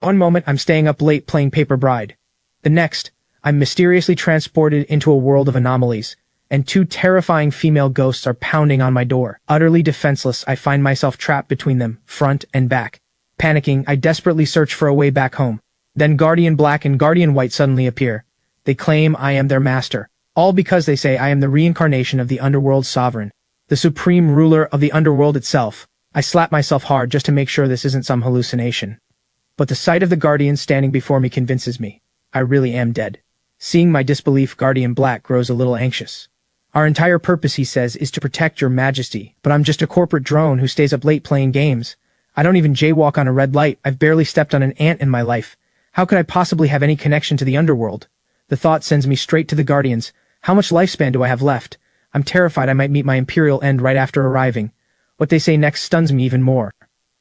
One moment, I'm staying up late playing Paper Bride. The next, I'm mysteriously transported into a world of anomalies, and two terrifying female ghosts are pounding on my door. Utterly defenseless, I find myself trapped between them, front and back. Panicking, I desperately search for a way back home. Then Guardian Black and Guardian White suddenly appear. They claim I am their master. All because they say I am the reincarnation of the Underworld Sovereign, the supreme ruler of the Underworld itself. I slap myself hard just to make sure this isn't some hallucination. But the sight of the Guardians standing before me convinces me. I really am dead. Seeing my disbelief, Guardian Black grows a little anxious. Our entire purpose, he says, is to protect your majesty, but I'm just a corporate drone who stays up late playing games. I don't even jaywalk on a red light. I've barely stepped on an ant in my life. How could I possibly have any connection to the Underworld? The thought sends me straight to the Guardians. How much lifespan do I have left? I'm terrified I might meet my imperial end right after arriving. What they say next stuns me even more.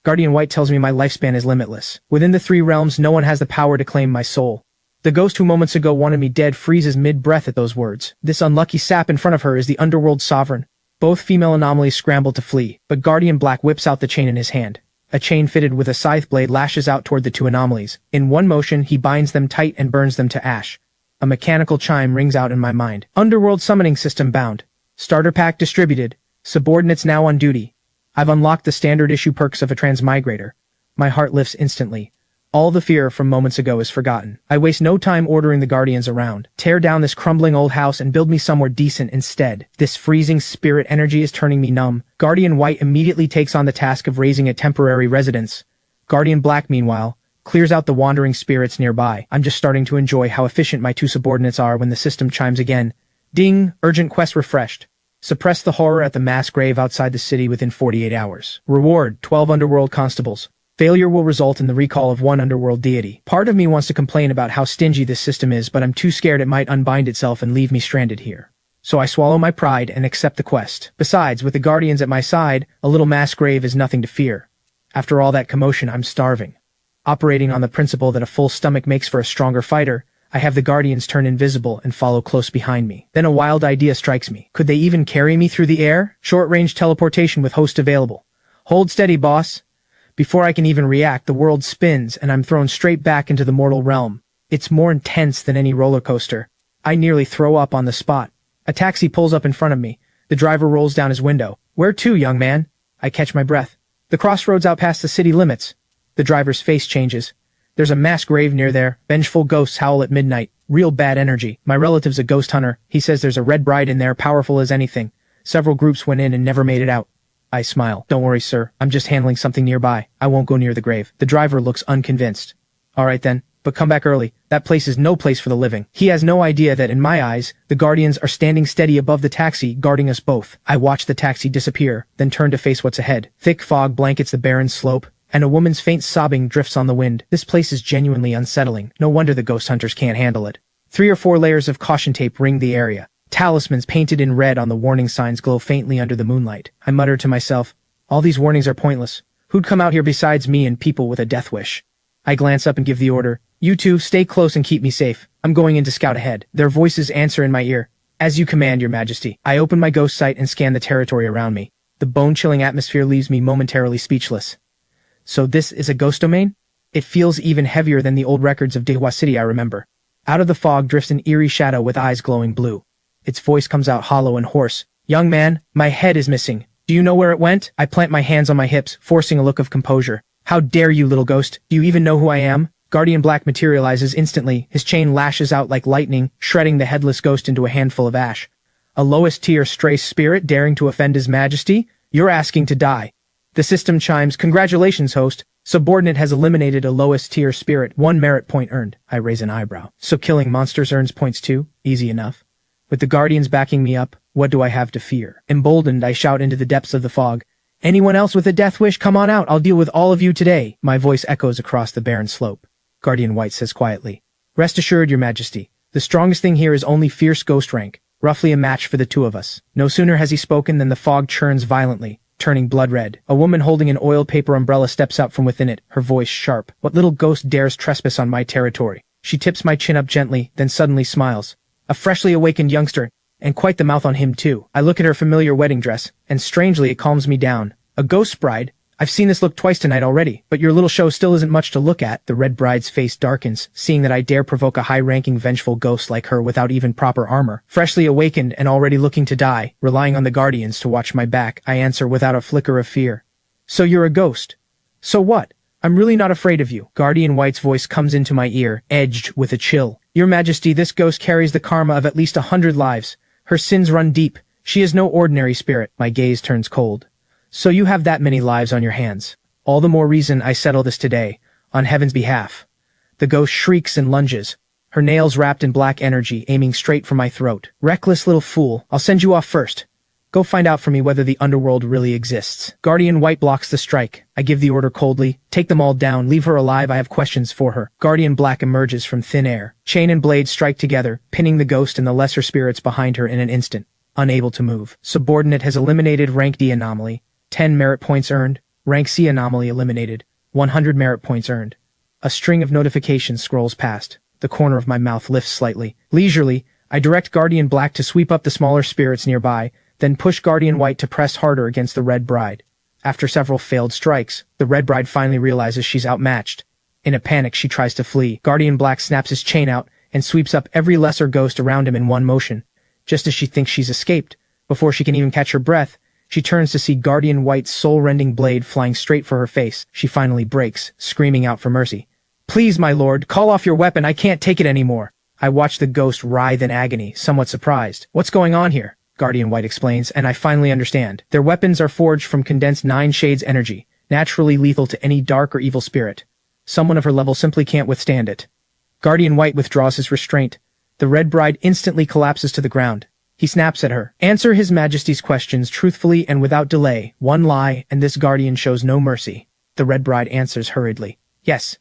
Guardian White tells me my lifespan is limitless. Within the three realms, no one has the power to claim my soul. The ghost who moments ago wanted me dead freezes mid-breath at those words. This unlucky sap in front of her is the Underworld Sovereign. Both female anomalies scramble to flee, but Guardian Black whips out the chain in his hand. A chain fitted with a scythe blade lashes out toward the two anomalies. In one motion, he binds them tight and burns them to ash. A mechanical chime rings out in my mind. Underworld Summoning System bound. Starter pack distributed. Subordinates now on duty. I've unlocked the standard issue perks of a transmigrator. My heart lifts instantly. All the fear from moments ago is forgotten. I waste no time ordering the Guardians around. Tear down this crumbling old house and build me somewhere decent instead. This freezing spirit energy is turning me numb. Guardian White immediately takes on the task of raising a temporary residence. Guardian Black, meanwhile, clears out the wandering spirits nearby. I'm just starting to enjoy how efficient my two subordinates are when the system chimes again. Ding! Urgent quest refreshed. Suppress the horror at the mass grave outside the city within 48 hours. Reward, 12 Underworld Constables. Failure will result in the recall of one underworld deity. Part of me wants to complain about how stingy this system is, but I'm too scared it might unbind itself and leave me stranded here. So I swallow my pride and accept the quest. Besides, with the Guardians at my side, a little mass grave is nothing to fear. After all that commotion, I'm starving. Operating on the principle that a full stomach makes for a stronger fighter, I have the Guardians turn invisible and follow close behind me. Then a wild idea strikes me. Could they even carry me through the air? Short-range teleportation with host available. Hold steady, boss. Before I can even react, the world spins and I'm thrown straight back into the mortal realm. It's more intense than any roller coaster. I nearly throw up on the spot. A taxi pulls up in front of me. The driver rolls down his window. Where to, young man? I catch my breath. The crossroads out past the city limits. The driver's face changes. There's a mass grave near there. Vengeful ghosts howl at midnight. Real bad energy. My relative's a ghost hunter. He says there's a red bride in there, powerful as anything. Several groups went in and never made it out. I smile. Don't worry, sir. I'm just handling something nearby. I won't go near the grave. The driver looks unconvinced. All right then, but come back early. That place is no place for the living. He has no idea that in my eyes, the Guardians are standing steady above the taxi, guarding us both. I watch the taxi disappear, then turn to face what's ahead. Thick fog blankets the barren slope, and a woman's faint sobbing drifts on the wind. This place is genuinely unsettling. No wonder the ghost hunters can't handle it. 3 or 4 layers of caution tape ring the area. Talismans painted in red on the warning signs glow faintly under the moonlight. I mutter to myself, all these warnings are pointless. Who'd come out here besides me and people with a death wish? I glance up and give the order. You two, stay close and keep me safe. I'm going in to scout ahead. Their voices answer in my ear. As you command, your majesty. I open my ghost sight and scan the territory around me. The bone-chilling atmosphere leaves me momentarily speechless. So this is a ghost domain? It feels even heavier than the old records of Dehua City I remember. Out of the fog drifts an eerie shadow with eyes glowing blue. Its voice comes out hollow and hoarse. Young man, my head is missing. Do you know where it went? I plant my hands on my hips, forcing a look of composure. How dare you, little ghost? Do you even know who I am? Guardian Black materializes instantly. His chain lashes out like lightning, shredding the headless ghost into a handful of ash. A lowest tier stray spirit daring to offend his majesty? You're asking to die. The system chimes. Congratulations, host. Subordinate has eliminated a lowest tier spirit. 1 merit point earned. I raise an eyebrow. So killing monsters earns points too? Easy enough. With the Guardians backing me up, what do I have to fear? Emboldened, I shout into the depths of the fog. Anyone else with a death wish, come on out. I'll deal with all of you today. My voice echoes across the barren slope. Guardian White says quietly. Rest assured, your majesty. The strongest thing here is only fierce ghost rank, roughly a match for the two of us. No sooner has he spoken than the fog churns violently, turning blood red. A woman holding an oiled paper umbrella steps out from within it, her voice sharp. What little ghost dares trespass on my territory? She tips my chin up gently, then suddenly smiles. A freshly awakened youngster, and quite the mouth on him too. I look at her familiar wedding dress, and strangely it calms me down. A ghost bride? I've seen this look twice tonight already, but your little show still isn't much to look at. The red bride's face darkens, seeing that I dare provoke a high-ranking vengeful ghost like her without even proper armor. Freshly awakened and already looking to die, relying on the guardians to watch my back, I answer without a flicker of fear. So you're a ghost. So what? I'm really not afraid of you. Guardian White's voice comes into my ear, edged with a chill. Your Majesty, this ghost carries the karma of at least 100 lives. Her sins run deep. She is no ordinary spirit. My gaze turns cold. So you have that many lives on your hands. All the more reason I settle this today, on heaven's behalf. The ghost shrieks and lunges, her nails wrapped in black energy aiming straight for my throat. Reckless little fool, I'll send you off first. Go find out for me whether the underworld really exists. Guardian White blocks the strike. I give the order coldly. Take them all down, leave her alive, I have questions for her. Guardian Black emerges from thin air. Chain and blade strike together, pinning the ghost and the lesser spirits behind her in an instant. Unable to move. Subordinate has eliminated rank D anomaly. 10 merit points earned. Rank C anomaly eliminated. 100 merit points earned. A string of notifications scrolls past. The corner of my mouth lifts slightly. Leisurely, I direct Guardian Black to sweep up the smaller spirits nearby, then push Guardian White to press harder against the Red Bride. After several failed strikes, the Red Bride finally realizes she's outmatched. In a panic, she tries to flee. Guardian Black snaps his chain out and sweeps up every lesser ghost around him in one motion. Just as she thinks she's escaped, before she can even catch her breath, she turns to see Guardian White's soul-rending blade flying straight for her face. She finally breaks, screaming out for mercy. Please, my lord, call off your weapon, I can't take it anymore. I watch the ghost writhe in agony, somewhat surprised. What's going on here? Guardian White explains, and I finally understand. Their weapons are forged from condensed 9 shades energy, naturally lethal to any dark or evil spirit. Someone of her level simply can't withstand it. Guardian White withdraws his restraint. The Red Bride instantly collapses to the ground. He snaps at her. Answer His Majesty's questions truthfully and without delay. One lie, and this guardian shows no mercy. The Red Bride answers hurriedly. Yes,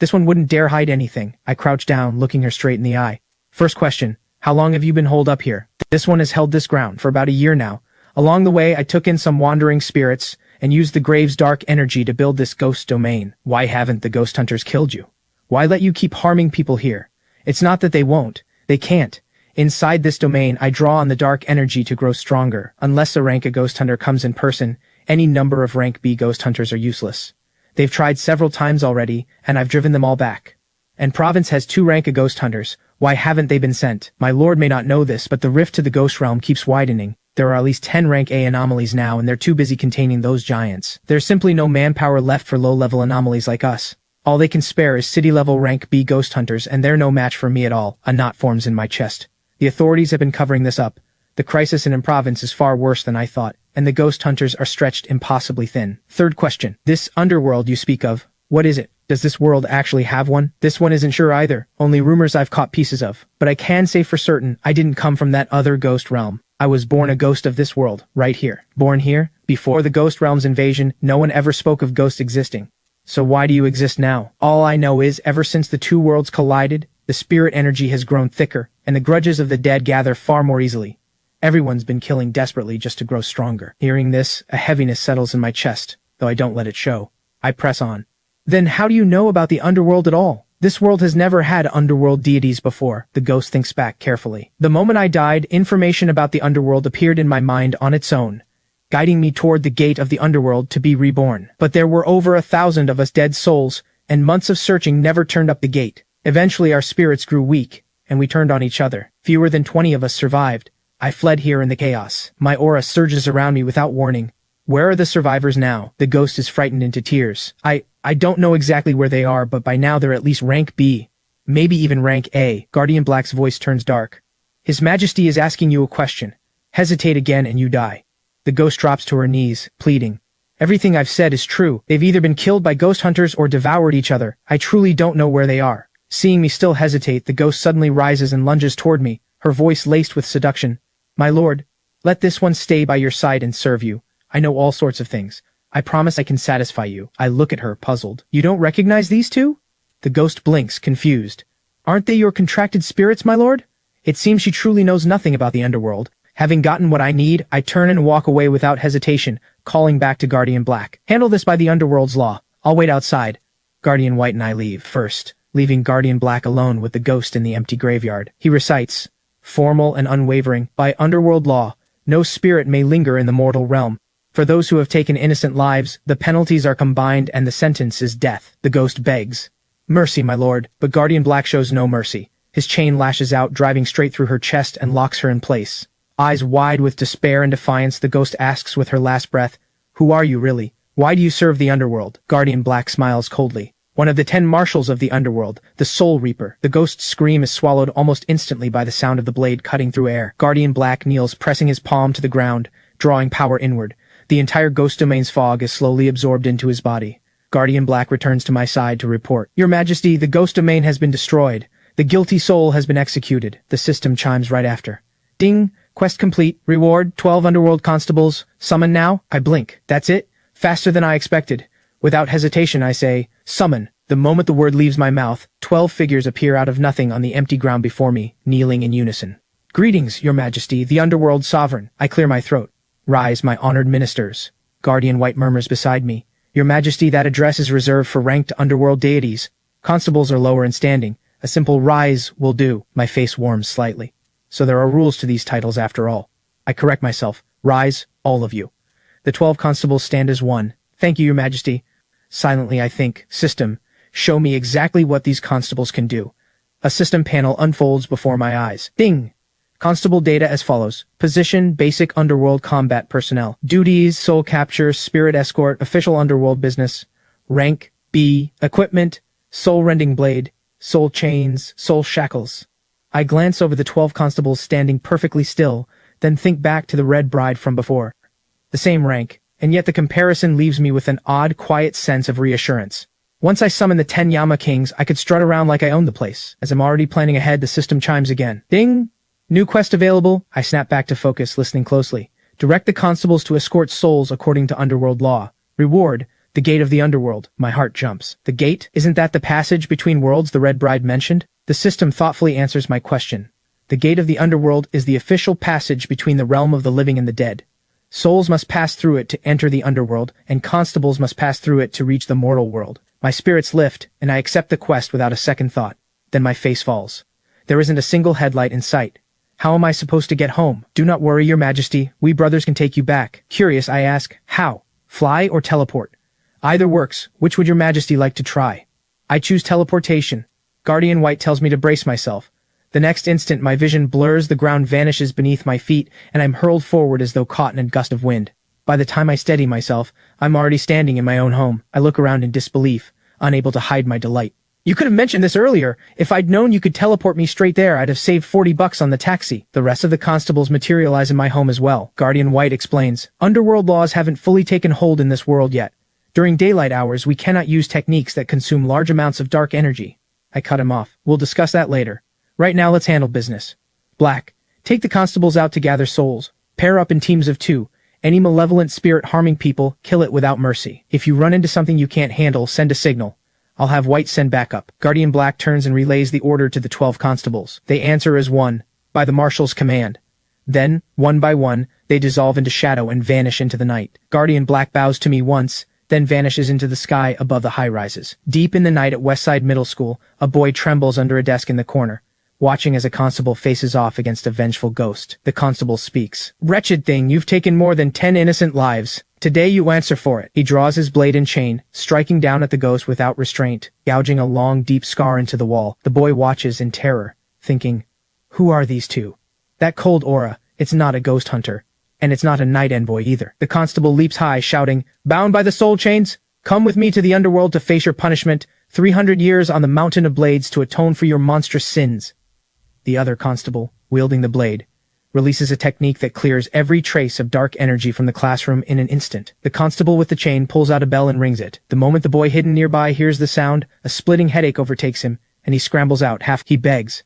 this one wouldn't dare hide anything. I crouch down, looking her straight in the eye. First question, how long have you been holed up here? This one has held this ground for about a year now. Along the way, I took in some wandering spirits and used the grave's dark energy to build this ghost domain. Why haven't the ghost hunters killed you? Why let you keep harming people here? It's not that they won't. They can't. Inside this domain, I draw on the dark energy to grow stronger. Unless a rank A ghost hunter comes in person, any number of rank B ghost hunters are useless. They've tried several times already, and I've driven them all back. And Province has 2 rank A ghost hunters. Why haven't they been sent? My lord may not know this, but the rift to the ghost realm keeps widening. There are at least 10 rank A anomalies now, and they're too busy containing those giants. There's simply no manpower left for low-level anomalies like us. All they can spare is city-level rank B ghost hunters, and they're no match for me at all. A knot forms in my chest. The authorities have been covering this up. The crisis in Province is far worse than I thought, and the ghost hunters are stretched impossibly thin. Third question. This underworld you speak of, what is it? Does this world actually have one? This one isn't sure either, only rumors I've caught pieces of. But I can say for certain, I didn't come from that other ghost realm. I was born a ghost of this world, right here. Born here? Before the ghost realm's invasion, no one ever spoke of ghosts existing. So why do you exist now? All I know is, ever since the 2 worlds collided, the spirit energy has grown thicker, and the grudges of the dead gather far more easily. Everyone's been killing desperately just to grow stronger. Hearing this, a heaviness settles in my chest, though I don't let it show. I press on. Then how do you know about the underworld at all? This world has never had underworld deities before. The ghost thinks back carefully. The moment I died, information about the underworld appeared in my mind on its own, guiding me toward the gate of the underworld to be reborn. But there were over 1,000 of us dead souls, and months of searching never turned up the gate. Eventually our spirits grew weak, and we turned on each other. Fewer than 20 of us survived. I fled here in the chaos. My aura surges around me without warning. Where are the survivors now? The ghost is frightened into tears. I don't know exactly where they are, but by now they're at least rank B. Maybe even rank A. Guardian Black's voice turns dark. His Majesty is asking you a question. Hesitate again and you die. The ghost drops to her knees, pleading. Everything I've said is true. They've either been killed by ghost hunters or devoured each other. I truly don't know where they are. Seeing me still hesitate, the ghost suddenly rises and lunges toward me, her voice laced with seduction. My lord, let this one stay by your side and serve you. I know all sorts of things. I promise I can satisfy you. I look at her, puzzled. You don't recognize these 2? The ghost blinks, confused. Aren't they your contracted spirits, my lord? It seems she truly knows nothing about the underworld. Having gotten what I need, I turn and walk away without hesitation, calling back to Guardian Black. Handle this by the underworld's law. I'll wait outside. Guardian White and I leave first, leaving Guardian Black alone with the ghost in the empty graveyard. He recites, formal and unwavering, by underworld law, no spirit may linger in the mortal realm. For those who have taken innocent lives, the penalties are combined and the sentence is death. The ghost begs. Mercy, my lord, but Guardian Black shows no mercy. His chain lashes out, driving straight through her chest and locks her in place. Eyes wide with despair and defiance, the ghost asks with her last breath, "Who are you really? Why do you serve the Underworld?" Guardian Black smiles coldly. "One of the 10 marshals of the Underworld, the Soul Reaper." The ghost's scream is swallowed almost instantly by the sound of the blade cutting through air. Guardian Black kneels, pressing his palm to the ground, drawing power inward. The entire ghost domain's fog is slowly absorbed into his body. Guardian Black returns to my side to report. "Your Majesty, the ghost domain has been destroyed. The guilty soul has been executed." The system chimes right after. Ding! Quest complete. Reward, 12 Underworld Constables. Summon now? I blink. That's it? Faster than I expected. Without hesitation, I say, "Summon." The moment the word leaves my mouth, 12 figures appear out of nothing on the empty ground before me, kneeling in unison. "Greetings, Your Majesty, the Underworld Sovereign." I clear my throat. "Rise, my honored ministers." Guardian White murmurs beside me. "Your Majesty, that address is reserved for ranked underworld deities. Constables are lower in standing. A simple rise will do." My face warms slightly. So there are rules to these titles after all. I correct myself. Rise, all of you. The 12 constables stand as one. "Thank you, Your Majesty." Silently I think, "System, show me exactly what these constables can do." A system panel unfolds before my eyes. Ding! Constable data as follows. Position, basic underworld combat personnel. Duties, soul capture, spirit escort, official underworld business. Rank, B. Equipment, soul rending blade, soul chains, soul shackles. I glance over the 12 constables standing perfectly still, then think back to the Red Bride from before. The same rank, and yet the comparison leaves me with an odd, quiet sense of reassurance. Once I summon the 10 Yama Kings, I could strut around like I own the place. As I'm already planning ahead, the system chimes again. Ding! New quest available. I snap back to focus, listening closely. Direct the constables to escort souls according to Underworld law. Reward, the gate of the Underworld. My heart jumps. The gate? Isn't that the passage between worlds the Red Bride mentioned? The system thoughtfully answers my question. The gate of the Underworld is the official passage between the realm of the living and the dead. Souls must pass through it to enter the Underworld, and constables must pass through it to reach the mortal world. My spirits lift, and I accept the quest without a second thought. Then my face falls. There isn't a single headlight in sight. How am I supposed to get home? "Do not worry, Your Majesty. We brothers can take you back." Curious, I ask, "How? Fly or teleport?" "Either works. Which would Your Majesty like to try?" I choose teleportation. Guardian White tells me to brace myself. The next instant, my vision blurs, the ground vanishes beneath my feet, and I'm hurled forward as though caught in a gust of wind. By the time I steady myself, I'm already standing in my own home. I look around in disbelief, unable to hide my delight. "You could have mentioned this earlier. If I'd known you could teleport me straight there, I'd have saved $40 on the taxi." The rest of the constables materialize in my home as well. Guardian White explains, "Underworld laws haven't fully taken hold in this world yet. During daylight hours, we cannot use techniques that consume large amounts of dark energy." I cut him off. "We'll discuss that later. Right now, let's handle business. Black, take the constables out to gather souls. Pair up in teams of 2. Any malevolent spirit harming people, kill it without mercy. If you run into something you can't handle, send a signal. I'll have White send backup." Guardian Black turns and relays the order to the 12 constables. They answer as one, by the marshal's command. Then, one by one, they dissolve into shadow and vanish into the night. Guardian Black bows to me once, then vanishes into the sky above the high-rises. Deep in the night at Westside Middle School, a boy trembles under a desk in the corner, watching as a constable faces off against a vengeful ghost. The constable speaks. "Wretched thing, you've taken more than 10 innocent lives. Today you answer for it." He draws his blade and chain, striking down at the ghost without restraint, gouging a long, deep scar into the wall. The boy watches in terror, thinking, "Who are these two? That cold aura, it's not a ghost hunter. And it's not a night envoy either." The constable leaps high, shouting, "Bound by the soul chains? Come with me to the Underworld to face your punishment. 300 years on the Mountain of Blades to atone for your monstrous sins." The other constable, wielding the blade, releases a technique that clears every trace of dark energy from the classroom in an instant. The constable with the chain pulls out a bell and rings it. The moment the boy hidden nearby hears the sound, a splitting headache overtakes him, and he scrambles out. He begs,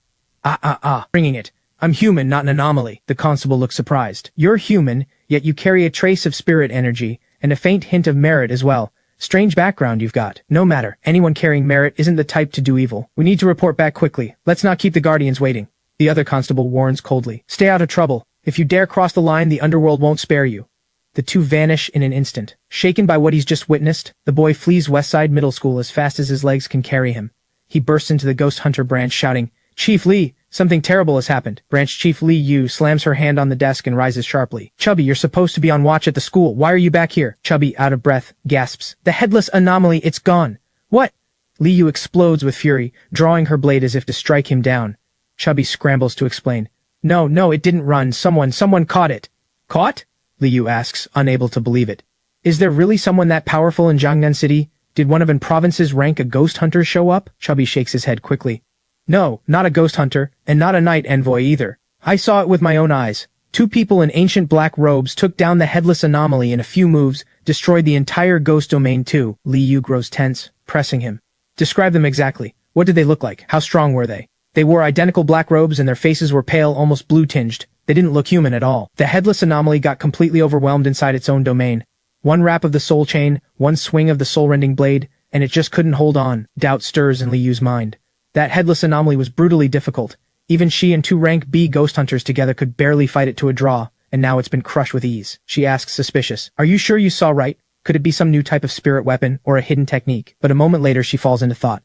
ringing it. "I'm human, not an anomaly." The constable looks surprised. "You're human, yet you carry a trace of spirit energy, and a faint hint of merit as well. Strange background you've got." "No matter. Anyone carrying merit isn't the type to do evil. We need to report back quickly. Let's not keep the guardians waiting." The other constable warns coldly. "Stay out of trouble. If you dare cross the line, the Underworld won't spare you." The two vanish in an instant. Shaken by what he's just witnessed, the boy flees Westside Middle School as fast as his legs can carry him. He bursts into the Ghost Hunter branch shouting, "Chief Lee, Something terrible has happened. Branch Chief Li Yu slams her hand on the desk and rises sharply. Chubby, you're supposed to be on watch at the school. Why are you back here? Chubby, out of breath, gasps. The headless anomaly, it's gone. What? Li Yu explodes with fury, drawing her blade as if to strike him down. Chubby scrambles to explain. No, it didn't run. Someone caught it. Caught? Li Yu asks, unable to believe it. Is there really someone that powerful in Jiangnan City? Did one of an province's rank a ghost hunter show up? Chubby shakes his head quickly. No, not a ghost hunter, and not a knight envoy either. I saw it with my own eyes. 2 people in ancient black robes took down the headless anomaly in a few moves, destroyed the entire ghost domain too. Li Yu grows tense, pressing him. Describe them exactly. What did they look like? How strong were they? They wore identical black robes and their faces were pale, almost blue-tinged. They didn't look human at all. The headless anomaly got completely overwhelmed inside its own domain. One wrap of the soul chain, one swing of the soul-rending blade, and it just couldn't hold on. Doubt stirs in Li Yu's mind. That headless anomaly was brutally difficult. Even she and 2 rank B ghost hunters together could barely fight it to a draw, and now it's been crushed with ease. She asks, suspicious. Are you sure you saw right? Could it be some new type of spirit weapon, or a hidden technique? But a moment later she falls into thought.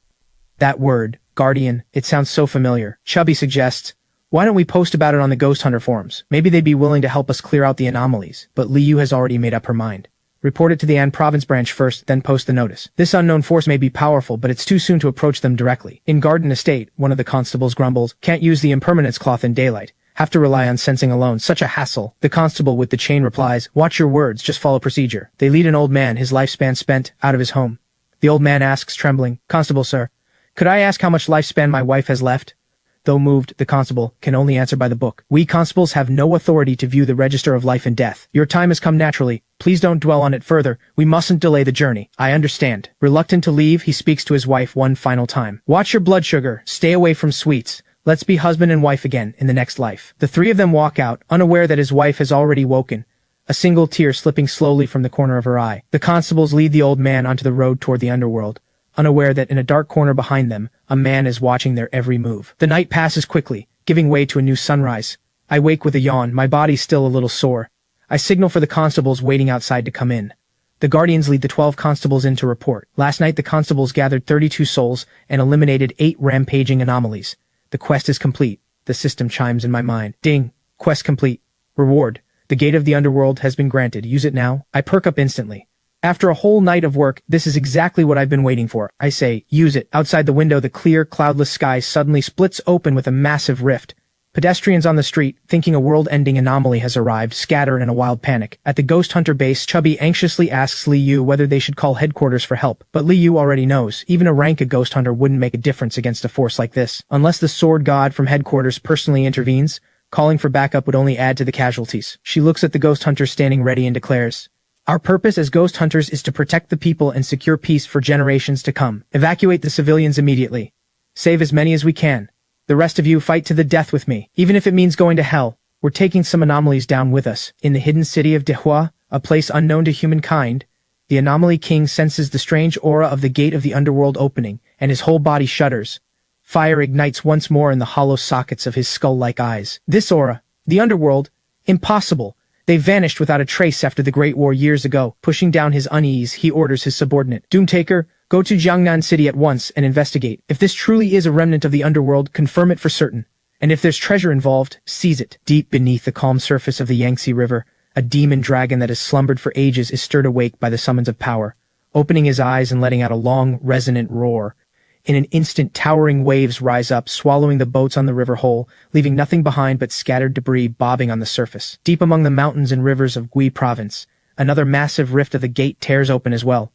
That word, guardian, it sounds so familiar. Chubby suggests, why don't we post about it on the ghost hunter forums? Maybe they'd be willing to help us clear out the anomalies. But Li Yu has already made up her mind. Report it to the An province branch first, then post the notice. This unknown force may be powerful, but it's too soon to approach them directly. In Garden Estate, one of the constables grumbles, can't use the impermanence cloth in daylight. Have to rely on sensing alone. Such a hassle. The constable with the chain replies, watch your words, just follow procedure. They lead an old man, his lifespan spent, out of his home. The old man asks, trembling, Constable, sir, could I ask how much lifespan my wife has left? Though moved, the constable can only answer by the book. We constables have no authority to view the register of life and death. Your time has come naturally. Please don't dwell on it further. We mustn't delay the journey. I understand. Reluctant to leave, he speaks to his wife one final time. Watch your blood sugar. Stay away from sweets. Let's be husband and wife again in the next life. The 3 of them walk out, unaware that his wife has already woken, a single tear slipping slowly from the corner of her eye. The constables lead the old man onto the road toward the underworld, unaware that in a dark corner behind them, a man is watching their every move. The night passes quickly, giving way to a new sunrise. I wake with a yawn, my body still a little sore. I signal for the constables waiting outside to come in. The guardians lead the 12 constables in to report. Last night the constables gathered 32 souls and eliminated 8 rampaging anomalies. The quest is complete. The system chimes in my mind. Ding. Quest complete. Reward. The gate of the underworld has been granted. Use it now. I perk up instantly. After a whole night of work, this is exactly what I've been waiting for. I say, use it. Outside the window, the clear, cloudless sky suddenly splits open with a massive rift. Pedestrians on the street, thinking a world-ending anomaly has arrived, scatter in a wild panic. At the ghost hunter base, Chubby anxiously asks Li Yu whether they should call headquarters for help. But Li Yu already knows, even a rank ghost hunter wouldn't make a difference against a force like this. Unless the sword god from headquarters personally intervenes, calling for backup would only add to the casualties. She looks at the ghost hunter standing ready and declares, our purpose as ghost hunters is to protect the people and secure peace for generations to come. Evacuate the civilians immediately. Save as many as we can. The rest of you fight to the death with me. Even if it means going to hell, we're taking some anomalies down with us. In the hidden city of Dehua, a place unknown to humankind, the anomaly king senses the strange aura of the gate of the underworld opening, and his whole body shudders. Fire ignites once more in the hollow sockets of his skull-like eyes. This aura, the underworld, impossible. They vanished without a trace after the Great War years ago. Pushing down his unease, he orders his subordinate, Doomtaker, go to Jiangnan City at once and investigate. If this truly is a remnant of the underworld, confirm it for certain. And if there's treasure involved, seize it. Deep beneath the calm surface of the Yangtze River, a demon dragon that has slumbered for ages is stirred awake by the summons of power, opening his eyes and letting out a long, resonant roar. In an instant, towering waves rise up, swallowing the boats on the river whole, leaving nothing behind but scattered debris bobbing on the surface. Deep among the mountains and rivers of Gui province, another massive rift of the gate tears open as well.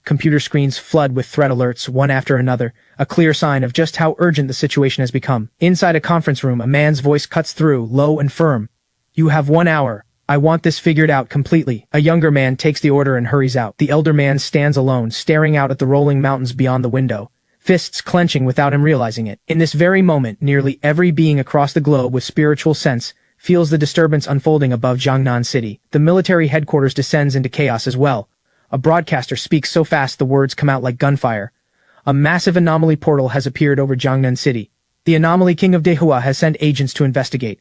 Computer screens flood with threat alerts, one after another, a clear sign of just how urgent the situation has become. Inside a conference room, a man's voice cuts through, low and firm. You have 1 hour. I want this figured out completely. A younger man takes the order and hurries out. The elder man stands alone, staring out at the rolling mountains beyond the window, fists clenching without him realizing it. In this very moment, nearly every being across the globe with spiritual sense feels the disturbance unfolding above Jiangnan City. The military headquarters descends into chaos as well. A broadcaster speaks so fast the words come out like gunfire. A massive anomaly portal has appeared over Jiangnan City. The anomaly king of Dehua has sent agents to investigate.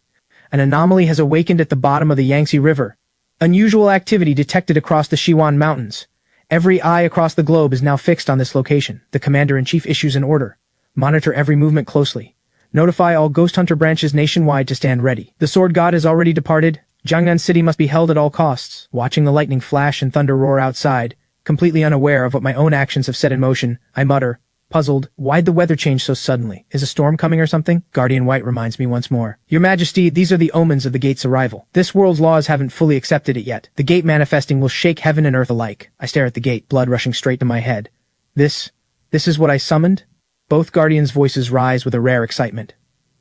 An anomaly has awakened at the bottom of the Yangtze River. Unusual activity detected across the Shiwan Mountains. Every eye across the globe is now fixed on this location. The commander-in-chief issues an order. Monitor every movement closely. Notify all Ghost Hunter branches nationwide to stand ready. The Sword God has already departed. Jiangnan City must be held at all costs. Watching the lightning flash and thunder roar outside, completely unaware of what my own actions have set in motion, I mutter, puzzled, why'd the weather change so suddenly? Is a storm coming or something? Guardian White reminds me once more. Your Majesty, these are the omens of the gate's arrival. This world's laws haven't fully accepted it yet. The gate manifesting will shake heaven and earth alike. I stare at the gate, blood rushing straight to my head. This is what I summoned? Both Guardians' voices rise with a rare excitement.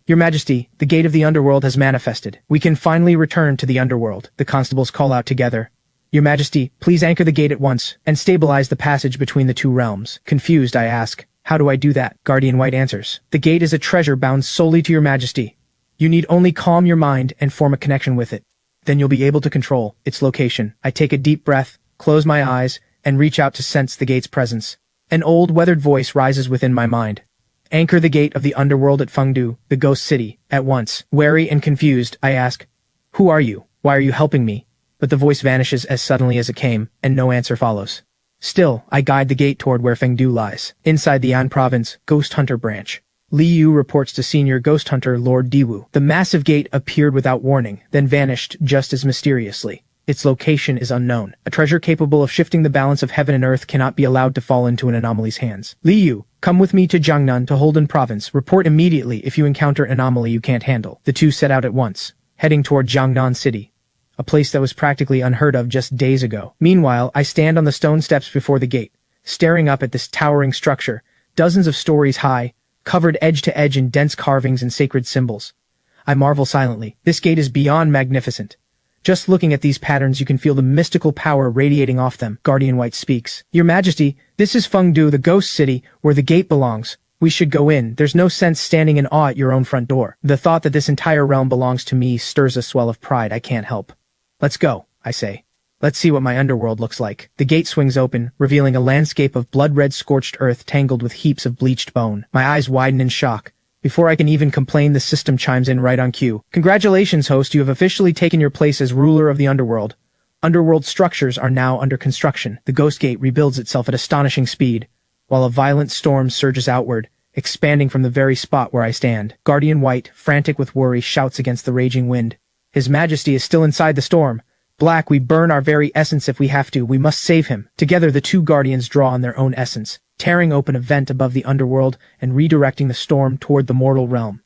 Your Majesty, the gate of the Underworld has manifested. We can finally return to the Underworld, the constables call out together. Your Majesty, please anchor the gate at once, and stabilize the passage between the two realms. Confused, I ask, how do I do that? Guardian White answers, the gate is a treasure bound solely to your Majesty. You need only calm your mind and form a connection with it. Then you'll be able to control its location. I take a deep breath, close my eyes, and reach out to sense the gate's presence. An old, weathered voice rises within my mind. Anchor the gate of the Underworld at Fengdu, the Ghost City, at once. Wary and confused, I ask, who are you? Why are you helping me? But the voice vanishes as suddenly as it came, and no answer follows. Still, I guide the gate toward where Fengdu lies, inside the An Province, Ghost Hunter branch. Li Yu reports to Senior Ghost Hunter Lord Diwu. The massive gate appeared without warning, then vanished just as mysteriously. Its location is unknown. A treasure capable of shifting the balance of heaven and earth cannot be allowed to fall into an Anomaly's hands. Li Yu, come with me to Jiangnan to Holden Province. Report immediately if you encounter an anomaly you can't handle. The two set out at once, heading toward Jiangnan City, a place that was practically unheard of just days ago. Meanwhile, I stand on the stone steps before the gate, staring up at this towering structure, dozens of stories high, covered edge to edge in dense carvings and sacred symbols. I marvel silently. This gate is beyond magnificent. Just looking at these patterns, you can feel the mystical power radiating off them. Guardian White speaks. Your Majesty, this is Fengdu, the Ghost City, where the gate belongs. We should go in. There's no sense standing in awe at your own front door. The thought that this entire realm belongs to me stirs a swell of pride I can't help. Let's go, I say. Let's see what my underworld looks like. The gate swings open, revealing a landscape of blood-red scorched earth tangled with heaps of bleached bone. My eyes widen in shock. Before I can even complain, the system chimes in right on cue. Congratulations, host, you have officially taken your place as ruler of the Underworld. Underworld structures are now under construction. The Ghost Gate rebuilds itself at astonishing speed, while a violent storm surges outward, expanding from the very spot where I stand. Guardian White, frantic with worry, shouts against the raging wind. His Majesty is still inside the storm. Black, we burn our very essence if we have to. We must save him. Together, the two Guardians draw on their own essence, tearing open a vent above the Underworld and redirecting the storm toward the mortal realm.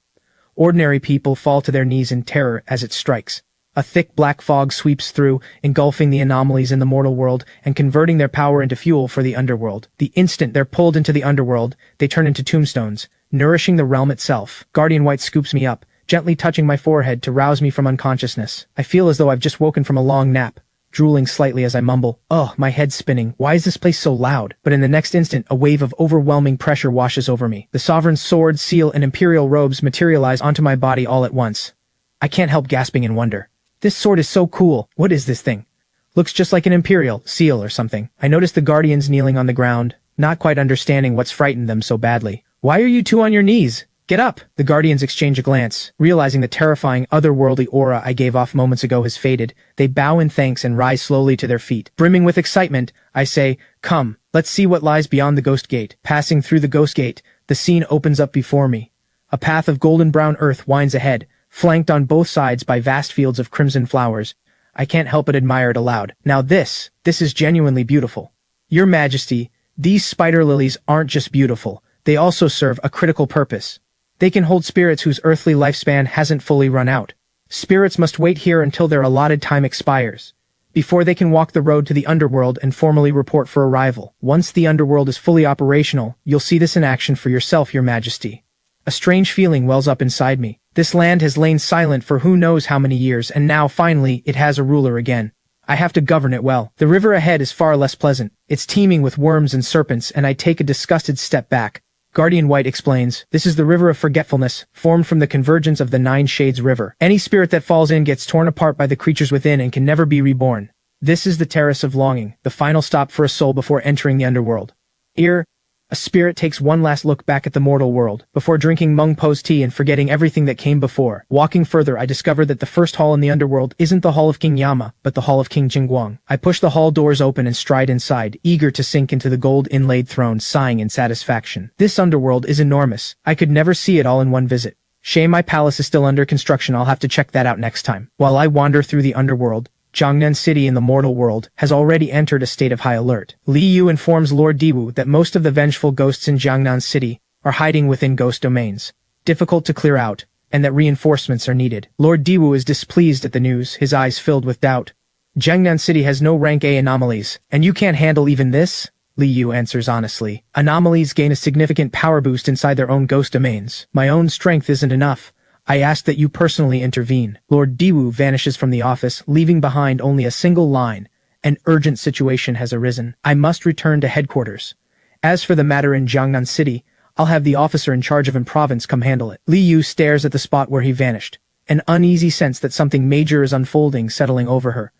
Ordinary people fall to their knees in terror as it strikes. A thick black fog sweeps through, engulfing the anomalies in the mortal world and converting their power into fuel for the Underworld. The instant they're pulled into the Underworld, they turn into tombstones, nourishing the realm itself. Guardian White scoops me up, gently touching my forehead to rouse me from unconsciousness. I feel as though I've just woken from a long nap, drooling slightly as I mumble, "Ugh, my head's spinning. Why is this place so loud?" But in the next instant, a wave of overwhelming pressure washes over me. The Sovereign's sword, seal, and imperial robes materialize onto my body all at once. I can't help gasping in wonder. This sword is so cool. What is this thing? Looks just like an imperial seal or something. I notice the Guardians kneeling on the ground, not quite understanding what's frightened them so badly. Why are you two on your knees? Get up! The Guardians exchange a glance. Realizing the terrifying otherworldly aura I gave off moments ago has faded, they bow in thanks and rise slowly to their feet. Brimming with excitement, I say, "Come, let's see what lies beyond the Ghost Gate." Passing through the Ghost Gate, the scene opens up before me. A path of golden brown earth winds ahead, flanked on both sides by vast fields of crimson flowers. I can't help but admire it aloud. Now this is genuinely beautiful. Your Majesty, these spider lilies aren't just beautiful, they also serve a critical purpose. They can hold spirits whose earthly lifespan hasn't fully run out. Spirits must wait here until their allotted time expires, before they can walk the road to the Underworld and formally report for arrival. Once the Underworld is fully operational, you'll see this in action for yourself, Your Majesty. A strange feeling wells up inside me. This land has lain silent for who knows how many years, and now, finally, it has a ruler again. I have to govern it well. The river ahead is far less pleasant. It's teeming with worms and serpents, and I take a disgusted step back. Guardian White explains, "This is the River of Forgetfulness, formed from the convergence of the Nine Shades River. Any spirit that falls in gets torn apart by the creatures within and can never be reborn. This is the Terrace of Longing, the final stop for a soul before entering the Underworld. Here, a spirit takes one last look back at the mortal world, before drinking Mung Po's tea and forgetting everything that came before. Walking further, I discover that the first hall in the Underworld isn't the Hall of King Yama, but the Hall of King Jingguang. I push the hall doors open and stride inside, eager to sink into the gold-inlaid throne, sighing in satisfaction. This Underworld is enormous. I could never see it all in one visit. Shame my palace is still under construction. I'll have to check that out next time. While I wander through the underworld, Jiangnan City in the mortal world has already entered a state of high alert. Li Yu informs Lord Diwu that most of the vengeful ghosts in Jiangnan City are hiding within ghost domains, difficult to clear out, and that reinforcements are needed. Lord Diwu is displeased at the news, his eyes filled with doubt. Jiangnan City has no rank A anomalies, and you can't handle even this? Li Yu answers honestly. Anomalies gain a significant power boost inside their own ghost domains. My own strength isn't enough. I ask that you personally intervene. Lord Diwu vanishes from the office, leaving behind only a single line. An urgent situation has arisen. I must return to headquarters. As for the matter in Jiangnan City, I'll have the officer in charge of province come handle it. Li Yu stares at the spot where he vanished, an uneasy sense that something major is unfolding settling over her.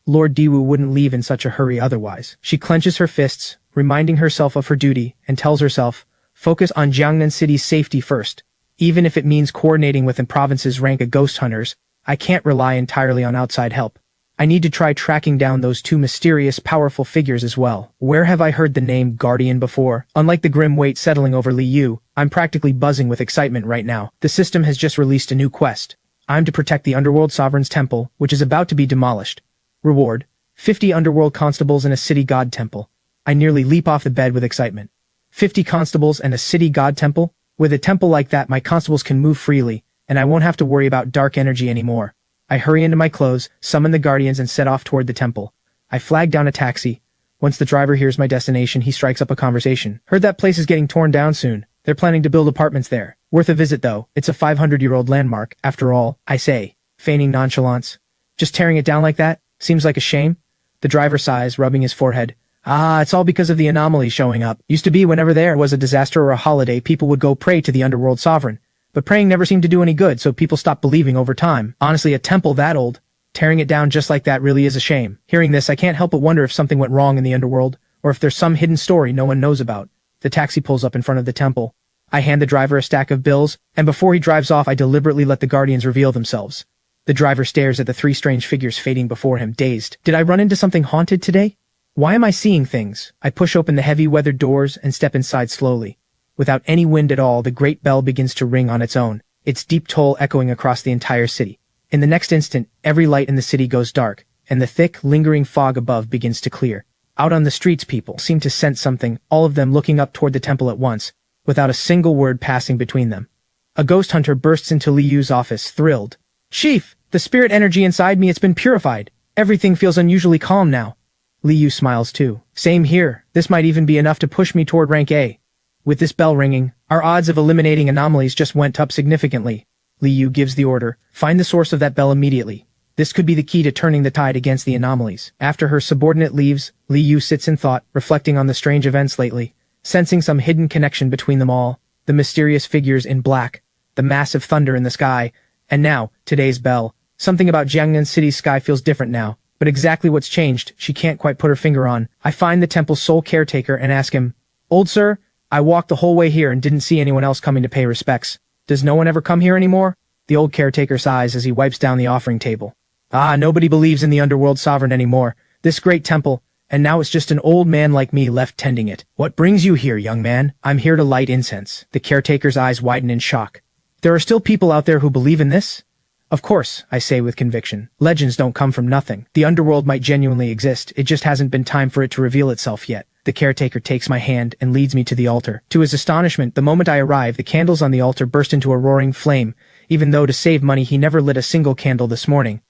Lord Diwu wouldn't leave in such a hurry otherwise. She clenches her fists, reminding herself of her duty, and tells herself, focus on Jiangnan City's safety first. Even if it means coordinating with the province's rank of ghost hunters, I can't rely entirely on outside help. I need to try tracking down those two mysterious, powerful figures as well. Where have I heard the name Guardian before? Unlike the grim weight settling over Li Yu, I'm practically buzzing with excitement right now. The system has just released a new quest. I'm to protect the Underworld Sovereign's temple, which is about to be demolished. Reward: 50 Underworld Constables and a City God Temple. I nearly leap off the bed with excitement. 50 Constables and a City God Temple? With a temple like that, my constables can move freely, and I won't have to worry about dark energy anymore. I hurry into my clothes, summon the guardians, and set off toward the temple. I flag down a taxi. Once the driver hears my destination, he strikes up a conversation. Heard that place is getting torn down soon. They're planning to build apartments there. Worth a visit though. It's a 500-year-old landmark, after all, I say, feigning nonchalance. Just tearing it down like that? Seems like a shame. The driver sighs, rubbing his forehead. It's all because of the anomalies showing up. Used to be whenever there was a disaster or a holiday, people would go pray to the Underworld Sovereign. But praying never seemed to do any good, so people stopped believing over time. Honestly, a temple that old, tearing it down just like that really is a shame. Hearing this, I can't help but wonder if something went wrong in the underworld, or if there's some hidden story no one knows about. The taxi pulls up in front of the temple. I hand the driver a stack of bills, and before he drives off, I deliberately let the guardians reveal themselves. The driver stares at the three strange figures fading before him, dazed. Did I run into something haunted today? Why am I seeing things? I push open the heavy weathered doors and step inside slowly. Without any wind at all, the great bell begins to ring on its own, its deep toll echoing across the entire city. In the next instant, every light in the city goes dark, and the thick, lingering fog above begins to clear. Out on the streets, people seem to sense something, all of them looking up toward the temple at once, without a single word passing between them. A ghost hunter bursts into Li Yu's office, thrilled. Chief, the spirit energy inside me, it's been purified. Everything feels unusually calm now. Li Yu smiles too. Same here. This might even be enough to push me toward rank A. With this bell ringing, our odds of eliminating anomalies just went up significantly. Li Yu gives the order, find the source of that bell immediately. This could be the key to turning the tide against the anomalies. After her subordinate leaves, Li Yu sits in thought, reflecting on the strange events lately, sensing some hidden connection between them all, the mysterious figures in black, the massive thunder in the sky, and now, today's bell. Something about Jiangnan City's sky feels different now. But exactly what's changed, she can't quite put her finger on. I find the temple's sole caretaker and ask him, Old sir, I walked the whole way here and didn't see anyone else coming to pay respects. Does no one ever come here anymore? The old caretaker sighs as he wipes down the offering table. Nobody believes in the Underworld Sovereign anymore. This great temple, and now it's just an old man like me left tending it. What brings you here, young man? I'm here to light incense. The caretaker's eyes widen in shock. There are still people out there who believe in this? Of course, I say with conviction. Legends don't come from nothing. The underworld might genuinely exist, it just hasn't been time for it to reveal itself yet. The caretaker takes my hand and leads me to the altar. To his astonishment, the moment I arrive, the candles on the altar burst into a roaring flame, even though to save money he never lit a single candle this morning.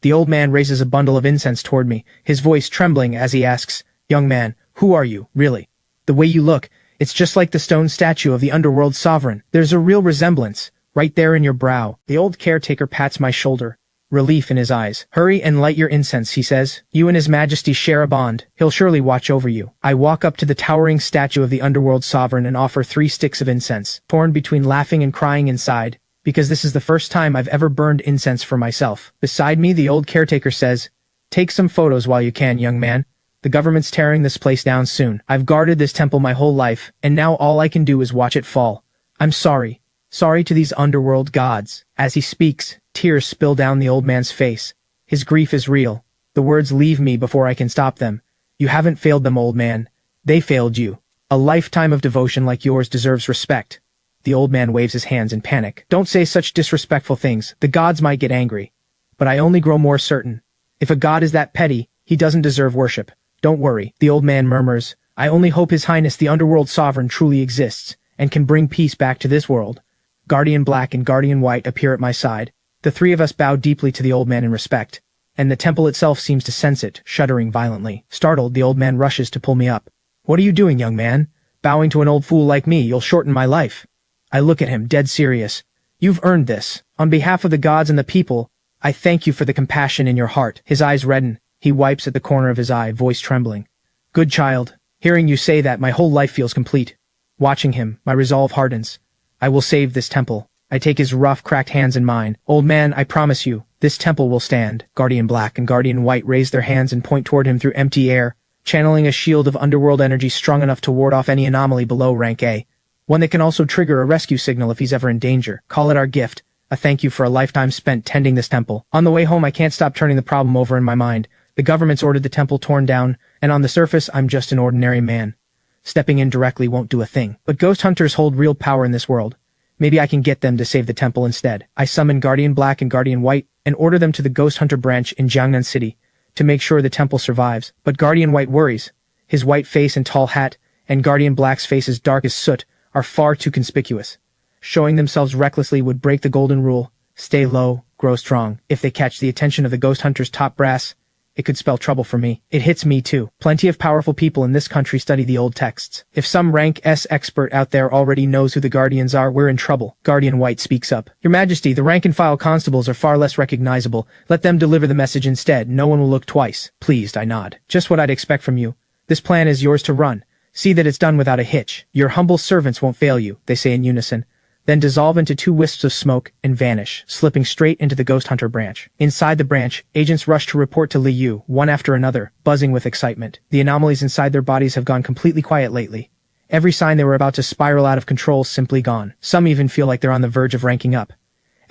The old man raises a bundle of incense toward me, his voice trembling as he asks, Young man, who are you, really? The way you look, it's just like the stone statue of the Underworld Sovereign. There's a real resemblance. Right there in your brow. The old caretaker pats my shoulder, relief in his eyes. Hurry and light your incense, he says. You and his majesty share a bond. He'll surely watch over you. I walk up to the towering statue of the Underworld Sovereign and offer 3 sticks of incense, torn between laughing and crying inside, because this is the first time I've ever burned incense for myself. Beside me, the old caretaker says, Take some photos while you can, young man. The government's tearing this place down soon. I've guarded this temple my whole life, and now all I can do is watch it fall. I'm sorry. Sorry to these underworld gods. As he speaks, tears spill down the old man's face. His grief is real. The words leave me before I can stop them. You haven't failed them, old man. They failed you. A lifetime of devotion like yours deserves respect. The old man waves his hands in panic. Don't say such disrespectful things. The gods might get angry. But I only grow more certain. If a god is that petty, he doesn't deserve worship. Don't worry, the old man murmurs. I only hope His Highness the Underworld Sovereign truly exists, and can bring peace back to this world. Guardian Black and Guardian White appear at my side. The three of us bow deeply to the old man in respect, and the temple itself seems to sense it, shuddering violently. Startled, the old man rushes to pull me up. What are you doing, young man? Bowing to an old fool like me, you'll shorten my life. I look at him, dead serious. You've earned this. On behalf of the gods and the people, I thank you for the compassion in your heart. His eyes redden. He wipes at the corner of his eye, voice trembling. Good child. Hearing you say that, my whole life feels complete. Watching him, my resolve hardens. I will save this temple. I take his rough, cracked hands in mine. Old man, I promise you, this temple will stand. Guardian Black and Guardian White raise their hands and point toward him through empty air, channeling a shield of underworld energy strong enough to ward off any anomaly below rank A. One that can also trigger a rescue signal if he's ever in danger. Call it our gift, a thank you for a lifetime spent tending this temple. On the way home, I can't stop turning the problem over in my mind. The government's ordered the temple torn down, and on the surface, I'm just an ordinary man. Stepping in directly won't do a thing. But ghost hunters hold real power in this world. Maybe I can get them to save the temple instead. I summon Guardian Black and Guardian White and order them to the Ghost Hunter branch in Jiangnan City to make sure the temple survives. But Guardian White worries. His white face and tall hat, and Guardian Black's face as dark as soot, are far too conspicuous. Showing themselves recklessly would break the golden rule. Stay low, grow strong. If they catch the attention of the Ghost Hunter's top brass, it could spell trouble for me. It hits me too. Plenty of powerful people in this country study the old texts. If some rank S expert out there already knows who the Guardians are, we're in trouble. Guardian White speaks up. Your Majesty, the rank-and-file constables are far less recognizable. Let them deliver the message instead. No one will look twice. Pleased, I nod. Just what I'd expect from you. This plan is yours to run. See that it's done without a hitch. Your humble servants won't fail you, they say in unison. Then dissolve into 2 wisps of smoke and vanish, slipping straight into the Ghost Hunter branch. Inside the branch, agents rush to report to Li Yu, one after another, buzzing with excitement. The anomalies inside their bodies have gone completely quiet lately. Every sign they were about to spiral out of control simply gone. Some even feel like they're on the verge of ranking up.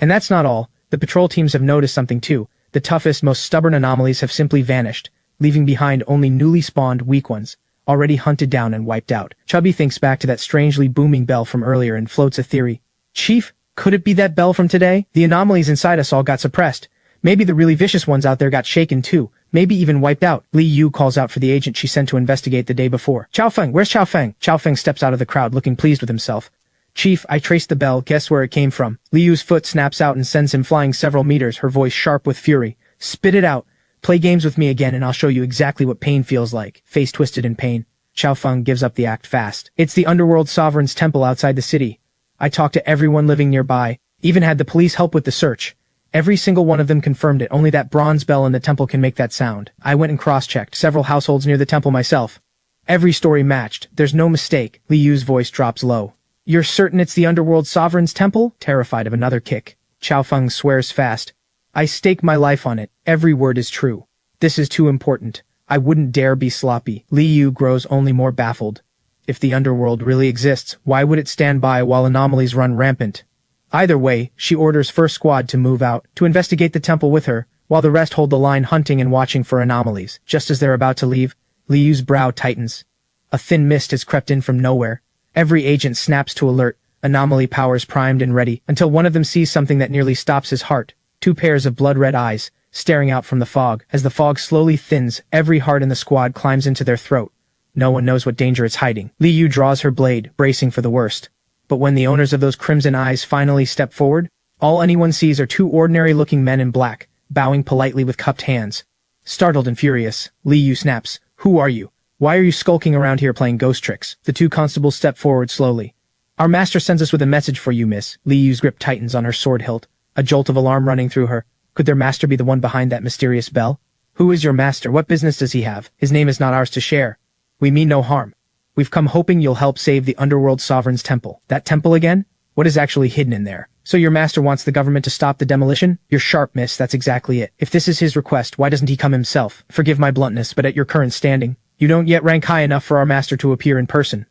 And that's not all. The patrol teams have noticed something too. The toughest, most stubborn anomalies have simply vanished, leaving behind only newly spawned, weak ones, already hunted down and wiped out. Chubby thinks back to that strangely booming bell from earlier and floats a theory. Chief, could it be that bell from today? The anomalies inside us all got suppressed. Maybe the really vicious ones out there got shaken too. Maybe even wiped out. Li Yu calls out for the agent she sent to investigate the day before. Chao Feng, where's Chao Feng? Chao Feng steps out of the crowd looking pleased with himself. Chief, I traced the bell. Guess where it came from? Li Yu's foot snaps out and sends him flying several meters, her voice sharp with fury. Spit it out. Play games with me again and I'll show you exactly what pain feels like. Face twisted in pain, Chao Feng gives up the act fast. It's the Underworld Sovereign's temple outside the city. I talked to everyone living nearby, even had the police help with the search. Every single one of them confirmed it. Only that bronze bell in the temple can make that sound. I went and cross-checked several households near the temple myself. Every story matched. There's no mistake. Li Yu's voice drops low. You're certain it's the Underworld Sovereign's temple? Terrified of another kick, Chao Feng swears fast. I stake my life on it. Every word is true. This is too important. I wouldn't dare be sloppy. Li Yu grows only more baffled. If the underworld really exists, why would it stand by while anomalies run rampant? Either way, she orders first squad to move out, to investigate the temple with her, while the rest hold the line hunting and watching for anomalies. Just as they're about to leave, Li Yu's brow tightens. A thin mist has crept in from nowhere. Every agent snaps to alert, anomaly powers primed and ready, until one of them sees something that nearly stops his heart. 2 pairs of blood-red eyes, staring out from the fog. As the fog slowly thins, every heart in the squad climbs into their throat. No one knows what danger it's hiding. Li Yu draws her blade, bracing for the worst. But when the owners of those crimson eyes finally step forward, all anyone sees are 2 ordinary-looking men in black, bowing politely with cupped hands. Startled and furious, Li Yu snaps, "Who are you? Why are you skulking around here playing ghost tricks?" The 2 constables step forward slowly. "Our master sends us with a message for you, miss." Li Yu's grip tightens on her sword hilt, a jolt of alarm running through her. Could their master be the one behind that mysterious bell? Who is your master? What business does he have? His name is not ours to share. We mean no harm. We've come hoping you'll help save the Underworld Sovereign's temple. That temple again? What is actually hidden in there? So your master wants the government to stop the demolition? You're sharp, miss, that's exactly it. If this is his request, why doesn't he come himself? Forgive my bluntness, but at your current standing, you don't yet rank high enough for our master to appear in person.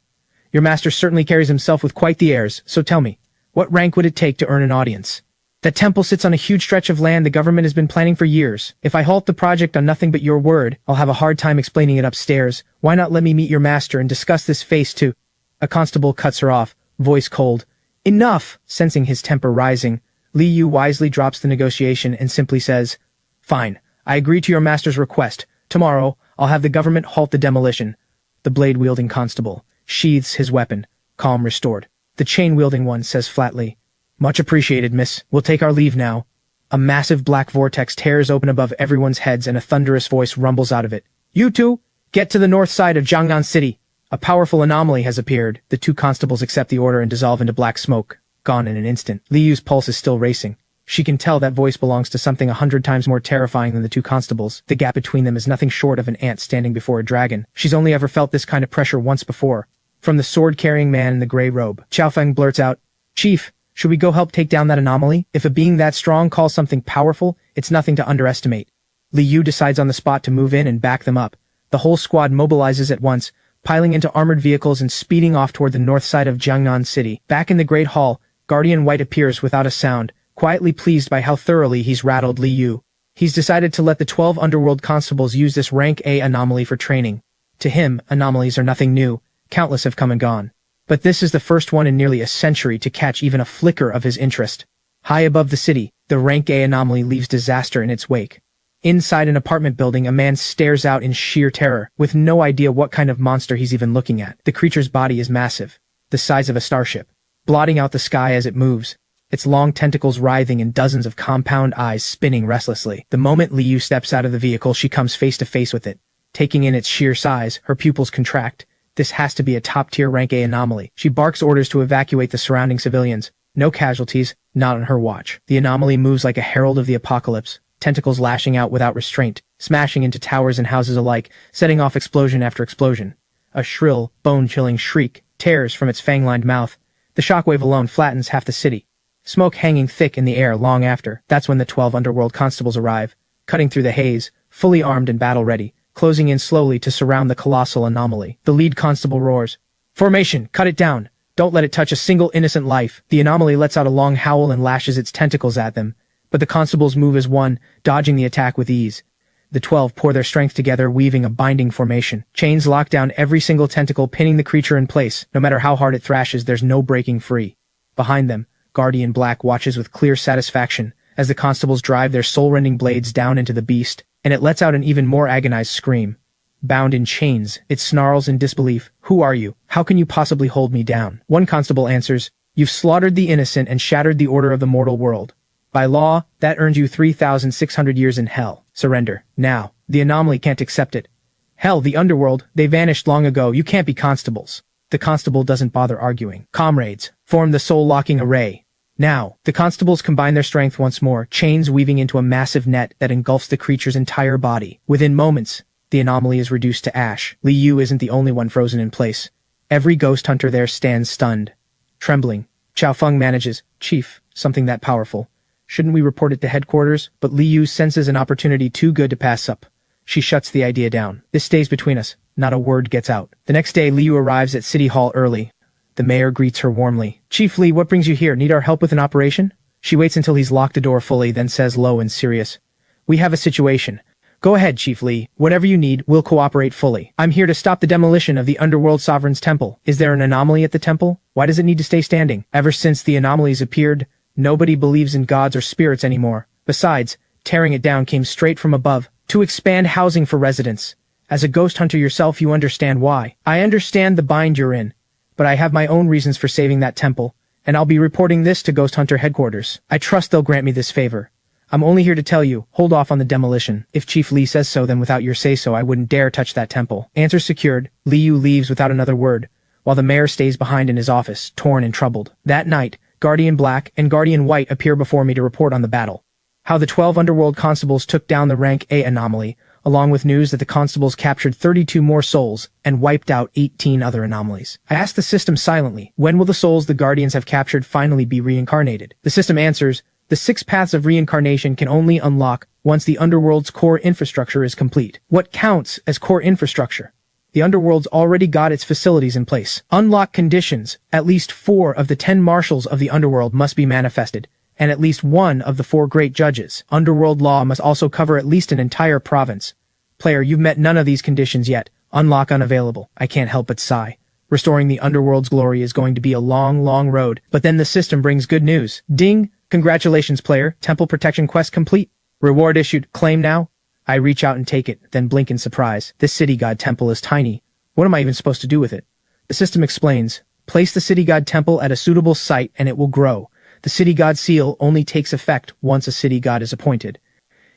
Your master certainly carries himself with quite the airs, so tell me, what rank would it take to earn an audience? That temple sits on a huge stretch of land the government has been planning for years. If I halt the project on nothing but your word, I'll have a hard time explaining it upstairs. Why not let me meet your master and discuss this face too? A constable cuts her off, voice cold. Enough! Sensing his temper rising, Li Yu wisely drops the negotiation and simply says, "Fine, I agree to your master's request. Tomorrow, I'll have the government halt the demolition." The blade-wielding constable sheathes his weapon, calm restored. The chain-wielding one says flatly, "Much appreciated, miss. We'll take our leave now." A massive black vortex tears open above everyone's heads and a thunderous voice rumbles out of it. "You two, get to the north side of Jiangnan City. A powerful anomaly has appeared." The two constables accept the order and dissolve into black smoke, gone in an instant. Li Yu's pulse is still racing. She can tell that voice belongs to something 100 times more terrifying than the two constables. The gap between them is nothing short of an ant standing before a dragon. She's only ever felt this kind of pressure once before. From the sword-carrying man in the gray robe, Qiao Feng blurts out, "Chief, should we go help take down that anomaly? If a being that strong calls something powerful, it's nothing to underestimate." Li Yu decides on the spot to move in and back them up. The whole squad mobilizes at once, piling into armored vehicles and speeding off toward the north side of Jiangnan City. Back in the Great Hall, Guardian White appears without a sound, quietly pleased by how thoroughly he's rattled Li Yu. He's decided to let the 12 Underworld Constables use this Rank A anomaly for training. To him, anomalies are nothing new. Countless have come and gone. But this is the first one in nearly a century to catch even a flicker of his interest. High above the city, the Rank A anomaly leaves disaster in its wake. Inside an apartment building, a man stares out in sheer terror, with no idea what kind of monster he's even looking at. The creature's body is massive, the size of a starship, blotting out the sky as it moves, its long tentacles writhing and dozens of compound eyes spinning restlessly. The moment Li Yu steps out of the vehicle, she comes face to face with it. Taking in its sheer size, her pupils contract. This has to be a top-tier Rank A anomaly. She barks orders to evacuate the surrounding civilians. No casualties, not on her watch. The anomaly moves like a herald of the apocalypse, tentacles lashing out without restraint, smashing into towers and houses alike, setting off explosion after explosion. A shrill, bone-chilling shriek tears from its fang-lined mouth. The shockwave alone flattens half the city. Smoke hanging thick in the air long after. That's when the 12 Underworld Constables arrive, cutting through the haze, fully armed and battle-ready, closing in slowly to surround the colossal anomaly. The lead constable roars, "Formation, cut it down! Don't let it touch a single innocent life." The anomaly lets out a long howl and lashes its tentacles at them, but the constables move as one, dodging the attack with ease. The 12 pour their strength together, weaving a binding formation. Chains lock down every single tentacle, pinning the creature in place. No matter how hard it thrashes, there's no breaking free. Behind them, Guardian Black watches with clear satisfaction as the constables drive their soul-rending blades down into the beast, and it lets out an even more agonized scream. Bound in chains, it snarls in disbelief. "Who are you? How can you possibly hold me down?" One constable answers, "You've slaughtered the innocent and shattered the order of the mortal world. By law, that earned you 3,600 years in hell. Surrender, now. The anomaly can't accept it." "Hell, the underworld, they vanished long ago. You can't be constables." The constable doesn't bother arguing. "Comrades, form the soul-locking array. Now." The constables combine their strength once more, chains weaving into a massive net that engulfs the creature's entire body. Within moments, the anomaly is reduced to ash. Li Yu isn't the only one frozen in place. Every ghost hunter there stands stunned. Trembling, Qiao Feng manages, "Chief, something that powerful. Shouldn't we report it to headquarters?" But Li Yu senses an opportunity too good to pass up. She shuts the idea down. "This stays between us. Not a word gets out." The next day, Li Yu arrives at City Hall early. The mayor greets her warmly. "Chief Li, what brings you here? Need our help with an operation?" She waits until he's locked the door fully, then says low and serious, "We have a situation. Go ahead, Chief Li. Whatever you need, we'll cooperate fully. I'm here to stop the demolition of the Underworld Sovereign's temple." "Is there an anomaly at the temple? Why does it need to stay standing?" "Ever since the anomalies appeared, nobody believes in gods or spirits anymore. Besides, tearing it down came straight from above, to expand housing for residents. As a ghost hunter yourself, you understand why." "I understand the bind you're in, but I have my own reasons for saving that temple, and I'll be reporting this to Ghost Hunter headquarters. I trust they'll grant me this favor. I'm only here to tell you, hold off on the demolition. If Chief Li says so, then without your say-so, I wouldn't dare touch that temple." Answer secured, Li Yu leaves without another word, while the mayor stays behind in his office, torn and troubled. That night, Guardian Black and Guardian White appear before me to report on the battle. How the 12 Underworld Constables took down the Rank A anomaly, along with news that the constables captured 32 more souls and wiped out 18 other anomalies. I ask the system silently, when will the souls the Guardians have captured finally be reincarnated? The system answers, the 6 paths of reincarnation can only unlock once the Underworld's core infrastructure is complete. What counts as core infrastructure? The Underworld's already got its facilities in place. Unlock conditions. At least 4 of the 10 marshals of the Underworld must be manifested, and at least 1 of the 4 great judges. Underworld law must also cover at least an entire province. Player, you've met none of these conditions yet. Unlock unavailable. I can't help but sigh. Restoring the Underworld's glory is going to be a long, long road, but then the system brings good news. Ding! Congratulations, player. Temple protection quest complete. Reward issued. Claim now. I reach out and take it, then blink in surprise. This city god temple is tiny. What am I even supposed to do with it? The system explains. Place the city god temple at a suitable site and it will grow. The city god seal only takes effect once a city god is appointed.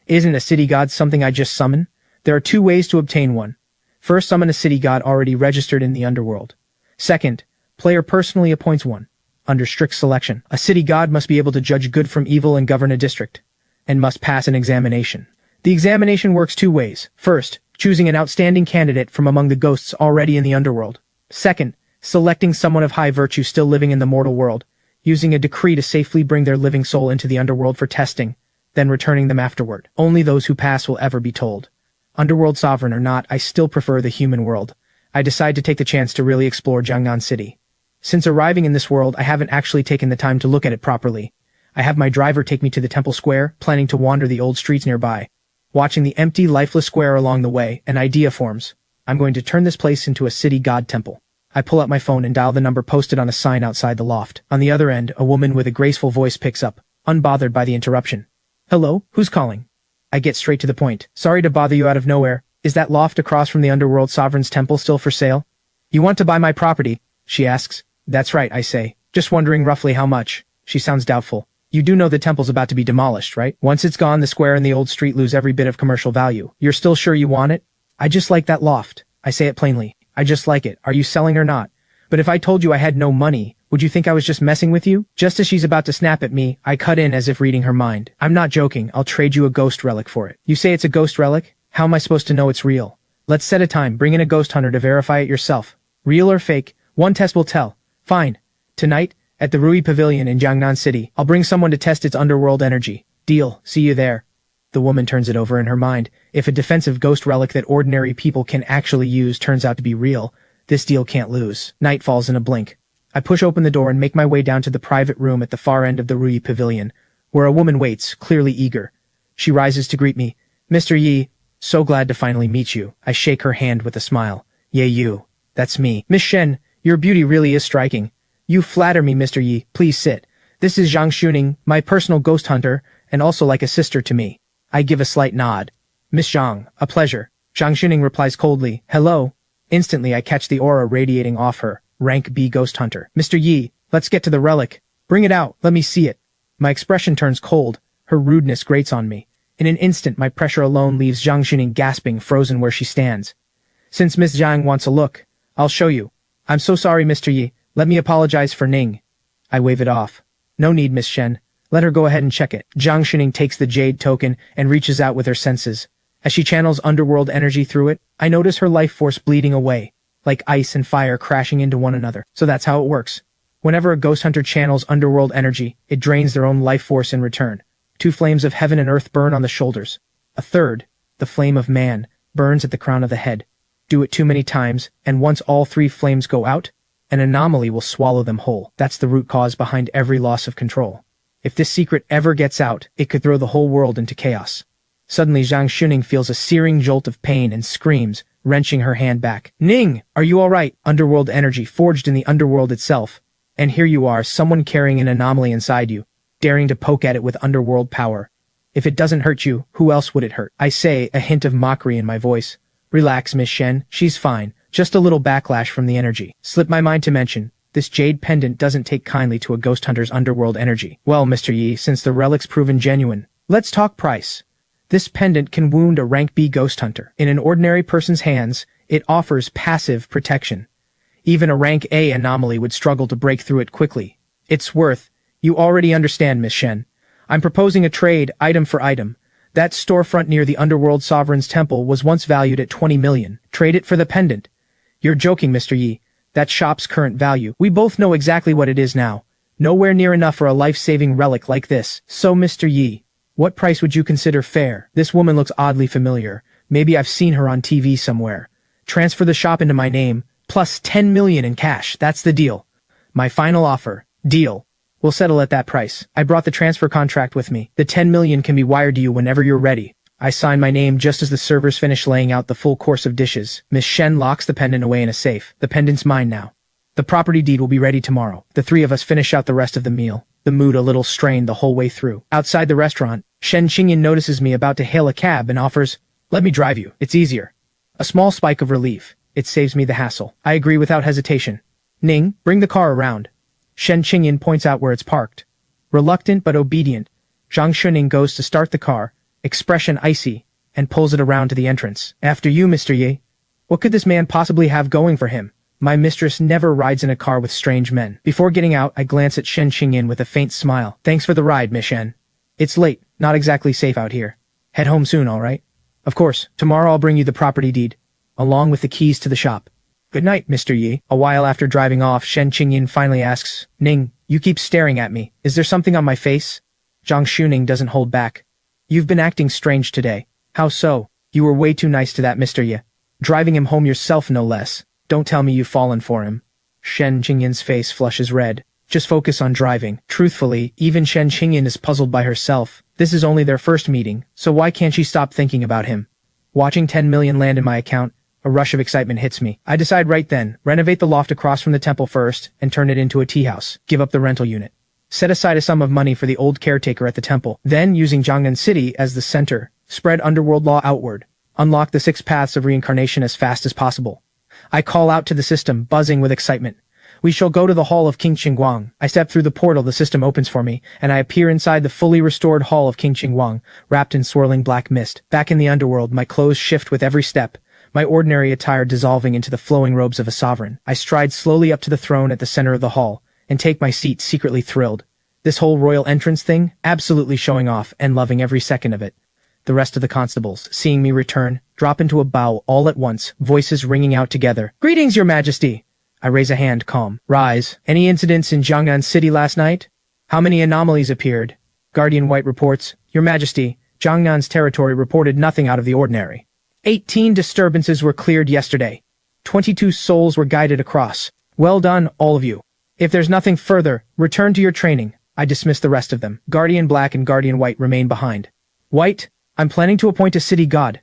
Isn't a city god something I just summon? There are 2 ways to obtain one. First, summon a city god already registered in the Underworld. Second, player personally appoints one. Under strict selection, a city god must be able to judge good from evil and govern a district, and must pass an examination. The examination works 2 ways. First, choosing an outstanding candidate from among the ghosts already in the Underworld. Second, selecting someone of high virtue still living in the mortal world, using a decree to safely bring their living soul into the Underworld for testing, then returning them afterward. Only those who pass will ever be told. Underworld Sovereign or not, I still prefer the human world. I decide to take the chance to really explore Jiangnan City. Since arriving in this world, I haven't actually taken the time to look at it properly. I have my driver take me to the temple square, planning to wander the old streets nearby. Watching the empty, lifeless square along the way, an idea forms. I'm going to turn this place into a city god temple. I pull out my phone and dial the number posted on a sign outside the loft. On the other end, a woman with a graceful voice picks up, unbothered by the interruption. Hello, who's calling? I get straight to the point. Sorry to bother you out of nowhere. Is that loft across from the Underworld Sovereign's temple still for sale? You want to buy my property? She asks. That's right, I say. Just wondering roughly how much. She sounds doubtful. You do know the temple's about to be demolished, right? Once it's gone, the square and the old street lose every bit of commercial value. You're still sure you want it? I just like that loft. I say it plainly. I just like it. Are you selling or not? But if I told you I had no money, would you think I was just messing with you? Just as she's about to snap at me, I cut in as if reading her mind. I'm not joking. I'll trade you a ghost relic for it. You say it's a ghost relic? How am I supposed to know it's real? Let's set a time. Bring in a ghost hunter to verify it yourself. Real or fake, one test will tell. Fine. Tonight, at the Rui Pavilion in Jiangnan City, I'll bring someone to test its underworld energy. Deal. See you there. The woman turns it over in her mind. If a defensive ghost relic that ordinary people can actually use turns out to be real, this deal can't lose. Night falls in a blink. I push open the door and make my way down to the private room at the far end of the Rui Pavilion, where a woman waits, clearly eager. She rises to greet me. Mr. Yi, so glad to finally meet you. I shake her hand with a smile. Yeah, you. That's me. Miss Shen, your beauty really is striking. You flatter me, Mr. Yi. Please sit. This is Zhang Xuning, my personal ghost hunter, and also like a sister to me. I give a slight nod. Miss Zhang, a pleasure. Zhang Xuning replies coldly, hello. Instantly I catch the aura radiating off her. Rank B ghost hunter. Mr. Yi, let's get to the relic. Bring it out. Let me see it. My expression turns cold. Her rudeness grates on me. In an instant, my pressure alone leaves Zhang Xuning gasping, frozen where she stands. Since Miss Zhang wants a look, I'll show you. I'm so sorry, Mr. Yi. Let me apologize for Ning. I wave it off. No need, Miss Shen. Let her go ahead and check it. Zhang Xuning takes the jade token and reaches out with her senses. As she channels underworld energy through it, I notice her life force bleeding away, like ice and fire crashing into one another. So that's how it works. Whenever a ghost hunter channels underworld energy, it drains their own life force in return. 2 flames of heaven and earth burn on the shoulders. A third, the flame of man, burns at the crown of the head. Do it too many times, and once all 3 flames go out, an anomaly will swallow them whole. That's the root cause behind every loss of control. If this secret ever gets out, it could throw the whole world into chaos. Suddenly Zhang Xuning feels a searing jolt of pain and screams, wrenching her hand back. Ning, are you alright? Underworld energy forged in the underworld itself. And here you are, someone carrying an anomaly inside you, daring to poke at it with underworld power. If it doesn't hurt you, who else would it hurt? I say, a hint of mockery in my voice. Relax, Miss Shen, she's fine. Just a little backlash from the energy. Slipped my mind to mention, this jade pendant doesn't take kindly to a ghost hunter's underworld energy. Well, Mr. Yi, since the relic's proven genuine, let's talk price. This pendant can wound a rank B ghost hunter. In an ordinary person's hands, it offers passive protection. Even a rank A anomaly would struggle to break through it quickly. Its worth, you already understand, Miss Shen. I'm proposing a trade, item for item. That storefront near the Underworld Sovereign's temple was once valued at 20 million. Trade it for the pendant. You're joking, Mr. Yi. That shop's current value. We both know exactly what it is now. Nowhere near enough for a life-saving relic like this. So, Mr. Yi, what price would you consider fair? This woman looks oddly familiar. Maybe I've seen her on TV somewhere. Transfer the shop into my name, plus 10 million in cash. That's the deal. My final offer. Deal. We'll settle at that price. I brought the transfer contract with me. The 10 million can be wired to you whenever you're ready. I sign my name just as the servers finish laying out the full course of dishes. Miss Shen locks the pendant away in a safe. The pendant's mine now. The property deed will be ready tomorrow. The three of us finish out the rest of the meal, the mood a little strained the whole way through. Outside the restaurant, Shen Qingyan notices me about to hail a cab and offers, "Let me drive you. It's easier." A small spike of relief. It saves me the hassle. I agree without hesitation. "Ning, bring the car around." Shen Qingyan points out where it's parked. Reluctant but obedient, Zhang Shuning goes to start the car, expression icy, and pulls it around to the entrance. "After you, Mr. Yi." What could this man possibly have going for him? My mistress never rides in a car with strange men. Before getting out, I glance at Shen Qingyan with a faint smile. "Thanks for the ride, Miss Shen. It's late, not exactly safe out here. Head home soon, all right?" "Of course, tomorrow I'll bring you the property deed, along with the keys to the shop." "Good night, Mr. Yi." A while after driving off, Shen Qingyan finally asks, "Ning, you keep staring at me. Is there something on my face?" Zhang Shuning doesn't hold back. "You've been acting strange today." "How so?" "You were way too nice to that Mr. Yi. Driving him home yourself, no less. Don't tell me you've fallen for him." Shen Qingyan's face flushes red. "Just focus on driving." Truthfully, even Shen Qingyan is puzzled by herself. This is only their first meeting, so why can't she stop thinking about him? Watching 10 million land in my account, a rush of excitement hits me. I decide right then, renovate the loft across from the temple first and turn it into a tea house. Give up the rental unit. Set aside a sum of money for the old caretaker at the temple. Then, using Jiangnan City as the center, spread underworld law outward. Unlock the 6 paths of reincarnation as fast as possible. I call out to the system, buzzing with excitement. "We shall go to the hall of King Qingguang." I step through the portal the system opens for me, and I appear inside the fully restored hall of King Qingguang, wrapped in swirling black mist. Back in the underworld, my clothes shift with every step, my ordinary attire dissolving into the flowing robes of a sovereign. I stride slowly up to the throne at the center of the hall, and take my seat secretly thrilled. This whole royal entrance thing, absolutely showing off and loving every second of it. The rest of the constables, seeing me return, drop into a bow all at once, voices ringing out together. "Greetings, your majesty!" I raise a hand, calm. "Rise. Any incidents in Jiangnan City last night? How many anomalies appeared?" Guardian White reports, "Your majesty, Jiangnan's territory reported nothing out of the ordinary. 18 disturbances were cleared yesterday. 22 souls were guided across. Well done, all of you. If there's nothing further, return to your training." I dismiss the rest of them. Guardian Black and Guardian White remain behind. "White, I'm planning to appoint a city god.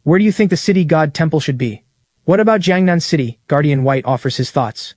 Where do you think the city god temple should be?" "What about Jiangnan City?" Guardian White offers his thoughts.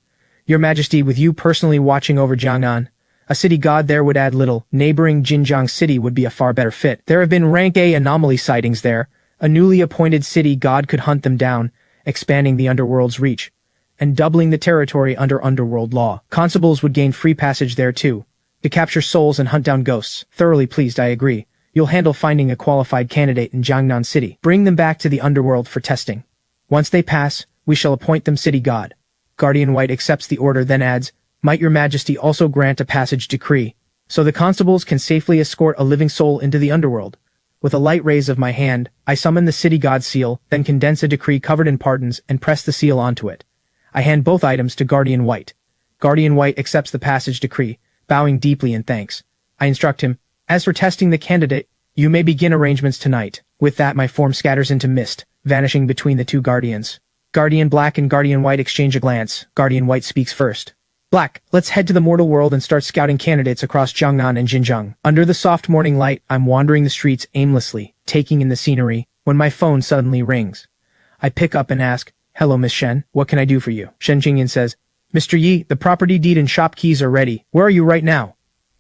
"Your majesty, with you personally watching over Jiangnan, a city god there would add little. Neighboring Jinjiang City would be a far better fit. There have been rank A anomaly sightings there. A newly appointed city god could hunt them down, expanding the underworld's reach, and doubling the territory under underworld law. Constables would gain free passage there too, to capture souls and hunt down ghosts." Thoroughly pleased, I agree. "You'll handle finding a qualified candidate in Jiangnan City. Bring them back to the underworld for testing. Once they pass, we shall appoint them city god." Guardian White accepts the order, then adds, "Might your majesty also grant a passage decree, so the constables can safely escort a living soul into the underworld?" With a light raise of my hand, I summon the city god seal, then condense a decree covered in pardons and press the seal onto it. I hand both items to Guardian White. Guardian White accepts the passage decree, bowing deeply in thanks. I instruct him, "As for testing the candidate, you may begin arrangements tonight." With that, my form scatters into mist, vanishing between the two guardians. Guardian Black and Guardian White exchange a glance. Guardian White speaks first. "Black, let's head to the mortal world and start scouting candidates across Jiangnan and Xinjiang." Under the soft morning light, I'm wandering the streets aimlessly, taking in the scenery, when my phone suddenly rings. I pick up and ask, "Hello, Miss Shen, what can I do for you?" Shen Qingyan says, "Mr. Yi, the property deed and shop keys are ready. Where are you right now?"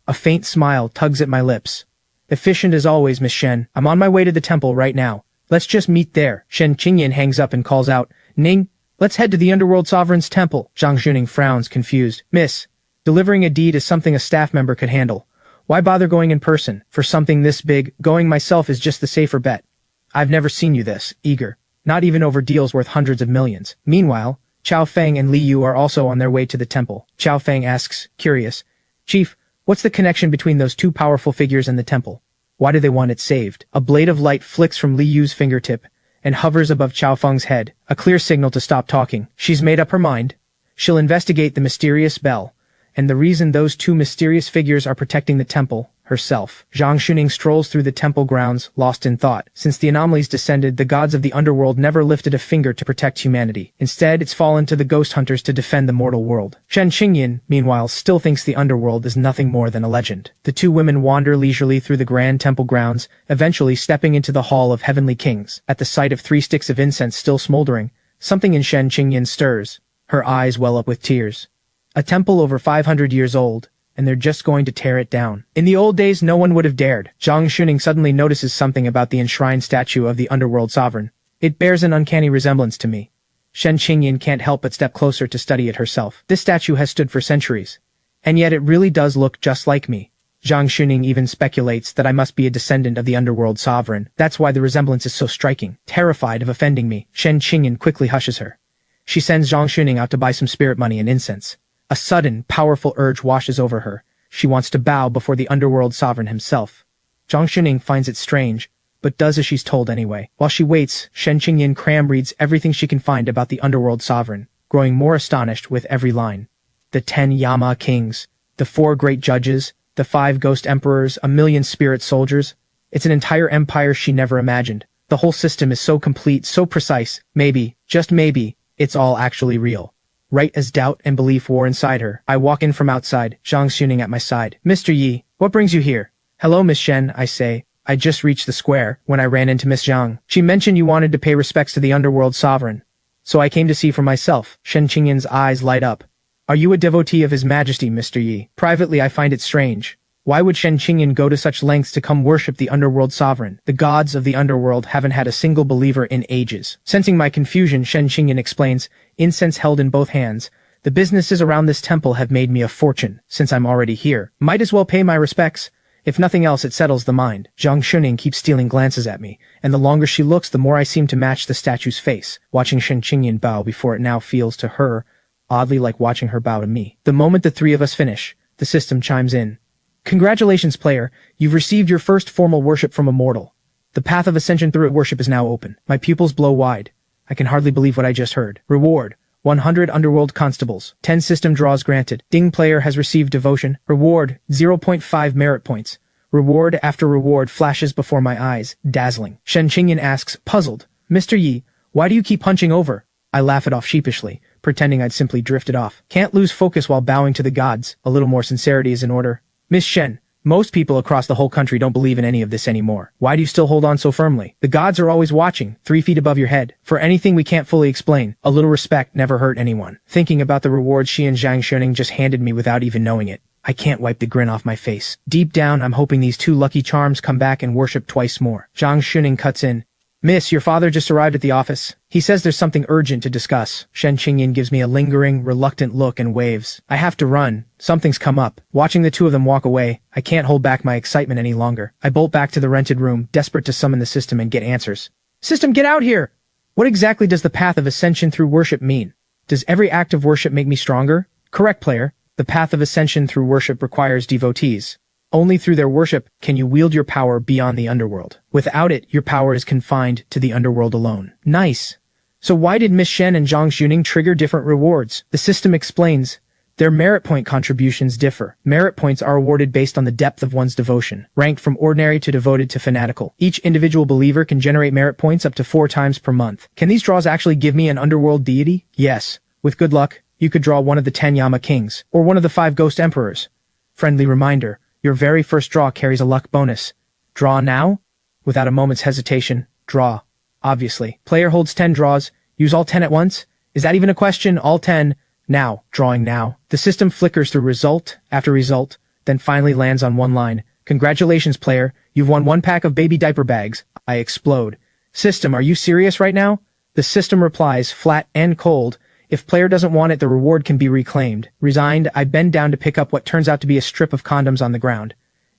A faint smile tugs at my lips. "Efficient as always, Miss Shen. I'm on my way to the temple right now. Let's just meet there." Shen Qingyan hangs up and calls out, "Ning, let's head to the Underworld Sovereign's temple." Zhang Shuning frowns, confused. "Miss, delivering a deed is something a staff member could handle. Why bother going in person? For something this big, going myself is just the safer bet." "I've never seen you this eager. Not even over deals worth hundreds of millions." Meanwhile, Chao Feng and Li Yu are also on their way to the temple. Chao Feng asks, curious, "Chief, what's the connection between those two powerful figures and the temple? Why do they want it saved?" A blade of light flicks from Li Yu's fingertip and hovers above Chao Feng's head, a clear signal to stop talking. She's made up her mind. She'll investigate the mysterious bell, and the reason those two mysterious figures are protecting the temple, herself. Zhang Shuning strolls through the temple grounds, lost in thought. Since the anomalies descended, the gods of the underworld never lifted a finger to protect humanity. Instead, it's fallen to the ghost hunters to defend the mortal world. Shen Qingyan, meanwhile, still thinks the underworld is nothing more than a legend. The two women wander leisurely through the grand temple grounds, eventually stepping into the Hall of Heavenly Kings. At the sight of 3 sticks of incense still smoldering, something in Shen Qingyan stirs. Her eyes well up with tears. A temple over 500 years old, and they're just going to tear it down. In the old days, no one would have dared. Zhang Xuning suddenly notices something about the enshrined statue of the Underworld Sovereign. It bears an uncanny resemblance to me. Shen Qingyan can't help but step closer to study it herself. This statue has stood for centuries, and yet it really does look just like me. Zhang Xuning even speculates that I must be a descendant of the Underworld Sovereign. That's why the resemblance is so striking. Terrified of offending me, Shen Qingyan quickly hushes her. She sends Zhang Xuning out to buy some spirit money and incense. A sudden, powerful urge washes over her. She wants to bow before the Underworld Sovereign himself. Zhang Xuning finds it strange, but does as she's told anyway. While she waits, Shen Qingyan cram reads everything she can find about the Underworld Sovereign, growing more astonished with every line. The 10 Yama kings, the 4 great judges, the 5 ghost emperors, a million spirit soldiers. It's an entire empire she never imagined. The whole system is so complete, so precise. Maybe, just maybe, it's all actually real. Right as doubt and belief war inside her, I walk in from outside, Zhang Xuning at my side. Mr. Yi, what brings you here? Hello, Miss Shen, I say. I just reached the square when I ran into Miss Zhang. She mentioned you wanted to pay respects to the Underworld Sovereign, so I came to see for myself. Shen Qingyan's eyes light up. Are you a devotee of His Majesty, Mr. Yi? Privately, I find it strange. Why would Shen Qingyan go to such lengths to come worship the Underworld Sovereign? The gods of the Underworld haven't had a single believer in ages. Sensing my confusion, Shen Qingyan explains, incense held in both hands. The businesses around this temple have made me a fortune, since I'm already here. Might as well pay my respects. If nothing else, it settles the mind. Zhang Xuning keeps stealing glances at me, and the longer she looks, the more I seem to match the statue's face. Watching Shen Qingyan bow before it now feels to her, oddly like watching her bow to me. The moment the 3 of us finish, the system chimes in. Congratulations, player. You've received your first formal worship from a mortal. The path of ascension through worship is now open. My pupils blow wide. I can hardly believe what I just heard. Reward: 100 Underworld Constables. 10 system draws granted. Ding, player has received devotion. Reward: 0.5 merit points. Reward after reward flashes before my eyes, dazzling. Shen Qingyan asks, puzzled, Mr. Yi, why do you keep punching over? I laugh it off sheepishly, pretending I'd simply drifted off. Can't lose focus while bowing to the gods. A little more sincerity is in order. Miss Shen, most people across the whole country don't believe in any of this anymore. Why do you still hold on so firmly? The gods are always watching, 3 feet above your head. For anything we can't fully explain, a little respect never hurt anyone. Thinking about the rewards she and Zhang Xuning just handed me without even knowing it, I can't wipe the grin off my face. Deep down, I'm hoping these 2 lucky charms come back and worship twice more. Zhang Xuning cuts in. Miss, your father just arrived at the office. He says there's something urgent to discuss. Shen Qingyan gives me a lingering, reluctant look and waves. I have to run. Something's come up. Watching the 2 of them walk away, I can't hold back my excitement any longer. I bolt back to the rented room, desperate to summon the system and get answers. System, get out here! What exactly does the path of ascension through worship mean? Does every act of worship make me stronger? Correct, player. The path of ascension through worship requires devotees. Only through their worship can you wield your power beyond the underworld. Without it, your power is confined to the underworld alone. Nice. So why did Miss Shen and Zhang Xuning trigger different rewards? The system explains. Their merit point contributions differ. Merit points are awarded based on the depth of one's devotion, ranked from ordinary to devoted to fanatical. Each individual believer can generate merit points up to 4 times per month. Can these draws actually give me an underworld deity? Yes. With good luck, you could draw one of the 10 Yama kings, or one of the 5 ghost emperors. Friendly reminder. Your very first draw carries a luck bonus. Draw now? Without a moment's hesitation, draw. Obviously. Player holds 10 draws. Use all 10 at once? Is that even a question? All 10. Now. Drawing now. The system flickers through result after result, then finally lands on one line. Congratulations, player. You've won 1 pack of baby diaper bags. I explode. System, are you serious right now? The system replies, flat and cold. If player doesn't want it, the reward can be reclaimed. Resigned, I bend down to pick up what turns out to be a strip of condoms on the ground.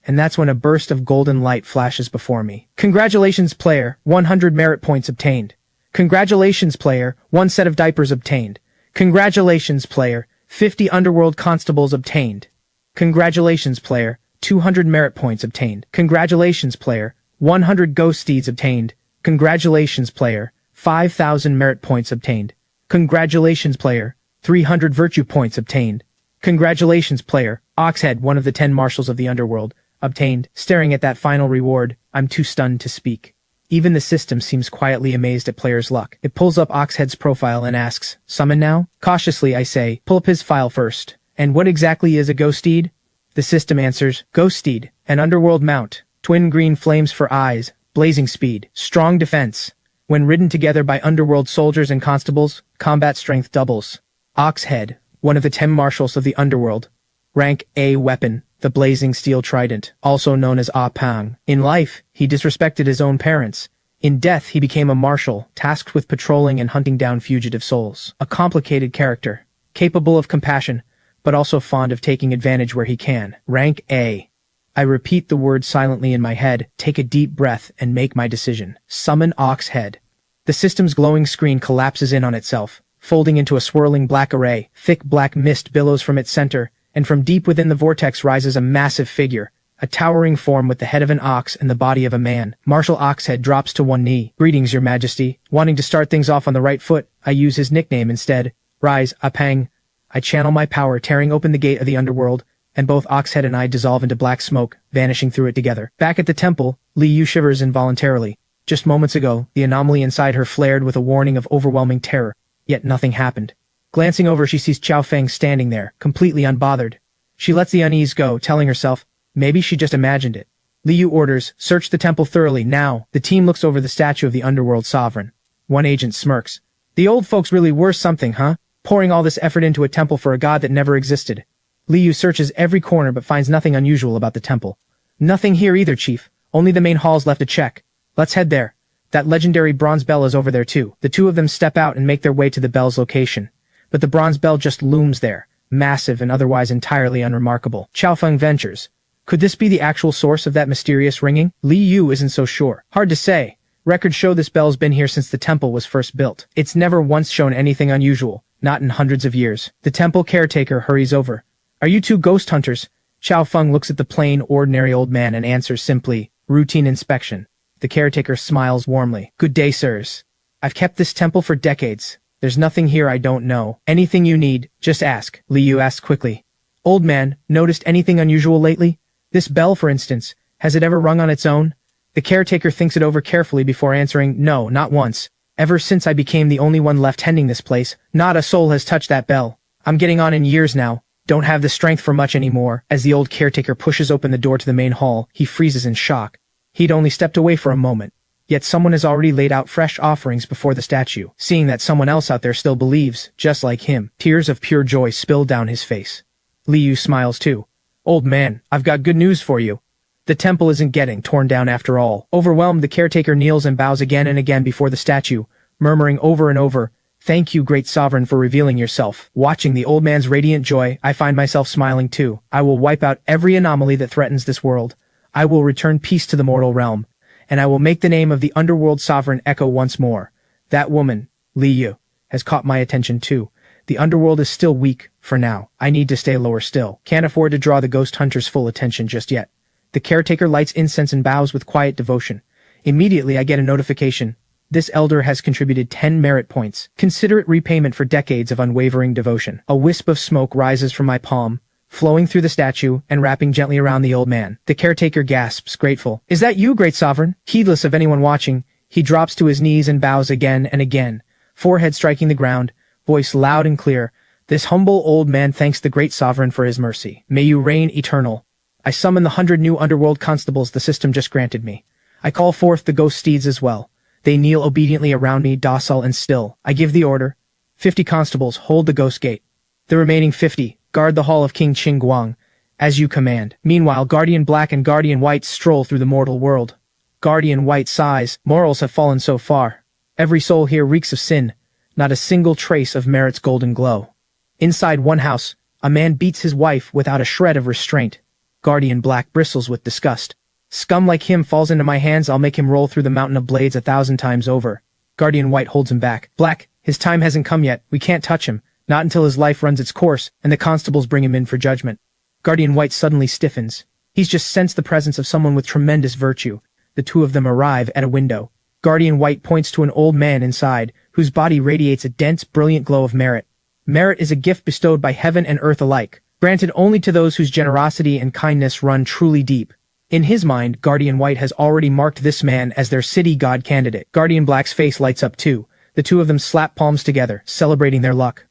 And that's when a burst of golden light flashes before me. Congratulations, player. 100 merit points obtained. Congratulations, player. 1 set of diapers obtained. Congratulations, player. 50 Underworld Constables obtained. Congratulations, player. 200 merit points obtained. Congratulations, player. 100 ghost steeds obtained. Congratulations, player. 5,000 merit points obtained. Congratulations, player. 300 virtue points obtained. Congratulations, player. Oxhead, one of the 10 marshals of the underworld, obtained. Staring at that final reward, I'm too stunned to speak. Even the system seems quietly amazed at player's luck. It pulls up Oxhead's profile and asks, summon now? Cautiously, I say, pull up his file first. And what exactly is a ghost steed? The system answers, ghost steed, an underworld mount, twin green flames for eyes, blazing speed, strong defense. When ridden together by underworld soldiers and constables, combat strength doubles. Ox Head, one of the 10 marshals of the Underworld. Rank A weapon, the blazing steel trident, also known as Ah Pang. In life, he disrespected his own parents. In death, he became a marshal, tasked with patrolling and hunting down fugitive souls. A complicated character, capable of compassion, but also fond of taking advantage where he can. Rank A. I repeat the word silently in my head, take a deep breath, and make my decision. Summon Ox Head. The system's glowing screen collapses in on itself, folding into a swirling black array. Thick black mist billows from its center, and from deep within the vortex rises a massive figure, a towering form with the head of an ox and the body of a man. Marshal Oxhead drops to one knee. Greetings, your majesty. Wanting to start things off on the right foot, I use his nickname instead. Rise, Apang. I channel my power, tearing open the gate of the underworld, and both Oxhead and I dissolve into black smoke, vanishing through it together. Back at the temple, Li Yu shivers involuntarily. Just moments ago, the anomaly inside her flared with a warning of overwhelming terror, yet nothing happened. Glancing over, she sees Qiao Feng standing there, completely unbothered. She lets the unease go, telling herself, maybe she just imagined it. Li Yu orders, search the temple thoroughly now. The team looks over the statue of the Underworld Sovereign. One agent smirks. The old folks really were something, huh? Pouring all this effort into a temple for a god that never existed. Li Yu searches every corner but finds nothing unusual about the temple. Nothing here either, Chief. Only the main hall's left to check. Let's head there. That legendary bronze bell is over there too. The two of them step out and make their way to the bell's location. But the bronze bell just looms there, massive and otherwise entirely unremarkable. Qiao Feng ventures. Could this be the actual source of that mysterious ringing? Li Yu isn't so sure. Hard to say. Records show this bell's been here since the temple was first built. It's never once shown anything unusual, not in hundreds of years. The temple caretaker hurries over. Are you two ghost hunters? Qiao Feng looks at the plain, ordinary old man and answers simply, routine inspection. The caretaker smiles warmly. Good day, sirs. I've kept this temple for decades. There's nothing here I don't know. Anything you need, just ask. Li Yu asks quickly. Old man, noticed anything unusual lately? This bell, for instance, has it ever rung on its own? The caretaker thinks it over carefully before answering, no, not once. Ever since I became the only one left tending this place, not a soul has touched that bell. I'm getting on in years now. Don't have the strength for much anymore. As the old caretaker pushes open the door to the main hall, he freezes in shock. He'd only stepped away for a moment. Yet someone has already laid out fresh offerings before the statue. Seeing that someone else out there still believes, just like him, tears of pure joy spill down his face. Li Yu smiles too. Old man, I've got good news for you. The temple isn't getting torn down after all. Overwhelmed, the caretaker kneels and bows again and again before the statue, murmuring over and over, thank you, great sovereign, for revealing yourself. Watching the old man's radiant joy, I find myself smiling too. I will wipe out every anomaly that threatens this world. I will return peace to the mortal realm, and I will make the name of the Underworld Sovereign echo once more. That woman, Li Yu, has caught my attention too. The underworld is still weak, for now. I need to stay lower still. Can't afford to draw the ghost hunter's full attention just yet. The caretaker lights incense and bows with quiet devotion. Immediately I get a notification. This elder has contributed 10 merit points. Consider it repayment for decades of unwavering devotion. A wisp of smoke rises from my palm, flowing through the statue and wrapping gently around the old man. The caretaker gasps, grateful. Is that you, great sovereign? Heedless of anyone watching, he drops to his knees and bows again and again, forehead striking the ground, voice loud and clear. This humble old man thanks the great sovereign for his mercy. May you reign eternal. I summon the 100 new Underworld Constables the system just granted me. I call forth the ghost steeds as well. They kneel obediently around me, docile and still. I give the order. 50 constables hold the ghost gate. The remaining 50 guard the hall of King Qingguang, as you command. Meanwhile, Guardian Black and Guardian White stroll through the mortal world. Guardian White sighs. Morals have fallen so far. Every soul here reeks of sin, not a single trace of merit's golden glow. Inside one house, a man beats his wife without a shred of restraint. Guardian Black bristles with disgust. Scum like him falls into my hands, I'll make him roll through the mountain of blades 1,000 times over. Guardian White holds him back. Black, his time hasn't come yet. We can't touch him. Not until his life runs its course, and the constables bring him in for judgment. Guardian White suddenly stiffens. He's just sensed the presence of someone with tremendous virtue. The two of them arrive at a window. Guardian White points to an old man inside, whose body radiates a dense, brilliant glow of merit. Merit is a gift bestowed by heaven and earth alike, granted only to those whose generosity and kindness run truly deep. In his mind, Guardian White has already marked this man as their city god candidate. Guardian Black's face lights up too. The two of them slap palms together, celebrating their luck.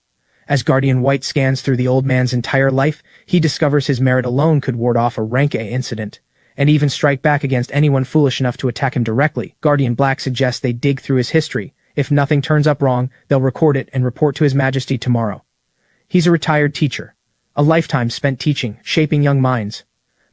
As Guardian White scans through the old man's entire life, he discovers his merit alone could ward off a rank A incident, and even strike back against anyone foolish enough to attack him directly. Guardian Black suggests they dig through his history. If nothing turns up wrong, they'll record it and report to His Majesty tomorrow. He's a retired teacher. A lifetime spent teaching, shaping young minds.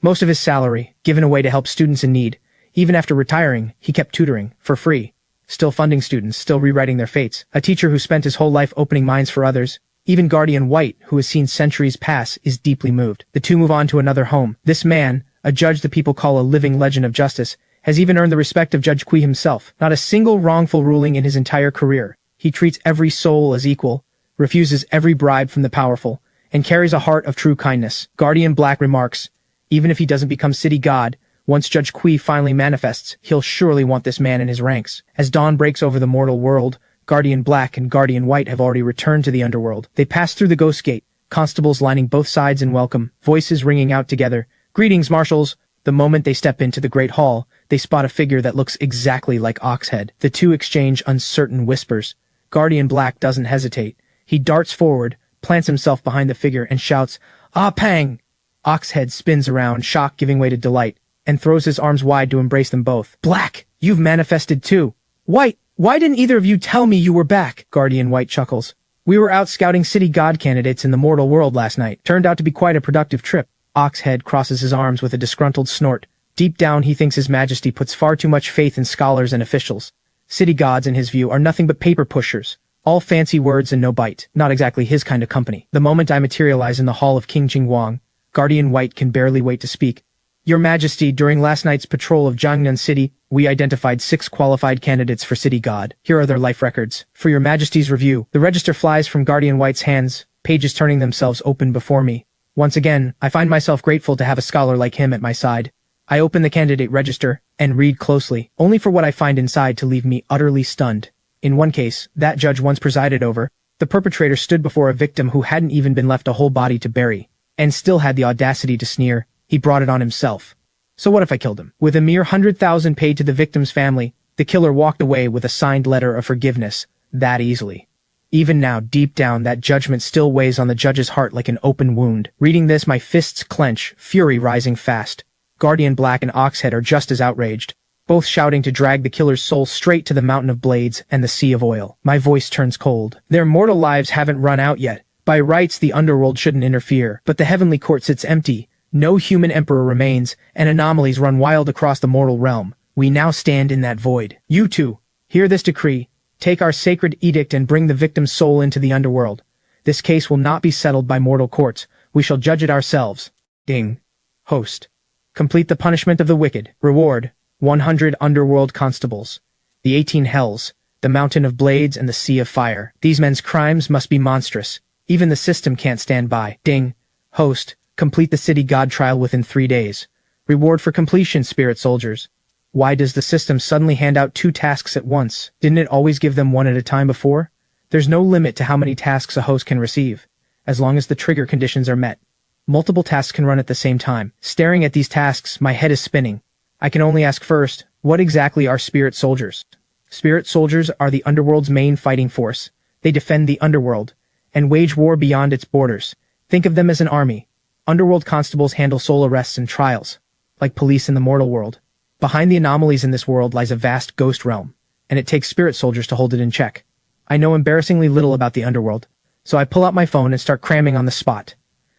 Most of his salary, given away to help students in need. Even after retiring, he kept tutoring, for free. Still funding students, still rewriting their fates. A teacher who spent his whole life opening minds for others. Even Guardian White, who has seen centuries pass, is deeply moved. The two move on to another home. This man, a judge the people call a living legend of justice, has even earned the respect of Judge Kui himself. Not a single wrongful ruling in his entire career. He treats every soul as equal, refuses every bribe from the powerful, and carries a heart of true kindness. Guardian Black remarks, even if he doesn't become city god, once Judge Kui finally manifests, he'll surely want this man in his ranks. As dawn breaks over the mortal world, Guardian Black and Guardian White have already returned to the underworld. They pass through the Ghost Gate, constables lining both sides in welcome, voices ringing out together. Greetings, marshals! The moment they step into the Great Hall, they spot a figure that looks exactly like Oxhead. The two exchange uncertain whispers. Guardian Black doesn't hesitate. He darts forward, plants himself behind the figure, and shouts, "Ah, Pang!" Oxhead spins around, shock giving way to delight, and throws his arms wide to embrace them both. "Black, you've manifested too. White, why didn't either of you tell me you were back?" Guardian White chuckles. "We were out scouting city god candidates in the mortal world last night. Turned out to be quite a productive trip." Oxhead crosses his arms with a disgruntled snort. Deep down he thinks His Majesty puts far too much faith in scholars and officials. City gods, in his view, are nothing but paper pushers. All fancy words and no bite. Not exactly his kind of company. The moment I materialize in the hall of King Jingguang, Guardian White can barely wait to speak. "Your Majesty, during last night's patrol of Jiangnan City, we identified 6 qualified candidates for City God. Here are their life records. For your Majesty's review." The register flies from Guardian White's hands, pages turning themselves open before me. Once again, I find myself grateful to have a scholar like him at my side. I open the candidate register and read closely, only for what I find inside to leave me utterly stunned. In one case, that judge once presided over, the perpetrator stood before a victim who hadn't even been left a whole body to bury, and still had the audacity to sneer. He brought it on himself. So what if I killed him? With a mere 100,000 paid to the victim's family, the killer walked away with a signed letter of forgiveness, that easily. Even now, deep down, that judgment still weighs on the judge's heart like an open wound. Reading this, my fists clench, fury rising fast. Guardian Black and Oxhead are just as outraged, both shouting to drag the killer's soul straight to the mountain of blades and the sea of oil. My voice turns cold. Their mortal lives haven't run out yet. By rights, the underworld shouldn't interfere, but the heavenly court sits empty. No human emperor remains, and anomalies run wild across the mortal realm. We now stand in that void. You two, hear this decree. Take our sacred edict and bring the victim's soul into the underworld. This case will not be settled by mortal courts. We shall judge it ourselves. Ding. Host. Complete the punishment of the wicked. Reward. 100 Underworld Constables. The 18 Hells. The Mountain of Blades and the Sea of Fire. These men's crimes must be monstrous. Even the system can't stand by. Ding. Host. Complete the city god trial within 3 days. Reward for completion, spirit soldiers. Why does the system suddenly hand out 2 tasks at once? Didn't it always give them 1 at a time before? There's no limit to how many tasks a host can receive, as long as the trigger conditions are met. Multiple tasks can run at the same time. Staring at these tasks, my head is spinning. I can only ask first, what exactly are spirit soldiers? Spirit soldiers are the underworld's main fighting force. They defend the underworld, and wage war beyond its borders. Think of them as an army. Underworld constables handle soul arrests and trials, like police in the mortal world. Behind the anomalies in this world lies a vast ghost realm, and it takes spirit soldiers to hold it in check. I know embarrassingly little about the underworld, so I pull out my phone and start cramming on the spot.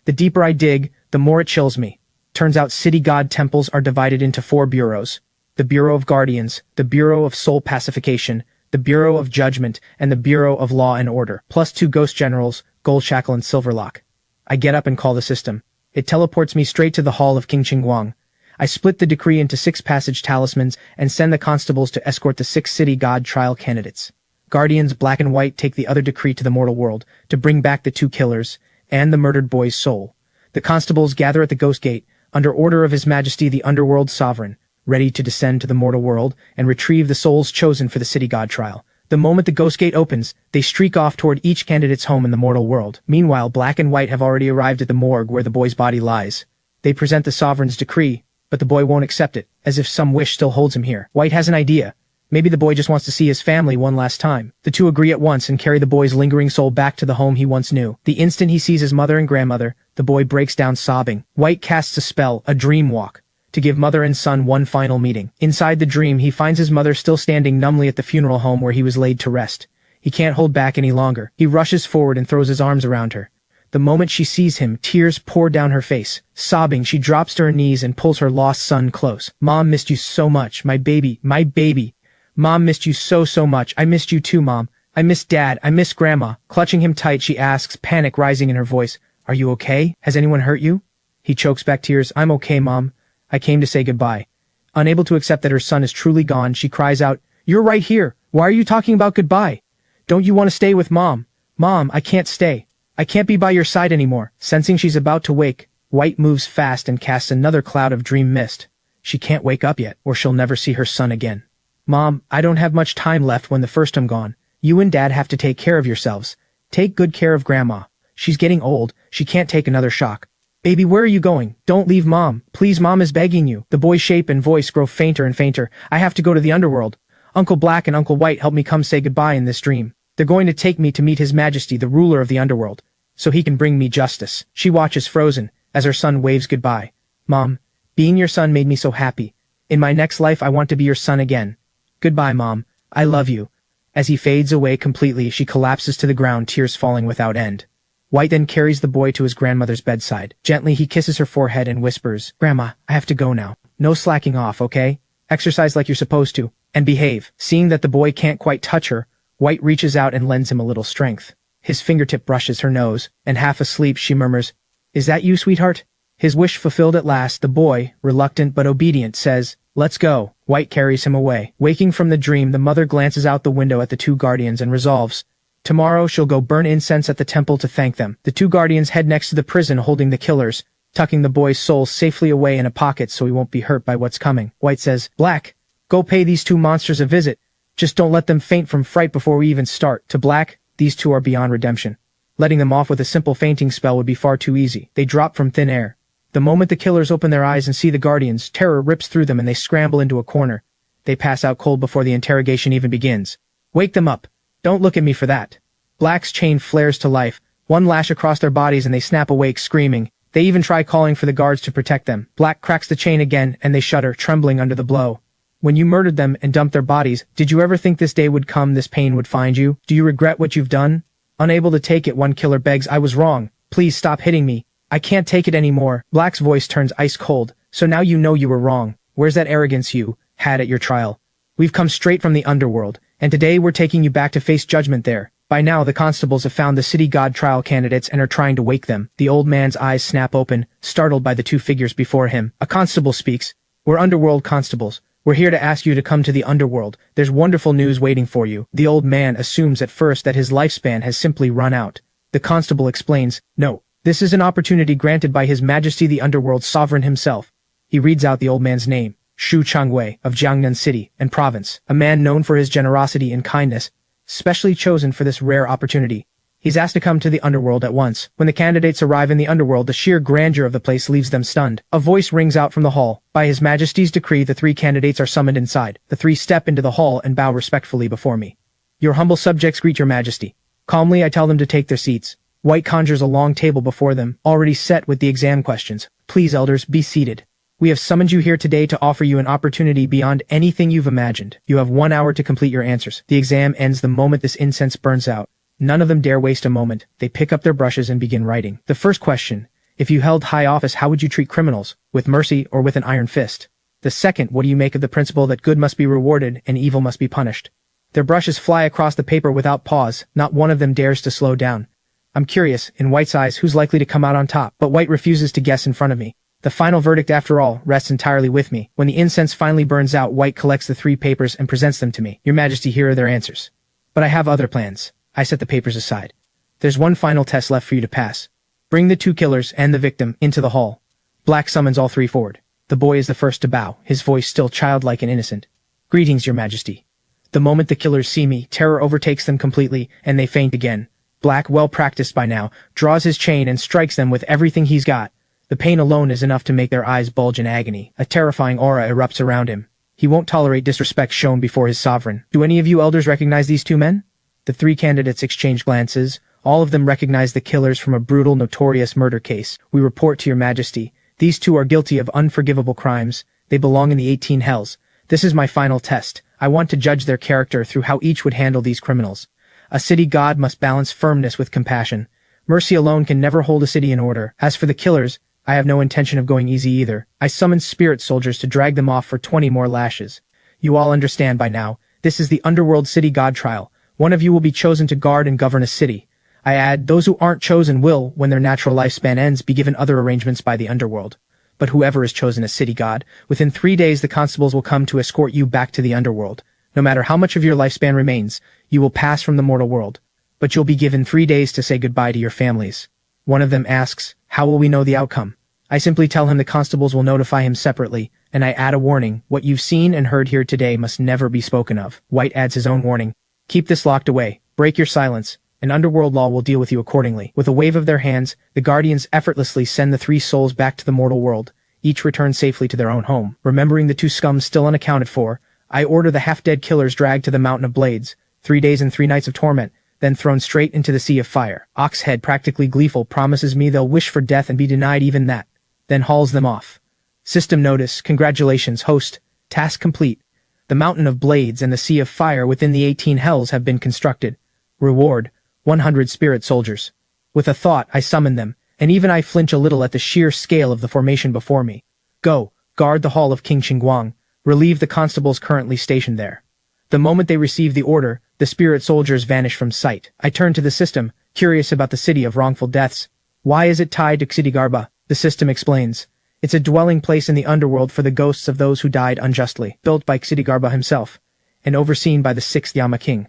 The deeper I dig, the more it chills me. Turns out city god temples are divided into 4 bureaus. The Bureau of Guardians, the Bureau of Soul Pacification, the Bureau of Judgment, and the Bureau of Law and Order, plus 2 ghost generals, Goldshackle and Silverlock. I get up and call the system. It teleports me straight to the hall of King Jingguang. I split the decree into 6 passage talismans and send the constables to escort the 6 city god trial candidates. Guardians Black and White take the other decree to the mortal world to bring back the 2 killers and the murdered boy's soul. The constables gather at the Ghost Gate under order of His Majesty the Underworld Sovereign, ready to descend to the mortal world and retrieve the souls chosen for the city god trial. The moment the Ghost Gate opens, they streak off toward each candidate's home in the mortal world. Meanwhile, Black and White have already arrived at the morgue where the boy's body lies. They present the Sovereign's decree, but the boy won't accept it, as if some wish still holds him here. White has an idea. Maybe the boy just wants to see his family one last time. The two agree at once and carry the boy's lingering soul back to the home he once knew. The instant he sees his mother and grandmother, the boy breaks down sobbing. White casts a spell, a dream walk, to give mother and son one final meeting. Inside the dream, he finds his mother still standing numbly at the funeral home where he was laid to rest. He can't hold back any longer. He rushes forward and throws his arms around her. The moment she sees him, tears pour down her face. Sobbing, she drops to her knees and pulls her lost son close. Mom missed you so much, my baby, my baby. Mom missed you so much. I missed you too, Mom. I miss Dad. I miss Grandma. Clutching him tight, she asks, panic rising in her voice. Are you okay? Has anyone hurt you? He chokes back tears. I'm okay, Mom. I came to say goodbye. Unable to accept that her son is truly gone, she cries out, You're right here. Why are you talking about goodbye? Don't you want to stay with Mom? Mom, I can't stay. I can't be by your side anymore. Sensing she's about to wake, White moves fast and casts another cloud of dream mist. She can't wake up yet, or she'll never see her son again. Mom, I don't have much time left when the first I'm gone. You and Dad have to take care of yourselves. Take good care of Grandma. She's getting old. She can't take another shock. Baby, where are you going? Don't leave Mom. Please, Mom is begging you. The boy's shape and voice grow fainter and fainter. I have to go to the Underworld. Uncle Black and Uncle White help me come say goodbye in this dream. They're going to take me to meet His Majesty, the ruler of the Underworld, so he can bring me justice. She watches frozen as her son waves goodbye. Mom, being your son made me so happy. In my next life, I want to be your son again. Goodbye, Mom. I love you. As he fades away completely, she collapses to the ground, tears falling without end. White then carries the boy to his grandmother's bedside. Gently, he kisses her forehead and whispers, Grandma, I have to go now. No slacking off, okay? Exercise like you're supposed to, and behave. Seeing that the boy can't quite touch her, White reaches out and lends him a little strength. His fingertip brushes her nose, and half asleep she murmurs, Is that you, sweetheart? His wish fulfilled at last, the boy, reluctant but obedient, says, Let's go. White carries him away. Waking from the dream, the mother glances out the window at the two guardians and resolves, Tomorrow she'll go burn incense at the temple to thank them. The two guardians head next to the prison holding the killers, tucking the boy's soul safely away in a pocket so he won't be hurt by what's coming. White says, Black, go pay these two monsters a visit. Just don't let them faint from fright before we even start. To Black, these two are beyond redemption. Letting them off with a simple fainting spell would be far too easy. They drop from thin air. The moment the killers open their eyes and see the guardians, terror rips through them and they scramble into a corner. They pass out cold before the interrogation even begins. Wake them up. Don't look at me for that. Black's chain flares to life, one lash across their bodies and they snap awake screaming. They even try calling for the guards to protect them. Black cracks the chain again and they shudder, trembling under the blow. When you murdered them and dumped their bodies, did you ever think this day would come, this pain would find you? Do you regret what you've done? Unable to take it, one killer begs, I was wrong. Please stop hitting me. I can't take it anymore. Black's voice turns ice cold. So now you know you were wrong. Where's that arrogance you had at your trial? We've come straight from the Underworld, and today we're taking you back to face judgment there. By now, the constables have found the city god trial candidates and are trying to wake them. The old man's eyes snap open, startled by the two figures before him. A constable speaks. We're Underworld Constables. We're here to ask you to come to the Underworld. There's wonderful news waiting for you. The old man assumes at first that his lifespan has simply run out. The constable explains, No, this is an opportunity granted by His Majesty the Underworld Sovereign himself. He reads out the old man's name. Shu Changwei of Jiangnan City and Province, a man known for his generosity and kindness, specially chosen for this rare opportunity. He's asked to come to the Underworld at once. When the candidates arrive in the Underworld, the sheer grandeur of the place leaves them stunned. A voice rings out from the hall. By His Majesty's decree, the three candidates are summoned inside. The three step into the hall and bow respectfully before me. Your humble subjects greet your Majesty. Calmly, I tell them to take their seats. White conjures a long table before them, already set with the exam questions. Please, elders, be seated. We have summoned you here today to offer you an opportunity beyond anything you've imagined. You have 1 hour to complete your answers. The exam ends the moment this incense burns out. None of them dare waste a moment. They pick up their brushes and begin writing. The first question, if you held high office, how would you treat criminals? With mercy or with an iron fist? The second, what do you make of the principle that good must be rewarded and evil must be punished? Their brushes fly across the paper without pause. Not one of them dares to slow down. I'm curious, in White's eyes, who's likely to come out on top, but White refuses to guess in front of me. The final verdict, after all, rests entirely with me. When the incense finally burns out, White collects the 3 papers and presents them to me. Your Majesty, here are their answers. But I have other plans. I set the papers aside. There's one final test left for you to pass. Bring the 2 killers and the victim into the hall. Black summons all 3 forward. The boy is the first to bow, his voice still childlike and innocent. Greetings, Your Majesty. The moment the killers see me, terror overtakes them completely, and they faint again. Black, well practiced by now, draws his chain and strikes them with everything he's got. The pain alone is enough to make their eyes bulge in agony. A terrifying aura erupts around him. He won't tolerate disrespect shown before his sovereign. Do any of you elders recognize these 2 men? The 3 candidates exchange glances. All of them recognize the killers from a brutal, notorious murder case. We report to Your Majesty. These 2 are guilty of unforgivable crimes. They belong in the 18 hells. This is my final test. I want to judge their character through how each would handle these criminals. A city god must balance firmness with compassion, Mercy alone can never hold a city in order. As for the killers, I have no intention of going easy either. I summoned spirit soldiers to drag them off for 20 more lashes. You all understand by now, this is the Underworld City God Trial. One of you will be chosen to guard and govern a city. I add, those who aren't chosen will, when their natural lifespan ends, be given other arrangements by the Underworld. But whoever is chosen as city god, within 3 days the constables will come to escort you back to the Underworld. No matter how much of your lifespan remains, you will pass from the mortal world. But you'll be given 3 days to say goodbye to your families. One of them asks, how will we know the outcome? I simply tell him the constables will notify him separately, and I add a warning, what you've seen and heard here today must never be spoken of. White adds his own warning. Keep this locked away, break your silence, and Underworld law will deal with you accordingly. With a wave of their hands, the Guardians effortlessly send the 3 souls back to the mortal world. Each return safely to their own home. Remembering the 2 scums still unaccounted for, I order the half-dead killers dragged to the Mountain of Blades, 3 days and 3 nights of torment, then thrown straight into the Sea of Fire. Oxhead, practically gleeful, promises me they'll wish for death and be denied even that, then hauls them off. System notice, congratulations, host, task complete. The Mountain of Blades and the Sea of Fire within the 18 hells have been constructed. Reward, 100 spirit soldiers. With a thought, I summon them, and even I flinch a little at the sheer scale of the formation before me. Go, guard the hall of King Xinguang, relieve the constables currently stationed there. The moment they receive the order, the spirit soldiers vanish from sight. I turn to the system, curious about the city of wrongful deaths. Why is it tied to Xidigarba? The system explains. It's a dwelling place in the underworld for the ghosts of those who died unjustly, built by Xidigarba himself, and overseen by the 6th Yama King.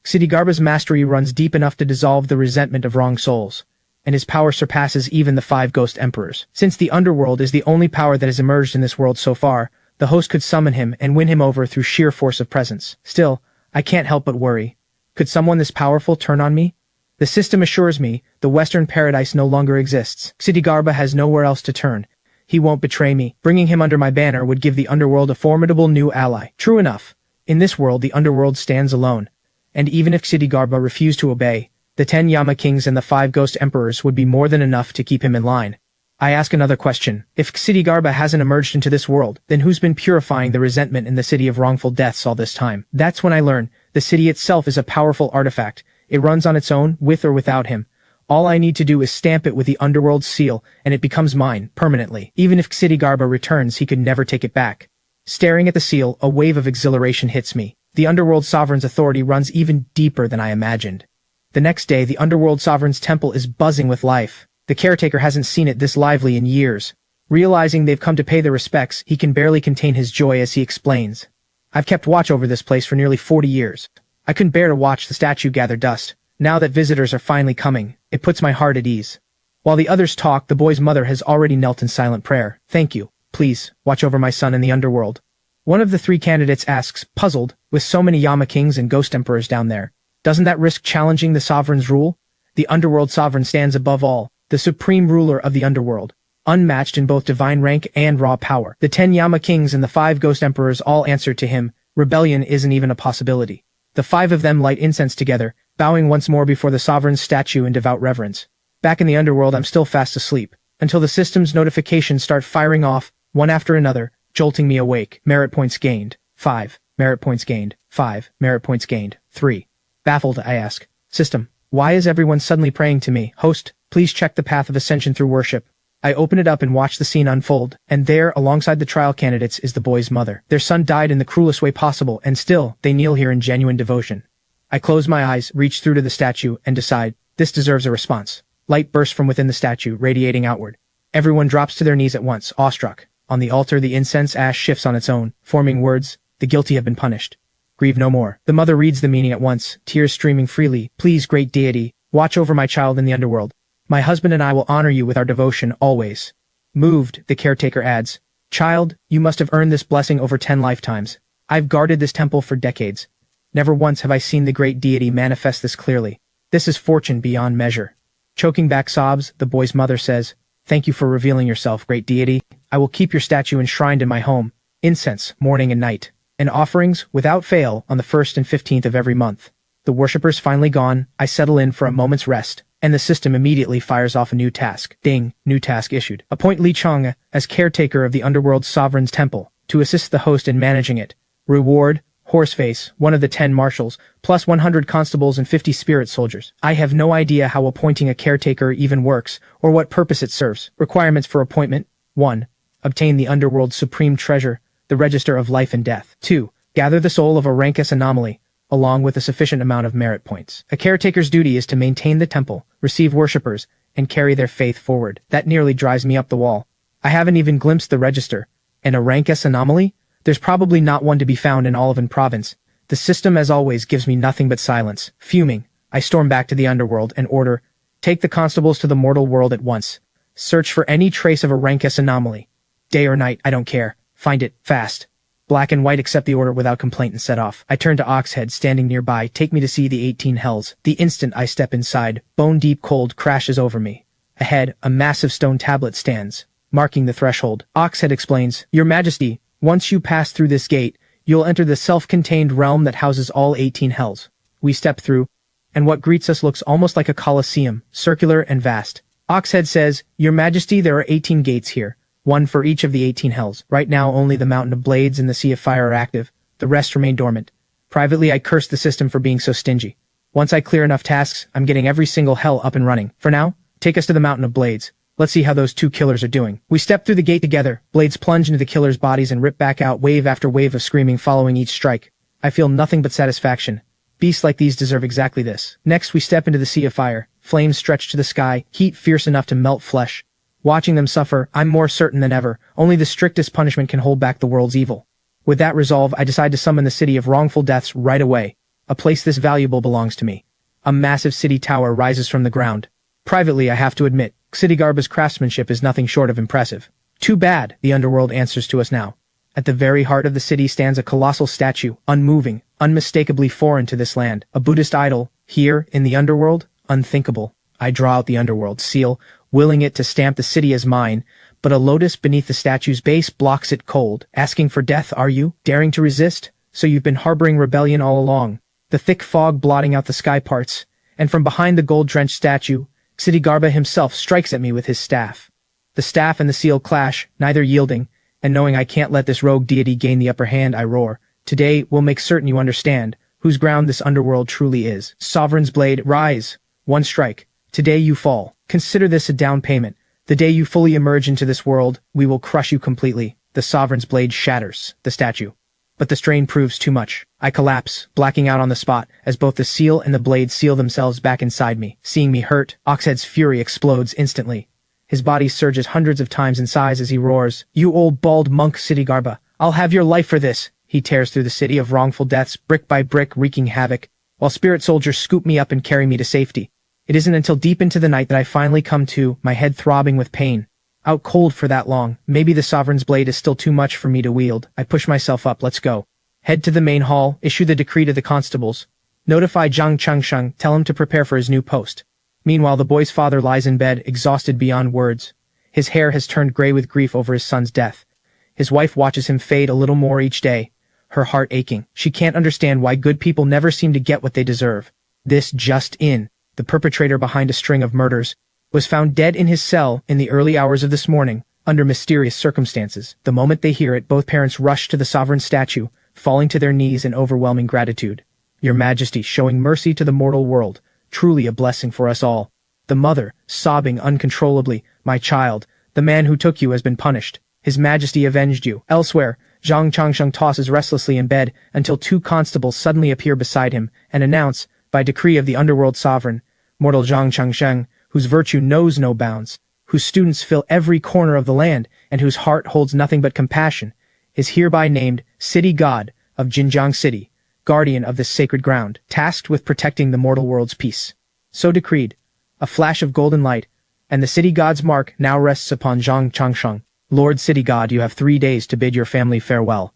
Xidigarba's mastery runs deep enough to dissolve the resentment of wrong souls, and his power surpasses even the 5 ghost emperors. Since the underworld is the only power that has emerged in this world so far, the host could summon him and win him over through sheer force of presence. Still, I can't help but worry. Could someone this powerful turn on me? The system assures me the Western Paradise no longer exists. Xidigarba has nowhere else to turn. He won't betray me. Bringing him under my banner would give the underworld a formidable new ally. True enough, in this world the underworld stands alone. And even if Xidigarba refused to obey, the 10 Yama Kings and the 5 Ghost Emperors would be more than enough to keep him in line. I ask another question. If Xidigarba hasn't emerged into this world, then who's been purifying the resentment in the city of wrongful deaths all this time? That's when I learn, the city itself is a powerful artifact. It runs on its own, with or without him. All I need to do is stamp it with the Underworld seal, and it becomes mine, permanently. Even if Xidigarba returns, he could never take it back. Staring at the seal, a wave of exhilaration hits me. The Underworld Sovereign's authority runs even deeper than I imagined. The next day, the Underworld Sovereign's temple is buzzing with life. The caretaker hasn't seen it this lively in years. Realizing they've come to pay their respects, he can barely contain his joy as he explains. I've kept watch over this place for nearly 40 years. I couldn't bear to watch the statue gather dust. Now that visitors are finally coming, it puts my heart at ease. While the others talk, the boy's mother has already knelt in silent prayer. Thank you. Please, watch over my son in the underworld. One of the 3 candidates asks, puzzled, with so many Yama Kings and Ghost Emperors down there, doesn't that risk challenging the Sovereign's rule? The Underworld Sovereign stands above all, the supreme ruler of the underworld, unmatched in both divine rank and raw power. The 10 Yama Kings and the 5 Ghost Emperors all answer to him. Rebellion isn't even a possibility. The 5 of them light incense together, bowing once more before the Sovereign's statue in devout reverence. Back in the underworld, I'm still fast asleep, until the system's notifications start firing off, one after another, jolting me awake. Merit points gained. 5. Merit points gained. 5. Merit points gained. 3. Baffled, I ask, System, why is everyone suddenly praying to me? Host, please check the path of ascension through worship. I open it up and watch the scene unfold, and there, alongside the trial candidates, is the boy's mother. Their son died in the cruelest way possible, and still, they kneel here in genuine devotion. I close my eyes, reach through to the statue, and decide, this deserves a response. Light bursts from within the statue, radiating outward. Everyone drops to their knees at once, awestruck. On the altar, the incense ash shifts on its own, forming words, the guilty have been punished. Grieve no more. The mother reads the meaning at once, tears streaming freely. Please, great deity, watch over my child in the underworld. My husband and I will honor you with our devotion always. Moved, the caretaker adds, child, you must have earned this blessing over 10 lifetimes. I've guarded this temple for decades. Never once have I seen the great deity manifest this clearly. This is fortune beyond measure. Choking back sobs, the boy's mother says, thank you for revealing yourself, great deity. I will keep your statue enshrined in my home. Incense, morning and night. And offerings, without fail, on the 1st and 15th of every month. The worshippers finally gone, I settle in for a moment's rest, and the system immediately fires off a new task. Ding, new task issued. Appoint Li Chang as caretaker of the Underworld Sovereign's temple, to assist the host in managing it. Reward, Horseface, one of the 10 marshals, plus 100 constables and 50 spirit soldiers. I have no idea how appointing a caretaker even works, or what purpose it serves. Requirements for appointment. 1. Obtain the Underworld's supreme treasure, the Register of Life and Death. 2. Gather the soul of a rankus anomaly, along with a sufficient amount of merit points. A caretaker's duty is to maintain the temple, receive worshippers, and carry their faith forward. That nearly drives me up the wall. I haven't even glimpsed the register. And a rankus anomaly? There's probably not one to be found in Olivan province. The system, as always, gives me nothing but silence. Fuming, I storm back to the Underworld and order, take the constables to the mortal world at once. Search for any trace of a rankus anomaly. Day or night, I don't care. Find it, fast. Black and White accept the order without complaint and set off. I turn to Oxhead, standing nearby, take me to see the 18 hells. The instant I step inside, bone-deep cold crashes over me. Ahead, a massive stone tablet stands, marking the threshold. Oxhead explains, Your Majesty, once you pass through this gate, you'll enter the self-contained realm that houses all 18 hells. We step through, and what greets us looks almost like a coliseum, circular and vast. Oxhead says, Your Majesty, there are 18 gates here. One for each of the 18 hells. Right now only the Mountain of Blades and the Sea of Fire are active. The rest remain dormant. Privately, I curse the system for being so stingy. Once I clear enough tasks, I'm getting every single hell up and running. For now, take us to the Mountain of Blades. Let's see how those two killers are doing. We step through the gate together. Blades plunge into the killers' bodies and rip back out, wave after wave of screaming following each strike. I feel nothing but satisfaction. Beasts like these deserve exactly this. Next, we step into the Sea of Fire. Flames stretch to the sky, heat fierce enough to melt flesh. Watching them suffer, I'm more certain than ever, only the strictest punishment can hold back the world's evil. With that resolve, I decide to summon the City of Wrongful Deaths right away. A place this valuable belongs to me. A massive city tower rises from the ground. Privately, I have to admit, Xidigarba's craftsmanship is nothing short of impressive. Too bad, the Underworld answers to us now. At the very heart of the city stands a colossal statue, unmoving, unmistakably foreign to this land. A Buddhist idol, here, in the Underworld? Unthinkable. I draw out the Underworld seal, willing it to stamp the city as mine, but a lotus beneath the statue's base blocks it cold. Asking for death, are you? Daring to resist? So you've been harboring rebellion all along. The thick fog blotting out the sky parts, and from behind the gold-drenched statue, Xidigarba himself strikes at me with his staff. The staff and the seal clash, neither yielding, and knowing I can't let this rogue deity gain the upper hand, I roar. Today, we'll make certain you understand whose ground this underworld truly is. Sovereign's blade, rise. One strike. Today you fall. Consider this a down payment. The day you fully emerge into this world, we will crush you completely. The Sovereign's blade shatters the statue. But the strain proves too much. I collapse, blacking out on the spot, as both the seal and the blade seal themselves back inside me. Seeing me hurt, Oxhead's fury explodes instantly. His body surges hundreds of times in size as he roars, You old bald monk Xidigarba, I'll have your life for this. He tears through the City of Wrongful Deaths, brick by brick, wreaking havoc, while spirit soldiers scoop me up and carry me to safety. It isn't until deep into the night that I finally come to, my head throbbing with pain. Out cold for that long, maybe the Sovereign's blade is still too much for me to wield. I push myself up, let's go. Head to the main hall, issue the decree to the constables. Notify Zhang Changsheng, tell him to prepare for his new post. Meanwhile, the boy's father lies in bed, exhausted beyond words. His hair has turned gray with grief over his son's death. His wife watches him fade a little more each day, her heart aching. She can't understand why good people never seem to get what they deserve. This just in. The perpetrator behind a string of murders, was found dead in his cell in the early hours of this morning, under mysterious circumstances. The moment they hear it, both parents rush to the sovereign statue, falling to their knees in overwhelming gratitude. Your Majesty, showing mercy to the mortal world, truly a blessing for us all. The mother, sobbing uncontrollably, My child, the man who took you has been punished. His Majesty avenged you. Elsewhere, Zhang Changsheng tosses restlessly in bed until two constables suddenly appear beside him and announce, by decree of the Underworld Sovereign, mortal Zhang Changsheng, whose virtue knows no bounds, whose students fill every corner of the land, and whose heart holds nothing but compassion, is hereby named City God of Jinjiang City, guardian of this sacred ground, tasked with protecting the mortal world's peace. So decreed. A flash of golden light, and the City God's mark now rests upon Zhang Changsheng. Lord City God, you have 3 days to bid your family farewell.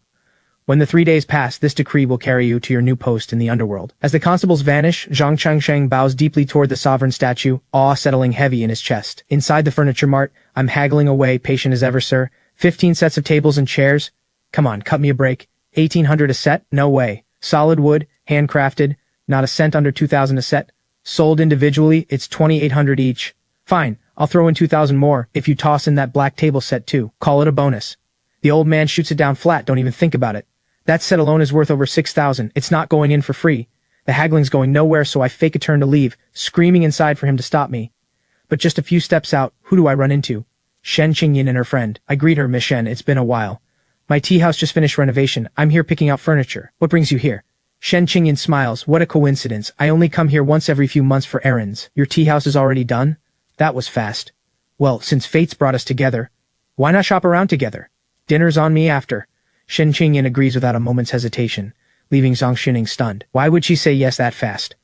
When the 3 days pass, this decree will carry you to your new post in the underworld. As the constables vanish, Zhang Changsheng bows deeply toward the sovereign statue, awe settling heavy in his chest. Inside the furniture mart, I'm haggling away, patient as ever, sir. 15 sets of tables and chairs. Come on, cut me a break. 1,800 a set? No way. Solid wood, handcrafted, not a cent under 2,000 a set. Sold individually, it's 2,800 each. Fine, I'll throw in 2,000 more if you toss in that black table set too. Call it a bonus. The old man shoots it down flat, don't even think about it. That set alone is worth over 6,000. It's not going in for free. The haggling's going nowhere, so I fake a turn to leave, screaming inside for him to stop me. But just a few steps out, who do I run into? Shen Qingyin and her friend. I greet her, Miss Shen, it's been a while. My tea house just finished renovation. I'm here picking out furniture. What brings you here? Shen Qingyin smiles. What a coincidence. I only come here once every few months for errands. Your tea house is already done? That was fast. Well, since fate's brought us together, why not shop around together? Dinner's on me after. Shen Qingyin agrees without a moment's hesitation, leaving Zhang Xining stunned. Why would she say yes that fast?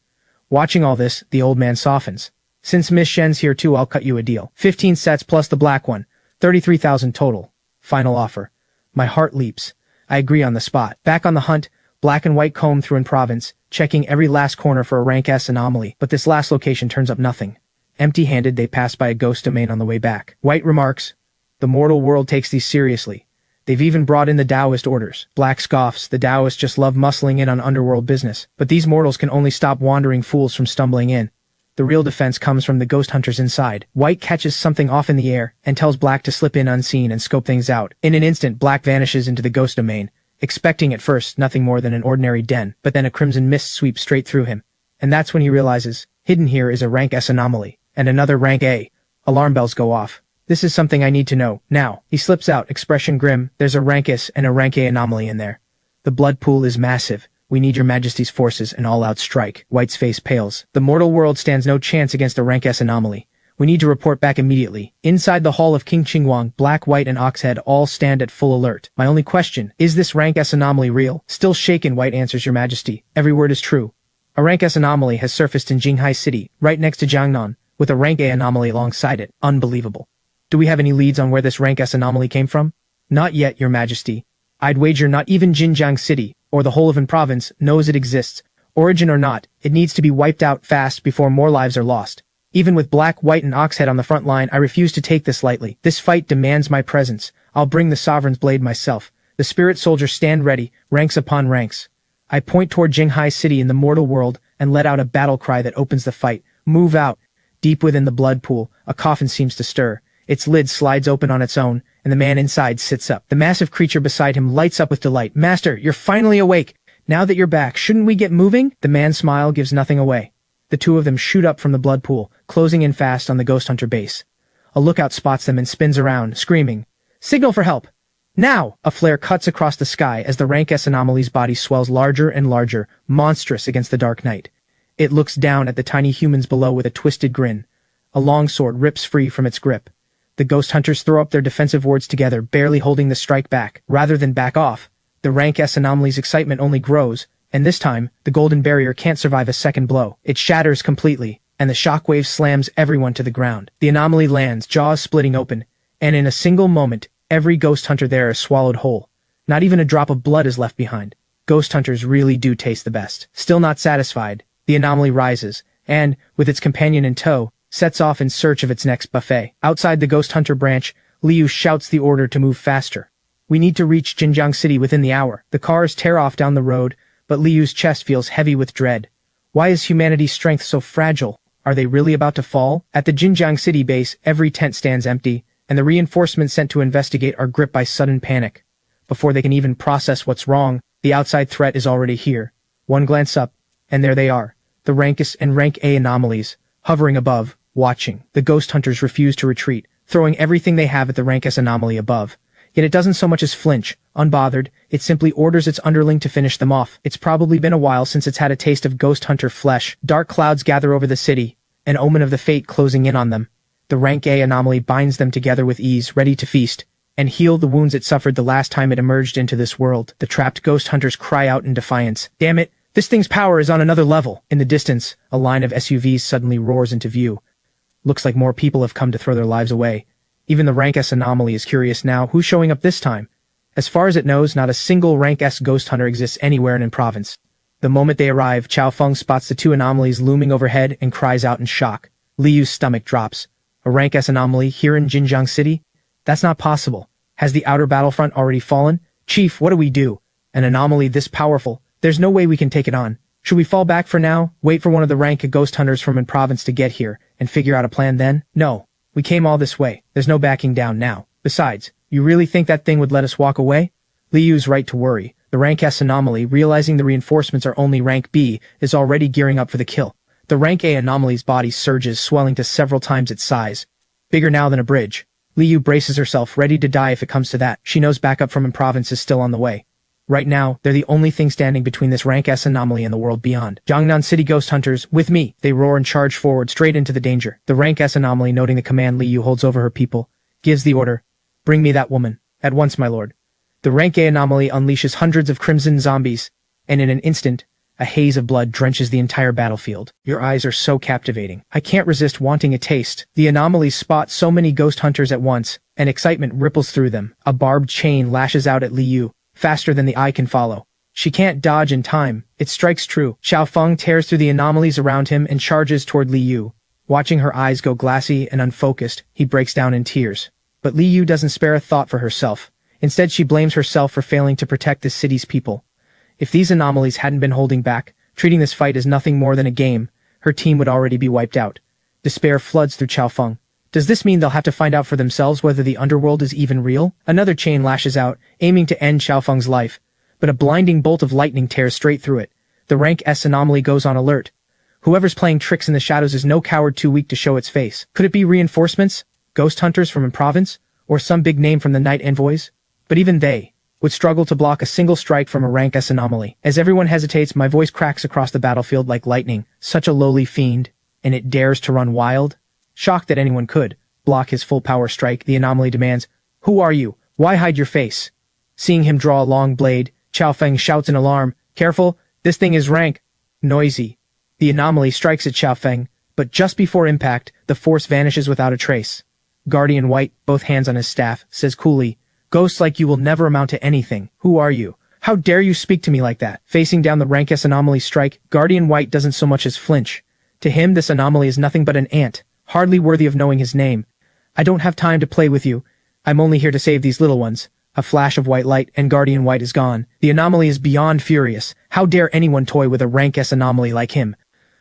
Watching all this, the old man softens. Since Miss Shen's here too, I'll cut you a deal. 15 sets plus the black one. 33,000 total. Final offer. My heart leaps. I agree on the spot. Back on the hunt, black and white comb through in province, checking every last corner for a rank S anomaly, but this last location turns up nothing. Empty-handed, they pass by a ghost domain on the way back. White remarks, the mortal world takes these seriously. They've even brought in the Taoist orders. Black scoffs, the Taoists just love muscling in on underworld business, but these mortals can only stop wandering fools from stumbling in. The real defense comes from the ghost hunters inside. White catches something off in the air and tells Black to slip in unseen and scope things out. In an instant, Black vanishes into the ghost domain, expecting at first nothing more than an ordinary den, but then a crimson mist sweeps straight through him. And that's when he realizes, hidden here is a rank S anomaly, and another rank A. Alarm bells go off. This is something I need to know. Now, he slips out, expression grim. There's a rank S and a rank A anomaly in there. The blood pool is massive. We need your majesty's forces, an all-out strike. White's face pales. The mortal world stands no chance against a rank S anomaly. We need to report back immediately. Inside the hall of King Qingwang, Black, White, and Oxhead all stand at full alert. My only question, is this rank S anomaly real? Still shaken, White answers, Your Majesty. Every word is true. A rank S anomaly has surfaced in Jinghai City, right next to Jiangnan, with a rank A anomaly alongside it. Unbelievable. Do we have any leads on where this rank S anomaly came from? Not yet, Your Majesty. I'd wager not even Jinjiang City, or the whole of An province, knows it exists. Origin or not, it needs to be wiped out fast before more lives are lost. Even with Black, White, and Oxhead on the front line, I refuse to take this lightly. This fight demands my presence. I'll bring the Sovereign's blade myself. The spirit soldiers stand ready, ranks upon ranks. I point toward Jinghai City in the mortal world and let out a battle cry that opens the fight. Move out. Deep within the blood pool, a coffin seems to stir. Its lid slides open on its own, and the man inside sits up. The massive creature beside him lights up with delight. Master, you're finally awake. Now that you're back, shouldn't we get moving? The man's smile gives nothing away. The two of them shoot up from the blood pool, closing in fast on the ghost hunter base. A lookout spots them and spins around, screaming, Signal for help! Now! A flare cuts across the sky as the rank S anomaly's body swells larger and larger, monstrous against the dark night. It looks down at the tiny humans below with a twisted grin. A long sword rips free from its grip. The ghost hunters throw up their defensive wards together, barely holding the strike back. Rather than back off, the rank S anomaly's excitement only grows, and this time, the golden barrier can't survive a second blow. It shatters completely, and the shockwave slams everyone to the ground. The anomaly lands, jaws splitting open, and in a single moment, every ghost hunter there is swallowed whole. Not even a drop of blood is left behind. Ghost hunters really do taste the best. Still not satisfied, the anomaly rises, and, with its companion in tow, sets off in search of its next buffet. Outside the ghost hunter branch, Liu shouts the order to move faster. We need to reach Jinjiang City within the hour. The cars tear off down the road, but Liu's chest feels heavy with dread. Why is humanity's strength so fragile? Are they really about to fall? At the Jinjiang City base, every tent stands empty, and the reinforcements sent to investigate are gripped by sudden panic. Before they can even process what's wrong, the outside threat is already here. One glance up, and there they are, the rank S and rank A anomalies, hovering above, watching. The ghost hunters refuse to retreat, throwing everything they have at the rank S anomaly above. Yet it doesn't so much as flinch. Unbothered, it simply orders its underling to finish them off. It's probably been a while since it's had a taste of ghost hunter flesh. Dark clouds gather over the city, an omen of the fate closing in on them. The rank A anomaly binds them together with ease, ready to feast, and heal the wounds it suffered the last time it emerged into this world. The trapped ghost hunters cry out in defiance. Damn it, this thing's power is on another level. In the distance, a line of SUVs suddenly roars into view. Looks like more people have come to throw their lives away. Even the rank S anomaly is curious now, who's showing up this time? As far as it knows, not a single rank S ghost hunter exists anywhere in province. The moment they arrive, Chao Feng spots the two anomalies looming overhead and cries out in shock. Liu's stomach drops. A rank S anomaly here in Jinjiang City? That's not possible. Has the outer battlefront already fallen? Chief, what do we do? An anomaly this powerful? There's no way we can take it on. Should we fall back for now, wait for one of the rank ghost hunters from An province to get here, and figure out a plan then? No. We came all this way. There's no backing down now. Besides, you really think that thing would let us walk away? Liu's right to worry, The rank S anomaly, realizing the reinforcements are only rank B, is already gearing up for the kill. The rank A anomaly's body surges, swelling to several times its size. Bigger now than a bridge. Liu braces herself, ready to die if it comes to that. She knows backup from province is still on the way. Right now, they're the only thing standing between this rank S anomaly and the world beyond. Jiangnan City Ghost Hunters, with me! They roar and charge forward straight into the danger. The rank S anomaly, noting the command Liu holds over her people, gives the order, "Bring me that woman. At once, my lord." The rank A anomaly unleashes hundreds of crimson zombies, and in an instant, a haze of blood drenches the entire battlefield. Your eyes are so captivating. I can't resist wanting a taste. The anomalies spot so many ghost hunters at once, and excitement ripples through them. A barbed chain lashes out at Liu, faster than the eye can follow. She can't dodge in time. It strikes true. Xiaofeng tears through the anomalies around him and charges toward Liu. Watching her eyes go glassy and unfocused, he breaks down in tears. But Liu doesn't spare a thought for herself. Instead, she blames herself for failing to protect the city's people. If these anomalies hadn't been holding back, treating this fight as nothing more than a game, her team would already be wiped out. Despair floods through Xiaofeng. Does this mean they'll have to find out for themselves whether the underworld is even real? Another chain lashes out, aiming to end Xiaofeng's life, but a blinding bolt of lightning tears straight through it. The rank S anomaly goes on alert. Whoever's playing tricks in the shadows is no coward too weak to show its face. Could it be reinforcements? Ghost hunters from a province? Or some big name from the night envoys? But even they would struggle to block a single strike from a rank S anomaly. As everyone hesitates, my voice cracks across the battlefield like lightning. Such a lowly fiend, and it dares to run wild? Shocked that anyone could block his full power strike, the anomaly demands, "Who are you? Why hide your face?" Seeing him draw a long blade, Xiaofeng shouts in alarm, "Careful, this thing is rank." Noisy. The anomaly strikes at Xiaofeng, but just before impact, the force vanishes without a trace. Guardian White, both hands on his staff, says coolly, "Ghosts like you will never amount to anything. Who are you? How dare you speak to me like that?" Facing down the rank S anomaly strike, Guardian White doesn't so much as flinch. To him, this anomaly is nothing but an ant, hardly worthy of knowing his name. "I don't have time to play with you. I'm only here to save these little ones." A flash of white light, and Guardian White is gone. The anomaly is beyond furious. How dare anyone toy with a rank S anomaly like him?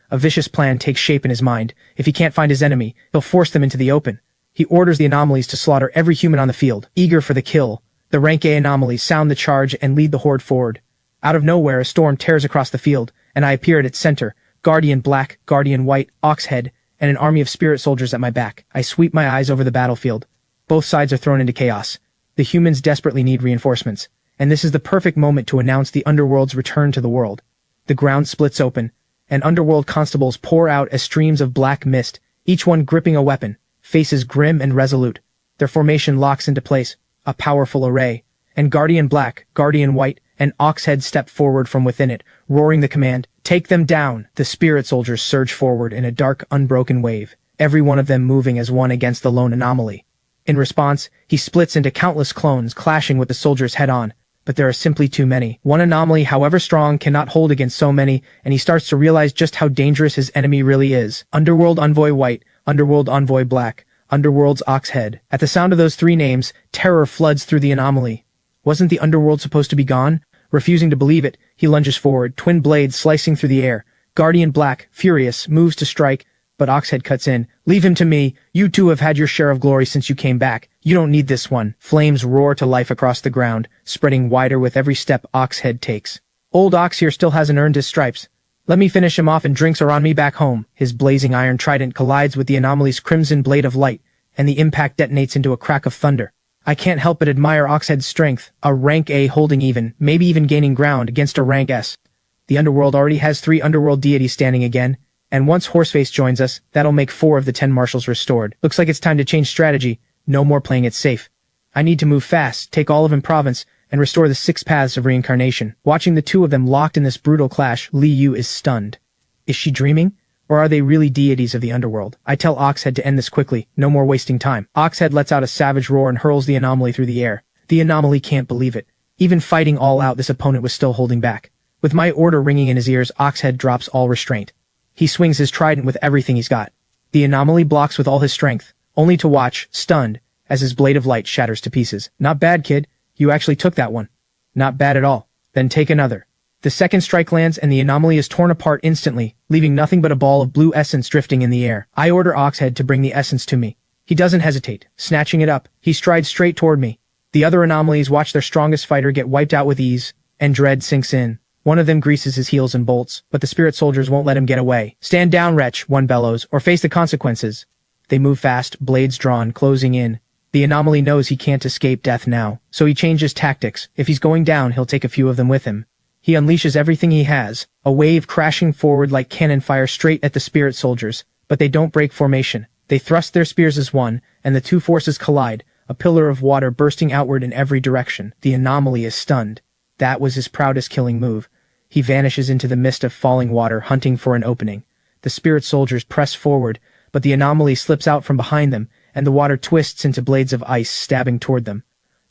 A vicious plan takes shape in his mind. If he can't find his enemy, he'll force them into the open. He orders the anomalies to slaughter every human on the field. Eager for the kill, the rank A anomalies sound the charge and lead the horde forward. Out of nowhere, a storm tears across the field, and I appear at its center. Guardian Black, Guardian White, Oxhead, and an army of spirit soldiers at my back. I sweep my eyes over the battlefield. Both sides are thrown into chaos. The humans desperately need reinforcements, and this is the perfect moment to announce the Underworld's return to the world. The ground splits open, and Underworld Constables pour out as streams of black mist, each one gripping a weapon, faces grim and resolute. Their formation locks into place, a powerful array, and Guardian Black, Guardian White, and Oxhead step forward from within it, roaring the command, "Take them down!" The spirit soldiers surge forward in a dark, unbroken wave, every one of them moving as one against the lone anomaly. In response, he splits into countless clones, clashing with the soldiers head-on. But there are simply too many. One anomaly, however strong, cannot hold against so many, and he starts to realize just how dangerous his enemy really is. Underworld Envoy White, Underworld Envoy Black, Underworld's Oxhead. At the sound of those three names, terror floods through the anomaly. Wasn't the Underworld supposed to be gone? Refusing to believe it, he lunges forward, twin blades slicing through the air. Guardian Black, furious, moves to strike, but Oxhead cuts in. "Leave him to me. You two have had your share of glory since you came back. You don't need this one." Flames roar to life across the ground, spreading wider with every step Oxhead takes. "Old Ox here still hasn't earned his stripes. Let me finish him off and drinks are on me back home." His blazing iron trident collides with the anomaly's crimson blade of light, and the impact detonates into a crack of thunder. I can't help but admire Oxhead's strength, a rank A holding even, maybe even gaining ground against a rank S. The Underworld already has 3 Underworld deities standing again, and once Horseface joins us, that'll make 4 of the 10 marshals restored. Looks like it's time to change strategy. No more playing it safe. I need to move fast, take all of province, and restore the 6 paths of reincarnation. Watching the two of them locked in this brutal clash, Liu is stunned. Is she dreaming? Or are they really deities of the Underworld? I tell Oxhead to end this quickly, no more wasting time. Oxhead lets out a savage roar and hurls the anomaly through the air. The anomaly can't believe it. Even fighting all out, this opponent was still holding back. With my order ringing in his ears, Oxhead drops all restraint. He swings his trident with everything he's got. The anomaly blocks with all his strength, only to watch, stunned, as his blade of light shatters to pieces. "Not bad, kid. You actually took that one." "Not bad at all. Then take another." The second strike lands and the anomaly is torn apart instantly, leaving nothing but a ball of blue essence drifting in the air. I order Oxhead to bring the essence to me. He doesn't hesitate. Snatching it up, he strides straight toward me. The other anomalies watch their strongest fighter get wiped out with ease, and dread sinks in. One of them greases his heels and bolts, but the spirit soldiers won't let him get away. "Stand down, wretch," one bellows, "or face the consequences." They move fast, blades drawn, closing in. The anomaly knows he can't escape death now, so he changes tactics. If he's going down, he'll take a few of them with him. He unleashes everything he has, a wave crashing forward like cannon fire straight at the spirit soldiers, but they don't break formation. They thrust their spears as one, and the two forces collide, a pillar of water bursting outward in every direction. The anomaly is stunned. That was his proudest killing move. He vanishes into the mist of falling water, hunting for an opening. The spirit soldiers press forward, but the anomaly slips out from behind them, and the water twists into blades of ice, stabbing toward them.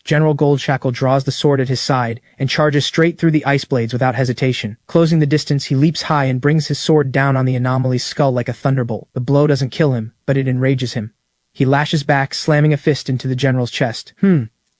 General Goldshackle draws the sword at his side and charges straight through the ice blades without hesitation. Closing the distance, he leaps high and brings his sword down on the anomaly's skull like a thunderbolt. The blow doesn't kill him, but it enrages him. He lashes back, slamming a fist into the general's chest.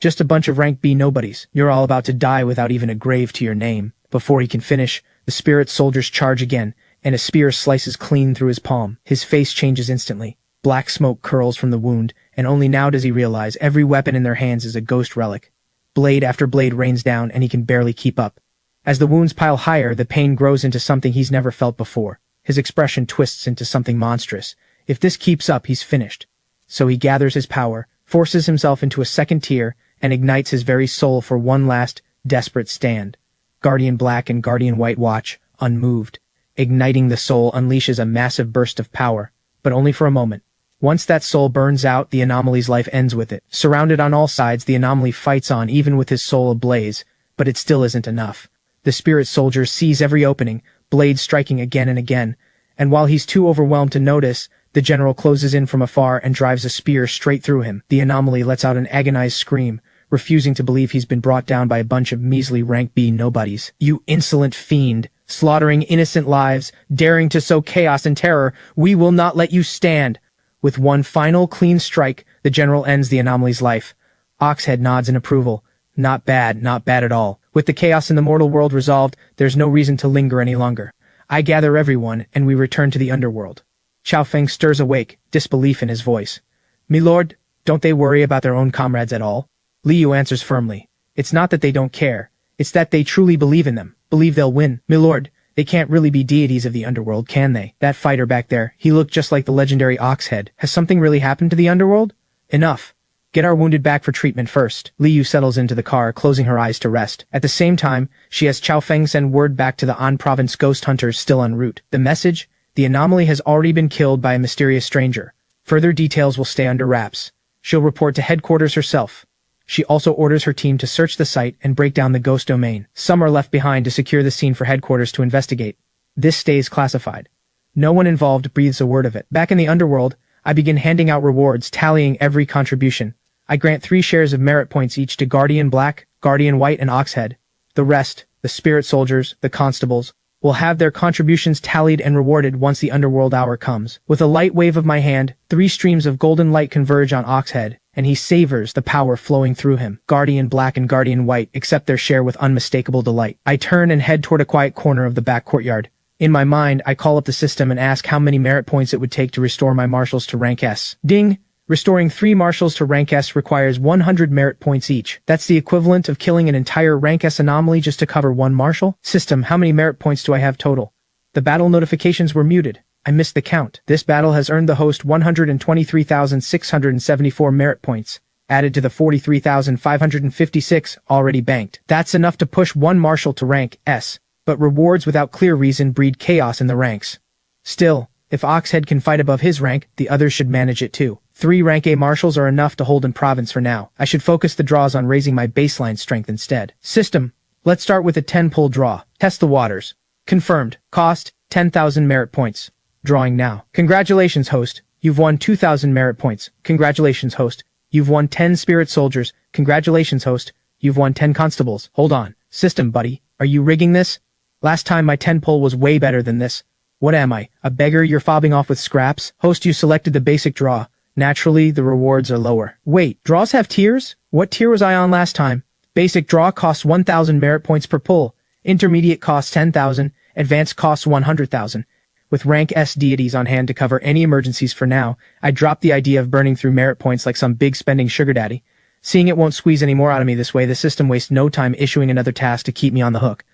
Just a bunch of rank B nobodies. You're all about to die without even a grave to your name." Before he can finish, the spirit soldiers charge again, and a spear slices clean through his palm. His face changes instantly. Black smoke curls from the wound, and only now does he realize every weapon in their hands is a ghost relic. Blade after blade rains down, and he can barely keep up. As the wounds pile higher, the pain grows into something he's never felt before. His expression twists into something monstrous. If this keeps up, he's finished. So he gathers his power, forces himself into a second tier, and ignites his very soul for one last, desperate stand. Guardian Black and Guardian White watch, unmoved. Igniting the soul unleashes a massive burst of power, but only for a moment. Once that soul burns out, the anomaly's life ends with it. Surrounded on all sides, the anomaly fights on even with his soul ablaze, but it still isn't enough. The spirit soldier sees every opening, blades striking again and again, and while he's too overwhelmed to notice, the general closes in from afar and drives a spear straight through him. The anomaly lets out an agonized scream, refusing to believe he's been brought down by a bunch of measly rank B nobodies. "You insolent fiend, slaughtering innocent lives, daring to sow chaos and terror, we will not let you stand." With one final clean strike, the general ends the anomaly's life. Oxhead nods in approval. Not bad at all. With the chaos in the mortal world resolved, there's no reason to linger any longer. I gather everyone, and we return to the underworld. Chao Feng stirs awake, disbelief in his voice. "Milord, don't they worry about their own comrades at all?" Liu answers firmly. "It's not that they don't care. It's that they truly believe in them, believe they'll win. Milord, they can't really be deities of the underworld, can they? That fighter back there, he looked just like the legendary Oxhead. Has something really happened to the underworld? Enough. Get our wounded back for treatment first." Liu settles into the car, closing her eyes to rest. At the same time, she has Chao Feng send word back to the An province ghost hunters still en route. The message? The anomaly has already been killed by a mysterious stranger. Further details will stay under wraps. She'll report to headquarters herself. She also orders her team to search the site and break down the ghost domain. Some are left behind to secure the scene for headquarters to investigate. This stays classified. No one involved breathes a word of it. Back in the underworld, I begin handing out rewards, tallying every contribution. I grant 3 shares of merit points each to Guardian Black, Guardian White, and Oxhead. The rest, the spirit soldiers, the constables, will have their contributions tallied and rewarded once the underworld hour comes. With a light wave of my hand, 3 streams of golden light converge on Oxhead, and he savors the power flowing through him. Guardian Black and Guardian White accept their share with unmistakable delight. I turn and head toward a quiet corner of the back courtyard. In my mind, I call up the system and ask how many merit points it would take to restore my marshals to rank S. Ding! Restoring 3 marshals to rank S requires 100 merit points each. That's the equivalent of killing an entire rank S anomaly just to cover 1 marshal. System, how many merit points do I have total? The battle notifications were muted. I missed the count. This battle has earned the host 123,674 merit points, added to the 43,556 already banked. That's enough to push 1 marshal to rank S, but rewards without clear reason breed chaos in the ranks. Still, if Oxhead can fight above his rank, the others should manage it too. 3 rank A marshals are enough to hold in province for now. I should focus the draws on raising my baseline strength instead. System, let's start with a 10-pull draw. Test the waters. Confirmed. Cost, 10,000 merit points. Drawing now. Congratulations, host. You've won 2,000 merit points. Congratulations, host. You've won 10 spirit soldiers. Congratulations, host. You've won 10 constables. Hold on. System, buddy. Are you rigging this? Last time my 10-pull was way better than this. What am I, a beggar you're fobbing off with scraps? Host, you selected the basic draw. Naturally, the rewards are lower. Wait, draws have tiers? What tier was I on last time? Basic draw costs 1,000 merit points per pull. Intermediate costs 10,000. Advanced costs 100,000. With rank S deities on hand to cover any emergencies for now, I dropped the idea of burning through merit points like some big spending sugar daddy. Seeing it won't squeeze any more out of me this way, the system wastes no time issuing another task to keep me on the hook.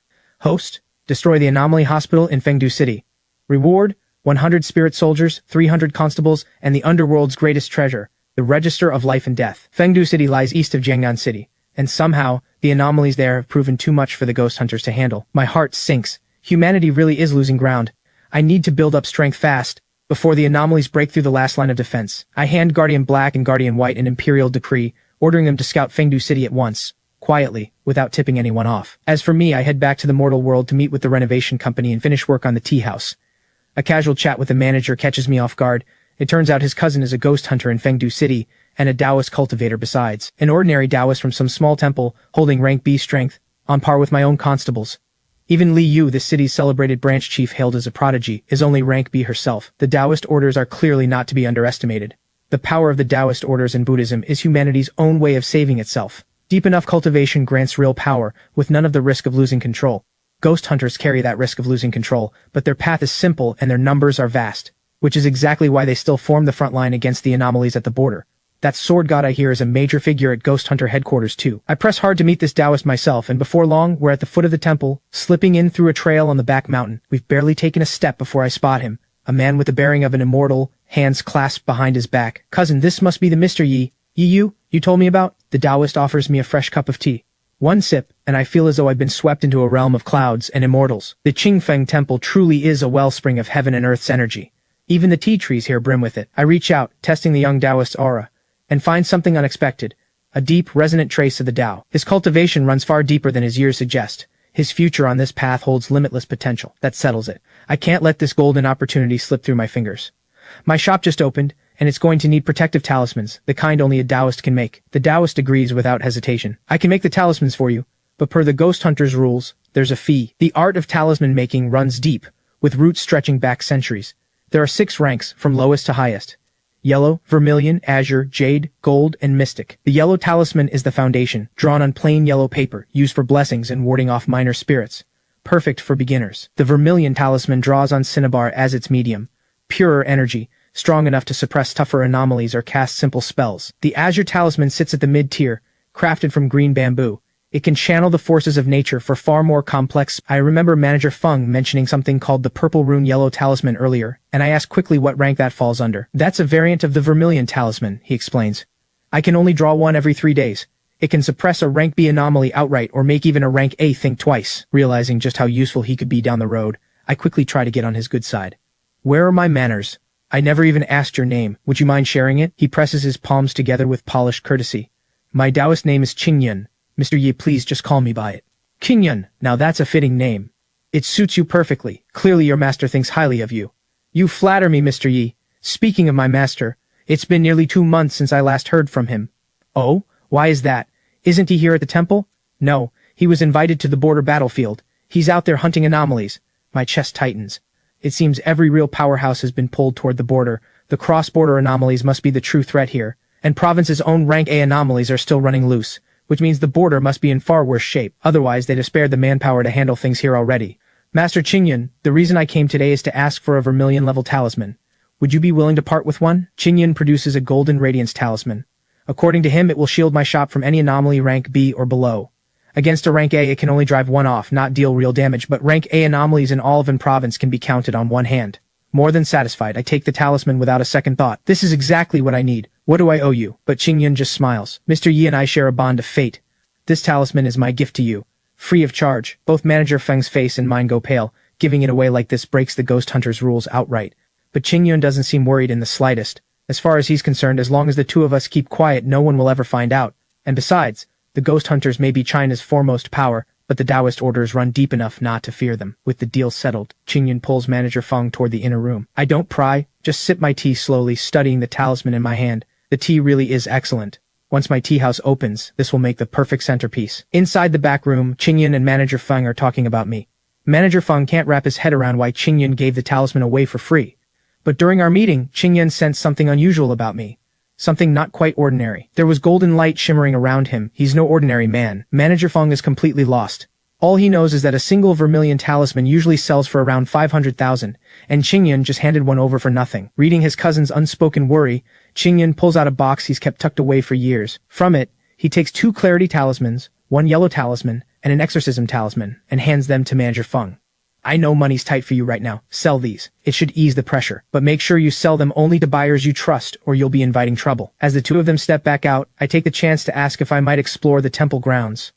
Host, destroy the Anomaly Hospital in Fengdu City. Reward, 100 spirit soldiers, 300 constables, and the Underworld's greatest treasure, the Register of Life and Death. Fengdu City lies east of Jiangnan City, and somehow, the anomalies there have proven too much for the ghost hunters to handle. My heart sinks. Humanity really is losing ground. I need to build up strength fast, before the anomalies break through the last line of defense. I hand Guardian Black and Guardian White an imperial decree, ordering them to scout Fengdu City at once, quietly, without tipping anyone off. As for me, I head back to the mortal world to meet with the renovation company and finish work on the tea house. A casual chat with the manager catches me off guard. It turns out his cousin is a ghost hunter in Fengdu City, and a Taoist cultivator besides. An ordinary Taoist from some small temple, holding rank B strength, on par with my own constables. Even Li Yu, the city's celebrated branch chief hailed as a prodigy, is only rank B herself. The Taoist orders are clearly not to be underestimated. The power of the Taoist orders in Buddhism is humanity's own way of saving itself. Deep enough cultivation grants real power, with none of the risk of losing control. Ghost hunters carry that risk of losing control, but their path is simple and their numbers are vast, which is exactly why they still form the front line against the anomalies at the border. That sword god I hear is a major figure at Ghost Hunter headquarters too. I press hard to meet this Taoist myself, and before long, we're at the foot of the temple, slipping in through a trail on the back mountain. We've barely taken a step before I spot him, a man with the bearing of an immortal, hands clasped behind his back. Cousin, this must be the Mr. Yi Yu you told me about? The Taoist offers me a fresh cup of tea. One sip, and I feel as though I've been swept into a realm of clouds and immortals. The Qingfeng Temple truly is a wellspring of heaven and earth's energy. Even the tea trees here brim with it. I reach out, testing the young Taoist's aura, and find something unexpected, a deep, resonant trace of the Tao. His cultivation runs far deeper than his years suggest. His future on this path holds limitless potential. That settles it. I can't let this golden opportunity slip through my fingers. My shop just opened, and it's going to need protective talismans, the kind only a Taoist can make. The Taoist agrees without hesitation. I can make the talismans for you, but per the Ghost Hunter's rules, there's a fee. The art of talisman making runs deep, with roots stretching back centuries. There are 6 ranks, from lowest to highest. Yellow, vermilion, azure, jade, gold, and mystic. The yellow talisman is the foundation, drawn on plain yellow paper, used for blessings and warding off minor spirits. Perfect for beginners. The vermilion talisman draws on cinnabar as its medium. Purer energy, strong enough to suppress tougher anomalies or cast simple spells. The azure talisman sits at the mid-tier, crafted from green bamboo. It can channel the forces of nature for far more complex. I remember Manager Feng mentioning something called the purple rune yellow talisman earlier, and I asked quickly what rank that falls under. That's a variant of the vermilion talisman, he explains. I can only draw one every 3 days. It can suppress a rank B anomaly outright or make even a rank A think twice. Realizing just how useful he could be down the road, I quickly try to get on his good side. Where are my manners? I never even asked your name. Would you mind sharing it? He presses his palms together with polished courtesy. My Taoist name is Qingyun. Mr. Yi, please just call me by it. Qingyun, now that's a fitting name. It suits you perfectly. Clearly your master thinks highly of you. You flatter me, Mr. Yi. Speaking of my master, it's been nearly 2 months since I last heard from him. Oh, why is that? Isn't he here at the temple? No, he was invited to the border battlefield. He's out there hunting anomalies. My chest tightens. It seems every real powerhouse has been pulled toward the border. The cross-border anomalies must be the true threat here, and province's own rank A anomalies are still running loose, which means the border must be in far worse shape. Otherwise, they'd have spared the manpower to handle things here already. Master Qingyun, the reason I came today is to ask for a vermilion-level talisman. Would you be willing to part with one? Qingyun produces a golden radiance talisman. According to him, it will shield my shop from any anomaly rank B or below. Against a rank A, it can only drive one off, not deal real damage, but rank A anomalies in Olivan province can be counted on one hand. More than satisfied, I take the talisman without a second thought. This is exactly what I need. What do I owe you? But Qingyun just smiles. Mr. Yi and I share a bond of fate. This talisman is my gift to you. Free of charge. Both Manager Feng's face and mine go pale. Giving it away like this breaks the Ghost Hunter's rules outright. But Qingyun doesn't seem worried in the slightest. As far as he's concerned, as long as the two of us keep quiet, no one will ever find out. And besides, the Ghost Hunters may be China's foremost power, but the Taoist orders run deep enough not to fear them. With the deal settled, Qingyun pulls Manager Feng toward the inner room. I don't pry, just sip my tea slowly, studying the talisman in my hand. The tea really is excellent. Once my tea house opens, this will make the perfect centerpiece. Inside the back room, Qingyun and Manager Feng are talking about me. Manager Feng can't wrap his head around why Qingyun gave the talisman away for free. But during our meeting, Qingyun sensed something unusual about me. Something not quite ordinary. There was golden light shimmering around him. He's no ordinary man. Manager Feng is completely lost. All he knows is that a single vermilion talisman usually sells for around 500,000, and Qingyun just handed one over for nothing. Reading his cousin's unspoken worry, Qingyun pulls out a box he's kept tucked away for years. From it, He takes 2 clarity talismans, 1 yellow talisman, and an exorcism talisman, and hands them to Manager Feng. I know money's tight for you right now. Sell these. It should ease the pressure. But make sure you sell them only to buyers you trust, or you'll be inviting trouble. As the 2 of them step back out, I take the chance to ask if I might explore the temple grounds.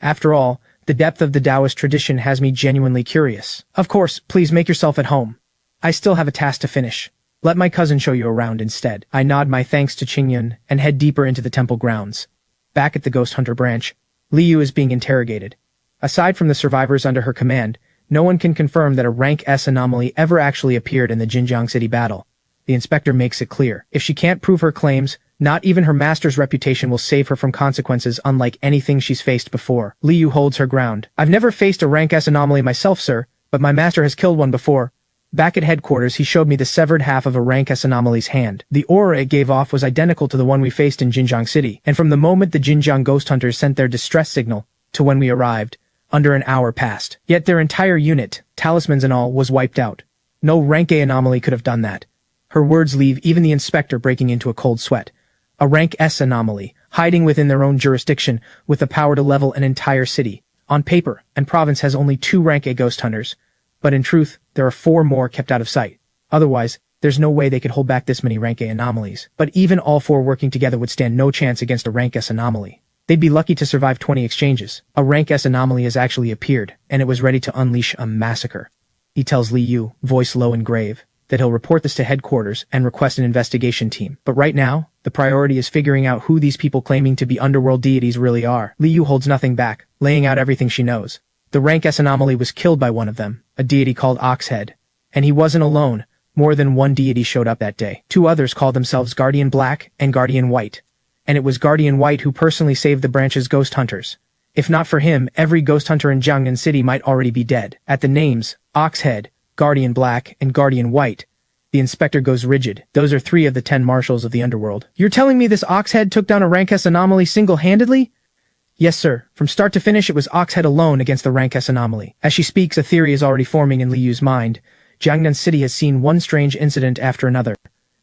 After all, the depth of the Taoist tradition has me genuinely curious. Of course, please make yourself at home. I still have a task to finish. Let my cousin show you around instead. I nod my thanks to Qingyun and head deeper into the temple grounds. Back at the Ghost Hunter branch, Liu is being interrogated. Aside from the survivors under her command, no one can confirm that a rank S anomaly ever actually appeared in the Jinjiang City battle. The inspector makes it clear. If she can't prove her claims, not even her master's reputation will save her from consequences unlike anything she's faced before. Liu holds her ground. I've never faced a rank S anomaly myself, sir, but my master has killed one before. Back at headquarters, he showed me the severed half of a rank S anomaly's hand. The aura it gave off was identical to the one we faced in Jinjiang City, and from the moment the Jinjiang ghost hunters sent their distress signal to when we arrived, under an hour passed. Yet their entire unit, talismans and all, was wiped out. No rank A anomaly could have done that. Her words leave even the inspector breaking into a cold sweat. A rank S anomaly, hiding within their own jurisdiction, with the power to level an entire city. On paper, and province has only 2 rank A ghost hunters, but in truth, there are 4 more kept out of sight. Otherwise, there's no way they could hold back this many rank A anomalies. But even all 4 working together would stand no chance against a rank S anomaly. They'd be lucky to survive 20 exchanges. A rank S anomaly has actually appeared, and it was ready to unleash a massacre. He tells Liu, voice low and grave, that he'll report this to headquarters and request an investigation team. But right now, the priority is figuring out who these people claiming to be underworld deities really are. Liu holds nothing back, laying out everything she knows. The rank S anomaly was killed by one of them, a deity called Oxhead. And he wasn't alone. More than one deity showed up that day. 2 others called themselves Guardian Black and Guardian White. And it was Guardian White who personally saved the branch's ghost hunters. If not for him, every ghost hunter in Jiangnan City might already be dead. At the names, Oxhead, Guardian Black, and Guardian White, the inspector goes rigid. Those are 3 of the 10 marshals of the underworld. You're telling me this Oxhead took down a rank S anomaly single-handedly? Yes, sir. From start to finish, it was Oxhead alone against the rank S anomaly. As she speaks, a theory is already forming in Liu's mind. Jiangnan City has seen one strange incident after another.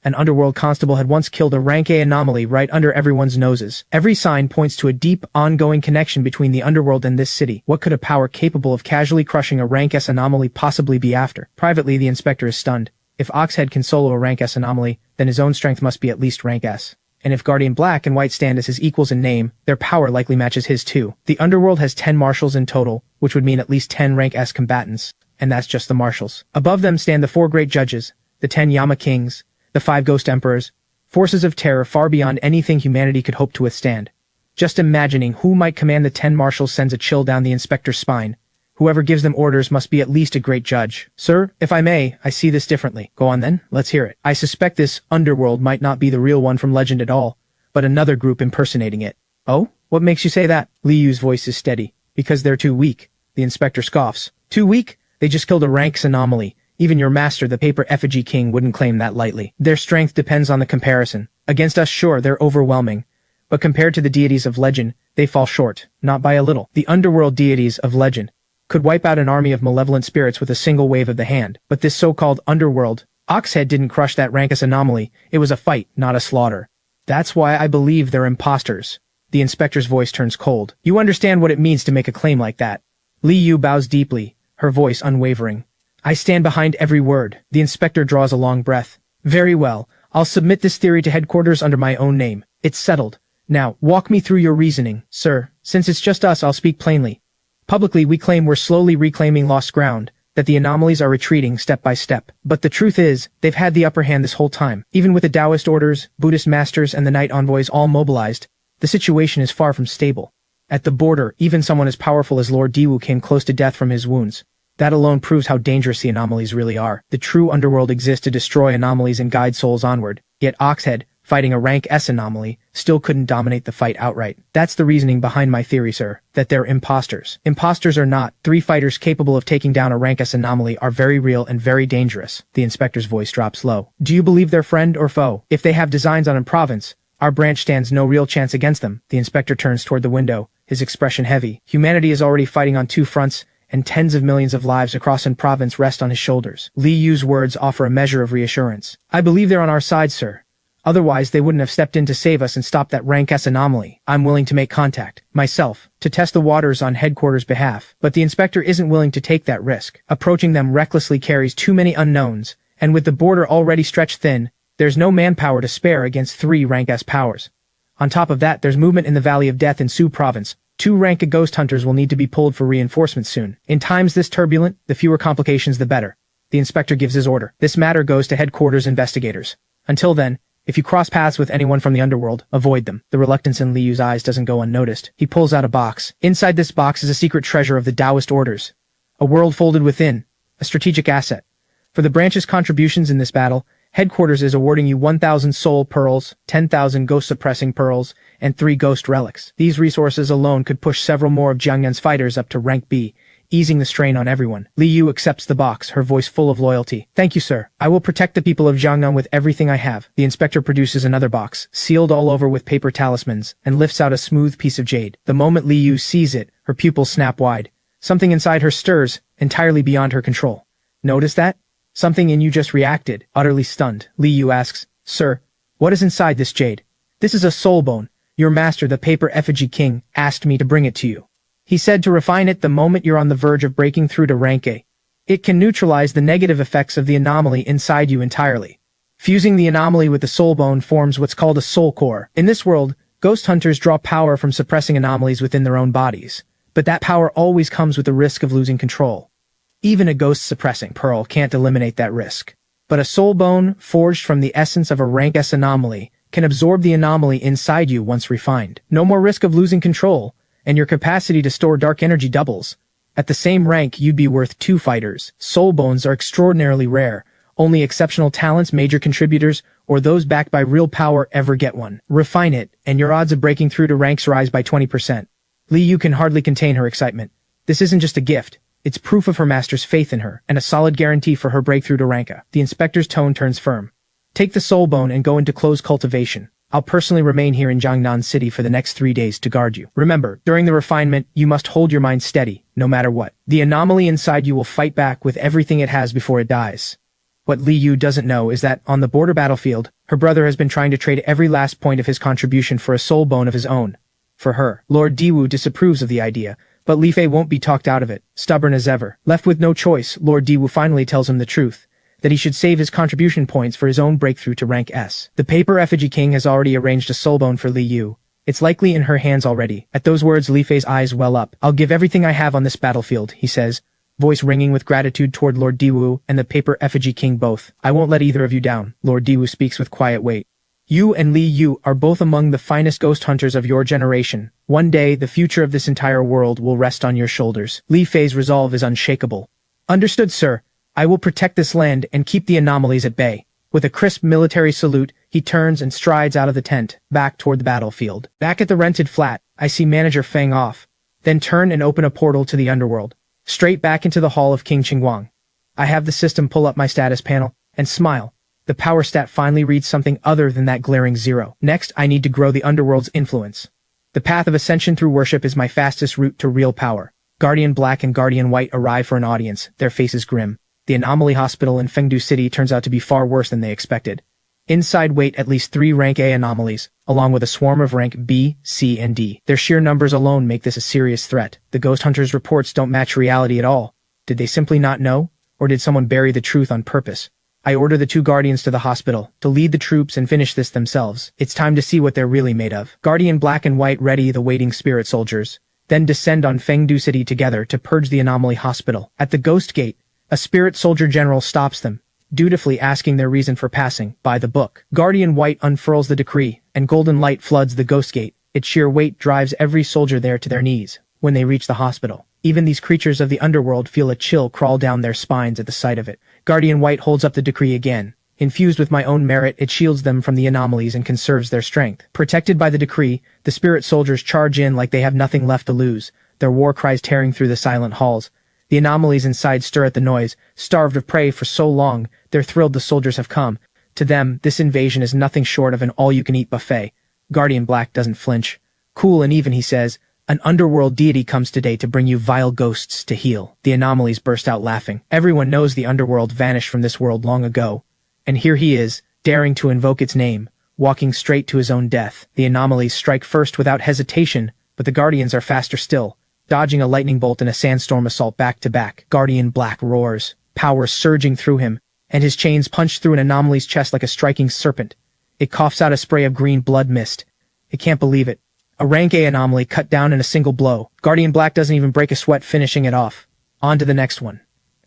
An Underworld Constable had once killed a rank A anomaly right under everyone's noses. Every sign points to a deep, ongoing connection between the Underworld and this city. What could a power capable of casually crushing a rank S anomaly possibly be after? Privately, the inspector is stunned. If Oxhead can solo a rank S anomaly, then his own strength must be at least rank S. And if Guardian Black and White stand as his equals in name, their power likely matches his too. The Underworld has 10 marshals in total, which would mean at least 10 rank S combatants. And that's just the marshals. Above them stand the 4 great judges, the 10 Yama Kings, the 5 Ghost Emperors, forces of terror far beyond anything humanity could hope to withstand. Just imagining who might command the 10 marshals sends a chill down the inspector's spine. Whoever gives them orders must be at least a great judge. Sir, if I may, I see this differently. Go on then, let's hear it. I suspect this Underworld might not be the real one from legend at all, but another group impersonating it. Oh? What makes you say that? Liu's voice is steady. Because they're too weak. The inspector scoffs. Too weak? They just killed a ranks anomaly. Even your master, the Paper Effigy King, wouldn't claim that lightly. Their strength depends on the comparison. Against us, sure, they're overwhelming. But compared to the deities of legend, they fall short, not by a little. The underworld deities of legend could wipe out an army of malevolent spirits with a single wave of the hand. But this so-called underworld, Oxhead didn't crush that rankus anomaly. It was a fight, not a slaughter. That's why I believe they're imposters. The inspector's voice turns cold. You understand what it means to make a claim like that. Liu bows deeply, her voice unwavering. I stand behind every word. The inspector draws a long breath. Very well. I'll submit this theory to headquarters under my own name. It's settled. Now, walk me through your reasoning. Sir, since it's just us, I'll speak plainly. Publicly, we claim we're slowly reclaiming lost ground, that the anomalies are retreating step by step. But the truth is, they've had the upper hand this whole time. Even with the Taoist orders, Buddhist masters, and the Knight envoys all mobilized, the situation is far from stable. At the border, even someone as powerful as Lord Diwu came close to death from his wounds. That alone proves how dangerous the anomalies really are. The true underworld exists to destroy anomalies and guide souls onward. Yet Oxhead, fighting a rank S anomaly, still couldn't dominate the fight outright. That's the reasoning behind my theory, sir, that they're imposters. Imposters or not, 3 fighters capable of taking down a rank S anomaly are very real and very dangerous. The inspector's voice drops low. Do you believe they're friend or foe? If they have designs on a province, our branch stands no real chance against them. The inspector turns toward the window, his expression heavy. Humanity is already fighting on 2 fronts, and tens of millions of lives across an province rest on his shoulders. Li Yu's words offer a measure of reassurance. I believe they're on our side, sir. Otherwise, they wouldn't have stepped in to save us and stop that rank S anomaly. I'm willing to make contact, myself, to test the waters on headquarters' behalf, but the inspector isn't willing to take that risk. Approaching them recklessly carries too many unknowns, and with the border already stretched thin, there's no manpower to spare against 3 rank S powers. On top of that, there's movement in the Valley of Death in Sioux Province. 2 rank A ghost hunters will need to be pulled for reinforcements soon. In times this turbulent, the fewer complications the better. The inspector gives his order. This matter goes to headquarters investigators. Until then, if you cross paths with anyone from the underworld, avoid them. The reluctance in Liyu's eyes doesn't go unnoticed. He pulls out a box. Inside this box is a secret treasure of the Taoist orders. A world folded within. A strategic asset. For the branch's contributions in this battle, headquarters is awarding you 1,000 soul pearls, 10,000 ghost-suppressing pearls, and 3 ghost relics. These resources alone could push several more of Jiangyan's fighters up to rank B, easing the strain on everyone. Liyu accepts the box, her voice full of loyalty. Thank you, sir. I will protect the people of Jiangnan with everything I have. The inspector produces another box, sealed all over with paper talismans, and lifts out a smooth piece of jade. The moment Liyu sees it, her pupils snap wide. Something inside her stirs, entirely beyond her control. Notice that? Something in you just reacted. Utterly stunned, Liyu asks, Sir, what is inside this jade? This is a soul bone. Your master, the paper effigy king, asked me to bring it to you. He said to refine it the moment you're on the verge of breaking through to rank A. It can neutralize the negative effects of the anomaly inside you entirely. Fusing the anomaly with the soul bone forms what's called a soul core. In this world, ghost hunters draw power from suppressing anomalies within their own bodies, but that power always comes with the risk of losing control. Even a ghost-suppressing pearl can't eliminate that risk. But a soul bone, forged from the essence of a rank S anomaly, can absorb the anomaly inside you once refined. No more risk of losing control, and your capacity to store dark energy doubles. At the same rank, you'd be worth 2 fighters. Soul bones are extraordinarily rare. Only exceptional talents, major contributors, or those backed by real power ever get one. Refine it, and your odds of breaking through to ranks rise by 20%. Liyu can hardly contain her excitement. This isn't just a gift. It's proof of her master's faith in her, and a solid guarantee for her breakthrough to rank A. The inspector's tone turns firm. Take the soul bone and go into close cultivation. I'll personally remain here in Jiangnan City for the next 3 days to guard you. Remember, during the refinement, you must hold your mind steady, no matter what. The anomaly inside you will fight back with everything it has before it dies. What Liyu doesn't know is that, on the border battlefield, her brother has been trying to trade every last point of his contribution for a soul bone of his own. For her, Lord Diwu disapproves of the idea, but Li Fei won't be talked out of it, stubborn as ever. Left with no choice, Lord Diwu finally tells him the truth, that he should save his contribution points for his own breakthrough to rank S. The paper effigy king has already arranged a soul bone for Li Yu. It's likely in her hands already. At those words, Li Fei's eyes well up. I'll give everything I have on this battlefield, he says, voice ringing with gratitude toward Lord Diwu and the paper effigy king both. I won't let either of you down. Lord Diwu speaks with quiet weight. You and Li Yu are both among the finest ghost hunters of your generation. One day, the future of this entire world will rest on your shoulders. Li Fei's resolve is unshakable. Understood, sir. I will protect this land and keep the anomalies at bay. With a crisp military salute, he turns and strides out of the tent, back toward the battlefield. Back at the rented flat, I see Manager Feng off, then turn and open a portal to the underworld, straight back into the hall of King Qingguang. I have the system pull up my status panel, and smile. The power stat finally reads something other than that glaring 0. Next, I need to grow the underworld's influence. The path of ascension through worship is my fastest route to real power. Guardian Black and Guardian White arrive for an audience, their faces grim. The Anomaly Hospital in Fengdu City turns out to be far worse than they expected. Inside wait at least 3 rank A anomalies, along with a swarm of rank B, C, and D. Their sheer numbers alone make this a serious threat. The ghost hunters' reports don't match reality at all. Did they simply not know? Or did someone bury the truth on purpose? I order the 2 guardians to the hospital, to lead the troops and finish this themselves. It's time to see what they're really made of. Guardian Black and White ready the waiting spirit soldiers, then descend on Fengdu City together to purge the Anomaly Hospital. At the Ghost Gate, a spirit soldier general stops them, dutifully asking their reason for passing, by the book. Guardian White unfurls the decree, and golden light floods the Ghost Gate. Its sheer weight drives every soldier there to their knees. When they reach the hospital, even these creatures of the underworld feel a chill crawl down their spines at the sight of it. Guardian White holds up the decree again. Infused with my own merit, it shields them from the anomalies and conserves their strength. Protected by the decree, the spirit soldiers charge in like they have nothing left to lose, their war cries tearing through the silent halls. The anomalies inside stir at the noise. Starved of prey for so long, they're thrilled the soldiers have come. To them, this invasion is nothing short of an all-you-can-eat buffet. Guardian Black doesn't flinch. Cool and even, he says, an underworld deity comes today to bring you vile ghosts to heal. The anomalies burst out laughing. Everyone knows the underworld vanished from this world long ago. And here he is, daring to invoke its name, walking straight to his own death. The anomalies strike first without hesitation, but the guardians are faster still, dodging a lightning bolt and a sandstorm assault back to back. Guardian Black roars, power surging through him, and his chains punch through an anomaly's chest like a striking serpent. It coughs out a spray of green blood mist. It can't believe it. A rank A anomaly cut down in a single blow. Guardian Black doesn't even break a sweat finishing it off. On to the next one.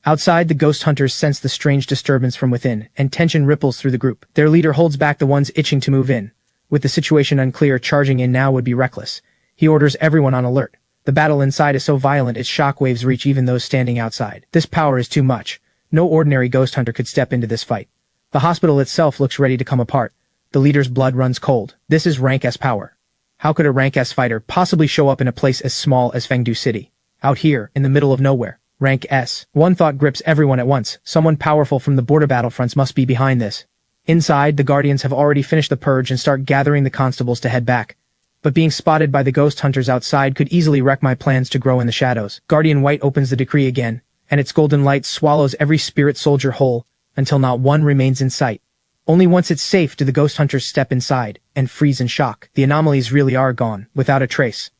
Outside, the ghost hunters sense the strange disturbance from within, and tension ripples through the group. Their leader holds back the ones itching to move in. With the situation unclear, charging in now would be reckless. He orders everyone on alert. The battle inside is so violent its shockwaves reach even those standing outside. This power is too much. No ordinary ghost hunter could step into this fight. The hospital itself looks ready to come apart. The leader's blood runs cold. This is rank S power. How could a rank S fighter possibly show up in a place as small as Fengdu City? Out here, in the middle of nowhere. Rank S. One thought grips everyone at once. Someone powerful from the border battlefronts must be behind this. Inside, the Guardians have already finished the purge and start gathering the constables to head back. But being spotted by the ghost hunters outside could easily wreck my plans to grow in the shadows. Guardian White opens the decree again, and its golden light swallows every spirit soldier whole, until not one remains in sight. Only once it's safe do the ghost hunters step inside, and freeze in shock. The anomalies really are gone, without a trace.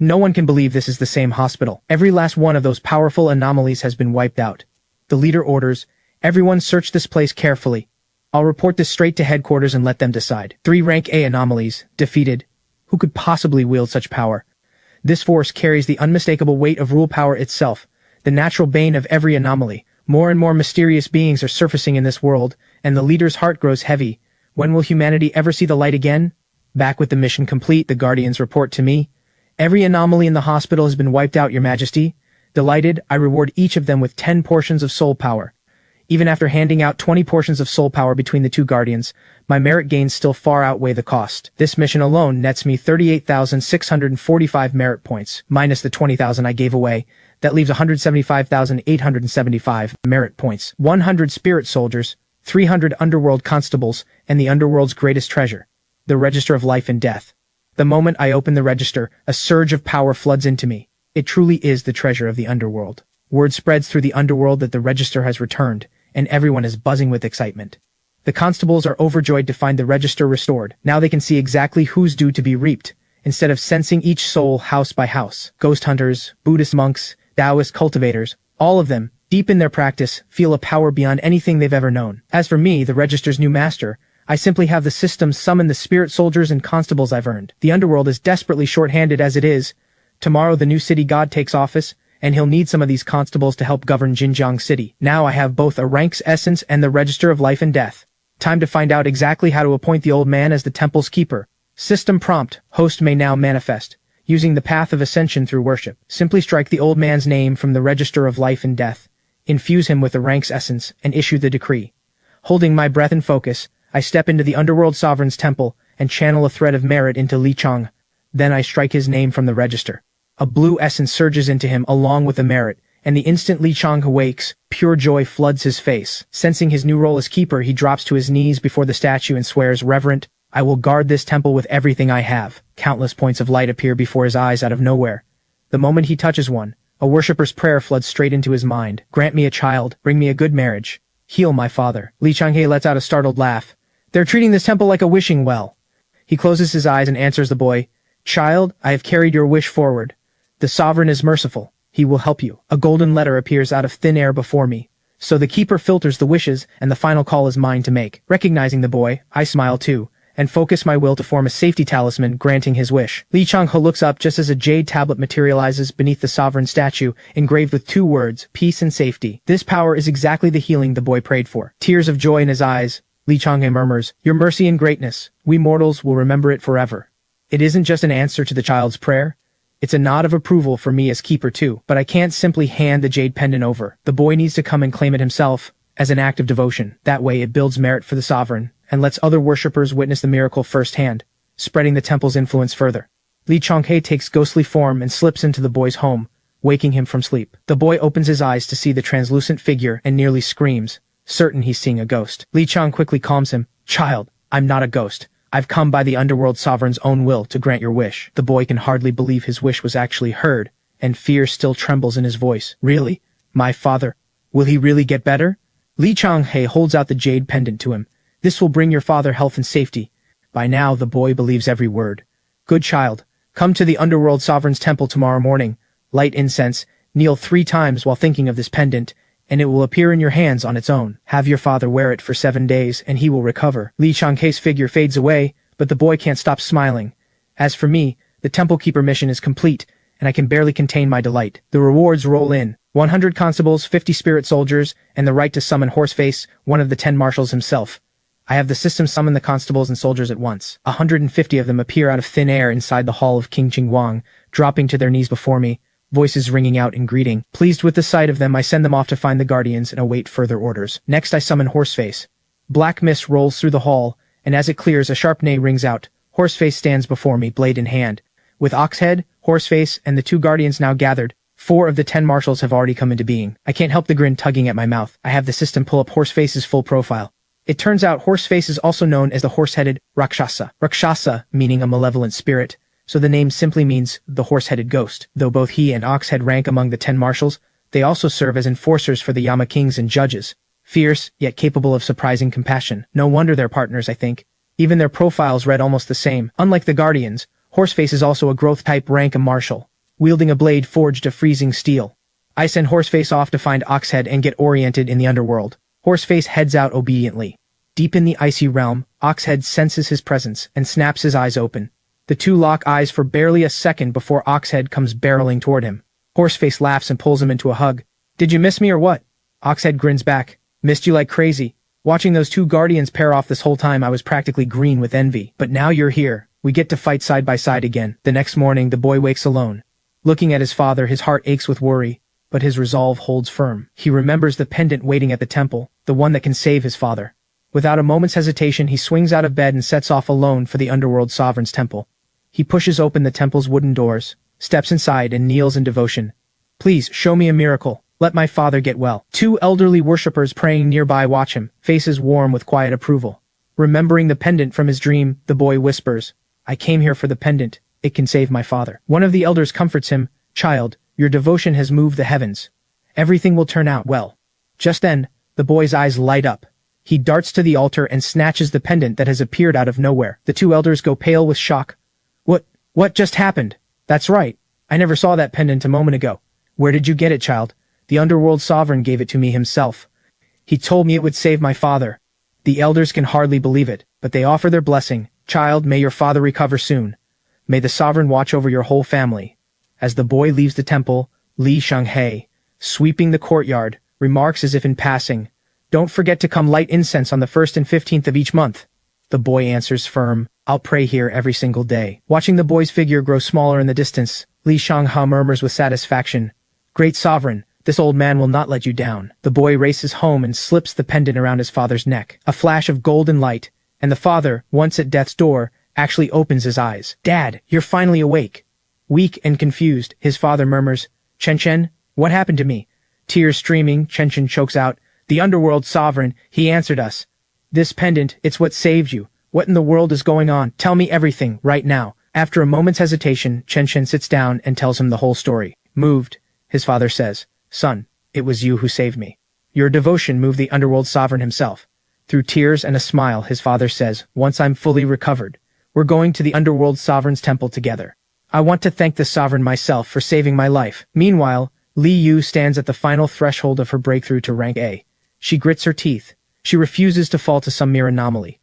No one can believe this is the same hospital. Every last one of those powerful anomalies has been wiped out. The leader orders, everyone search this place carefully. I'll report this straight to headquarters and let them decide. 3 rank A anomalies, defeated. Who could possibly wield such power? This force carries the unmistakable weight of rule power itself, the natural bane of every anomaly. More and more mysterious beings are surfacing in this world, and the leader's heart grows heavy. When will humanity ever see the light again? Back with the mission complete, the Guardians report to me. Every anomaly in the hospital has been wiped out, Your Majesty. Delighted, I reward each of them with 10 portions of soul power. Even after handing out 20 portions of soul power between the 2 Guardians, my merit gains still far outweigh the cost. This mission alone nets me 38,645 merit points, minus the 20,000 I gave away. That leaves 175,875 merit points. 100 spirit soldiers, 300 Underworld Constables, and the Underworld's greatest treasure, the Register of Life and Death. The moment I open the register, a surge of power floods into me. It truly is the treasure of the Underworld. Word spreads through the Underworld that the register has returned, and everyone is buzzing with excitement. The constables are overjoyed to find the register restored. Now they can see exactly who's due to be reaped, instead of sensing each soul house by house. Ghost hunters, Buddhist monks, Taoist cultivators, all of them, deep in their practice, feel a power beyond anything they've ever known. As for me, the register's new master, I simply have the system summon the spirit soldiers and constables I've earned. The Underworld is desperately short-handed as it is. Tomorrow the new city god takes office, and he'll need some of these constables to help govern Jinjiang City. Now I have both a rank's essence and the Register of Life and Death. Time to find out exactly how to appoint the old man as the temple's keeper. System prompt, host may now manifest. Using the path of ascension through worship. Simply strike the old man's name from the Register of Life and Death, infuse him with the rank's essence, and issue the decree. Holding my breath and focus, I step into the Underworld Sovereign's temple and channel a thread of merit into Li Chang. Then I strike his name from the register. A blue essence surges into him along with the merit, and the instant Li Chang awakes, pure joy floods his face. Sensing his new role as keeper, he drops to his knees before the statue and swears, "Reverent, I will guard this temple with everything I have." Countless points of light appear before his eyes out of nowhere. The moment he touches one, a worshipper's prayer floods straight into his mind. "Grant me a child, bring me a good marriage. Heal my father." Li Changhe lets out a startled laugh. "They're treating this temple like a wishing well." He closes his eyes and answers the boy, "Child, I have carried your wish forward. The sovereign is merciful. He will help you." A golden letter appears out of thin air before me. So the keeper filters the wishes, and the final call is mine to make. Recognizing the boy, I smile too, and focus my will to form a safety talisman granting his wish. Li Changhe looks up just as a jade tablet materializes beneath the sovereign statue, engraved with 2 words, peace and safety. This power is exactly the healing the boy prayed for. Tears of joy in his eyes, Li Changhe murmurs, "Your mercy and greatness, we mortals will remember it forever." It isn't just an answer to the child's prayer. It's a nod of approval for me as keeper too, but I can't simply hand the jade pendant over. The boy needs to come and claim it himself, as an act of devotion. That way it builds merit for the sovereign, and lets other worshippers witness the miracle firsthand, spreading the temple's influence further. Li Changhe takes ghostly form and slips into the boy's home, waking him from sleep. The boy opens his eyes to see the translucent figure and nearly screams, certain he's seeing a ghost. Li Chang quickly calms him, "Child, I'm not a ghost. I've come by the Underworld Sovereign's own will to grant your wish." The boy can hardly believe his wish was actually heard, and fear still trembles in his voice. "Really? My father? Will he really get better?" Li Changhe holds out the jade pendant to him. "This will bring your father health and safety. By now, the boy believes every word. Good child, come to the Underworld Sovereign's temple tomorrow morning, light incense, kneel 3 times while thinking of this pendant, and it will appear in your hands on its own. Have your father wear it for 7 days, and he will recover. Li Changhe's figure fades away, but the boy can't stop smiling. As for me, the Temple Keeper mission is complete, and I can barely contain my delight. The rewards roll in. 100 constables, 50 spirit soldiers, and the right to summon Horseface, one of the 10 marshals himself. I have the system summon the constables and soldiers at once. 150 of them appear out of thin air inside the hall of King Qingguang, dropping to their knees before me, voices ringing out in greeting. Pleased with the sight of them, I send them off to find the guardians and await further orders. Next I summon Horseface. Black mist rolls through the hall, and as it clears, a sharp neigh rings out. Horseface stands before me, blade in hand. With Oxhead, Horseface, and the 2 guardians now gathered, 4 of the 10 marshals have already come into being. I can't help the grin tugging at my mouth. I have the system pull up Horseface's full profile. It turns out Horseface is also known as the horse-headed Rakshasa. Rakshasa meaning a malevolent spirit, so the name simply means the horse-headed ghost. Though both he and Oxhead rank among the 10 marshals, they also serve as enforcers for the Yama kings and judges. Fierce, yet capable of surprising compassion. No wonder they're partners, I think. Even their profiles read almost the same. Unlike the guardians, Horseface is also a growth-type rank and marshal, wielding a blade forged of freezing steel. I send Horseface off to find Oxhead and get oriented in the underworld. Horseface heads out obediently. Deep in the icy realm, Oxhead senses his presence and snaps his eyes open. The 2 lock eyes for barely a second before Oxhead comes barreling toward him. Horseface laughs and pulls him into a hug. Did you miss me or what? Oxhead grins back. Missed you like crazy. Watching those 2 guardians pair off this whole time, I was practically green with envy. But now you're here. We get to fight side by side again. The next morning, the boy wakes alone. Looking at his father, his heart aches with worry, but his resolve holds firm. He remembers the pendant waiting at the temple, the one that can save his father. Without a moment's hesitation, he swings out of bed and sets off alone for the Underworld Sovereign's temple. He pushes open the temple's wooden doors, steps inside, and kneels in devotion. Please, show me a miracle. Let my father get well. 2 elderly worshippers praying nearby watch him, faces warm with quiet approval. Remembering the pendant from his dream, the boy whispers, I came here for the pendant. It can save my father. One of the elders comforts him, Child, your devotion has moved the heavens. Everything will turn out well. Just then, the boy's eyes light up. He darts to the altar and snatches the pendant that has appeared out of nowhere. The 2 elders go pale with shock. What just happened? That's right. I never saw that pendant a moment ago. Where did you get it, child? The Underworld Sovereign gave it to me himself. He told me it would save my father. The elders can hardly believe it, but they offer their blessing. Child, may your father recover soon. May the Sovereign watch over your whole family. As the boy leaves the temple, Li Changhe, sweeping the courtyard, remarks as if in passing, Don't forget to come light incense on the 1st and 15th of each month. The boy answers firm, I'll pray here every single day. Watching the boy's figure grow smaller in the distance, Li Changhe murmurs with satisfaction, Great Sovereign, this old man will not let you down. The boy races home and slips the pendant around his father's neck. A flash of golden light, and the father, once at death's door, actually opens his eyes. Dad, you're finally awake. Weak and confused, his father murmurs, Chen, what happened to me? Tears streaming, Chen chokes out, The Underworld Sovereign, he answered us. This pendant, it's what saved you. What in the world is going on? Tell me everything, right now. After a moment's hesitation, Chen sits down and tells him the whole story. Moved, his father says, Son, it was you who saved me. Your devotion moved the Underworld Sovereign himself. Through tears and a smile, his father says, Once I'm fully recovered, we're going to the Underworld Sovereign's temple together. I want to thank the Sovereign myself for saving my life. Meanwhile, Li Yu stands at the final threshold of her breakthrough to rank A. She grits her teeth. She refuses to fall to some mere anomaly.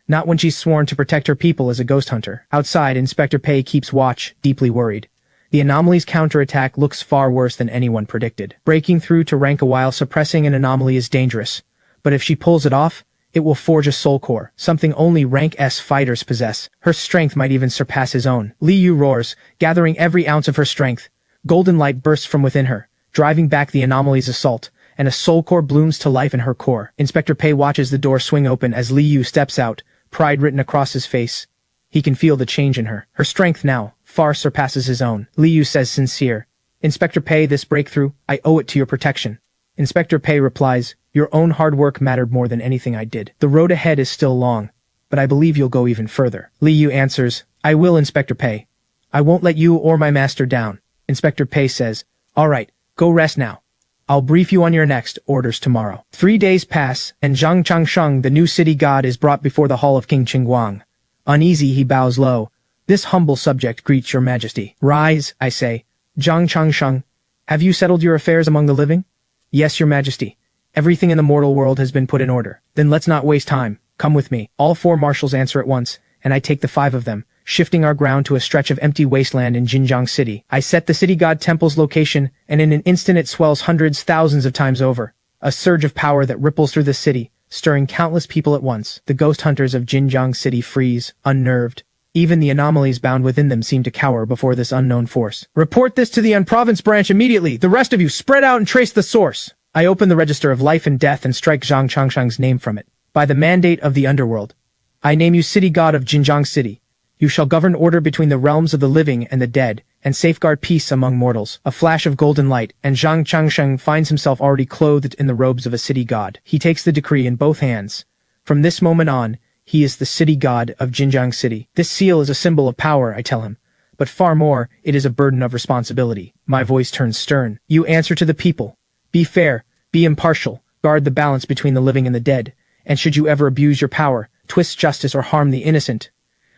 Not when she's sworn to protect her people as a ghost hunter. Outside, Inspector Pei keeps watch, deeply worried. The Anomalies' counterattack looks far worse than anyone predicted. Breaking through to rank A while suppressing an anomaly is dangerous. But if she pulls it off, it will forge a soul core, something only rank S fighters possess. Her strength might even surpass his own. Li Yu roars, gathering every ounce of her strength. Golden light bursts from within her, driving back the Anomalies' assault, and a soul core blooms to life in her core. Inspector Pei watches the door swing open as Li Yu steps out, pride written across his face. He can feel the change in her. Her strength now far surpasses his own. Li Yu says sincere, Inspector Pei, this breakthrough, I owe it to your protection. Inspector Pei replies, Your own hard work mattered more than anything I did. The road ahead is still long, but I believe you'll go even further. Li Yu answers, I will, Inspector Pei. I won't let you or my master down. Inspector Pei says, All right, go rest now. I'll brief you on your next orders tomorrow. 3 days pass, and Zhang Changsheng, the new city god, is brought before the hall of King Qingguang. Uneasy, he bows low. This humble subject greets your majesty. Rise, I say. Zhang Changsheng, have you settled your affairs among the living? Yes, your majesty. Everything in the mortal world has been put in order. Then let's not waste time. Come with me. All 4 marshals answer at once, and I take the 5 of them, shifting our ground to a stretch of empty wasteland in Jinjiang City. I set the city god temple's location, and in an instant it swells hundreds, thousands of times over. A surge of power that ripples through the city, stirring countless people at once. The ghost hunters of Jinjiang City freeze, unnerved. Even the anomalies bound within them seem to cower before this unknown force. Report this to the Province branch immediately. The rest of you spread out and trace the source. I open the register of life and death and strike Zhang Changsheng's name from it. By the mandate of the Underworld, I name you city god of Jinjiang City. You shall govern order between the realms of the living and the dead, and safeguard peace among mortals. A flash of golden light, and Zhang Changsheng finds himself already clothed in the robes of a city god. He takes the decree in both hands. From this moment on, he is the city god of Jinjiang City. This seal is a symbol of power, I tell him. But far more, it is a burden of responsibility. My voice turns stern. You answer to the people. Be fair, be impartial, guard the balance between the living and the dead, and should you ever abuse your power, twist justice or harm the innocent,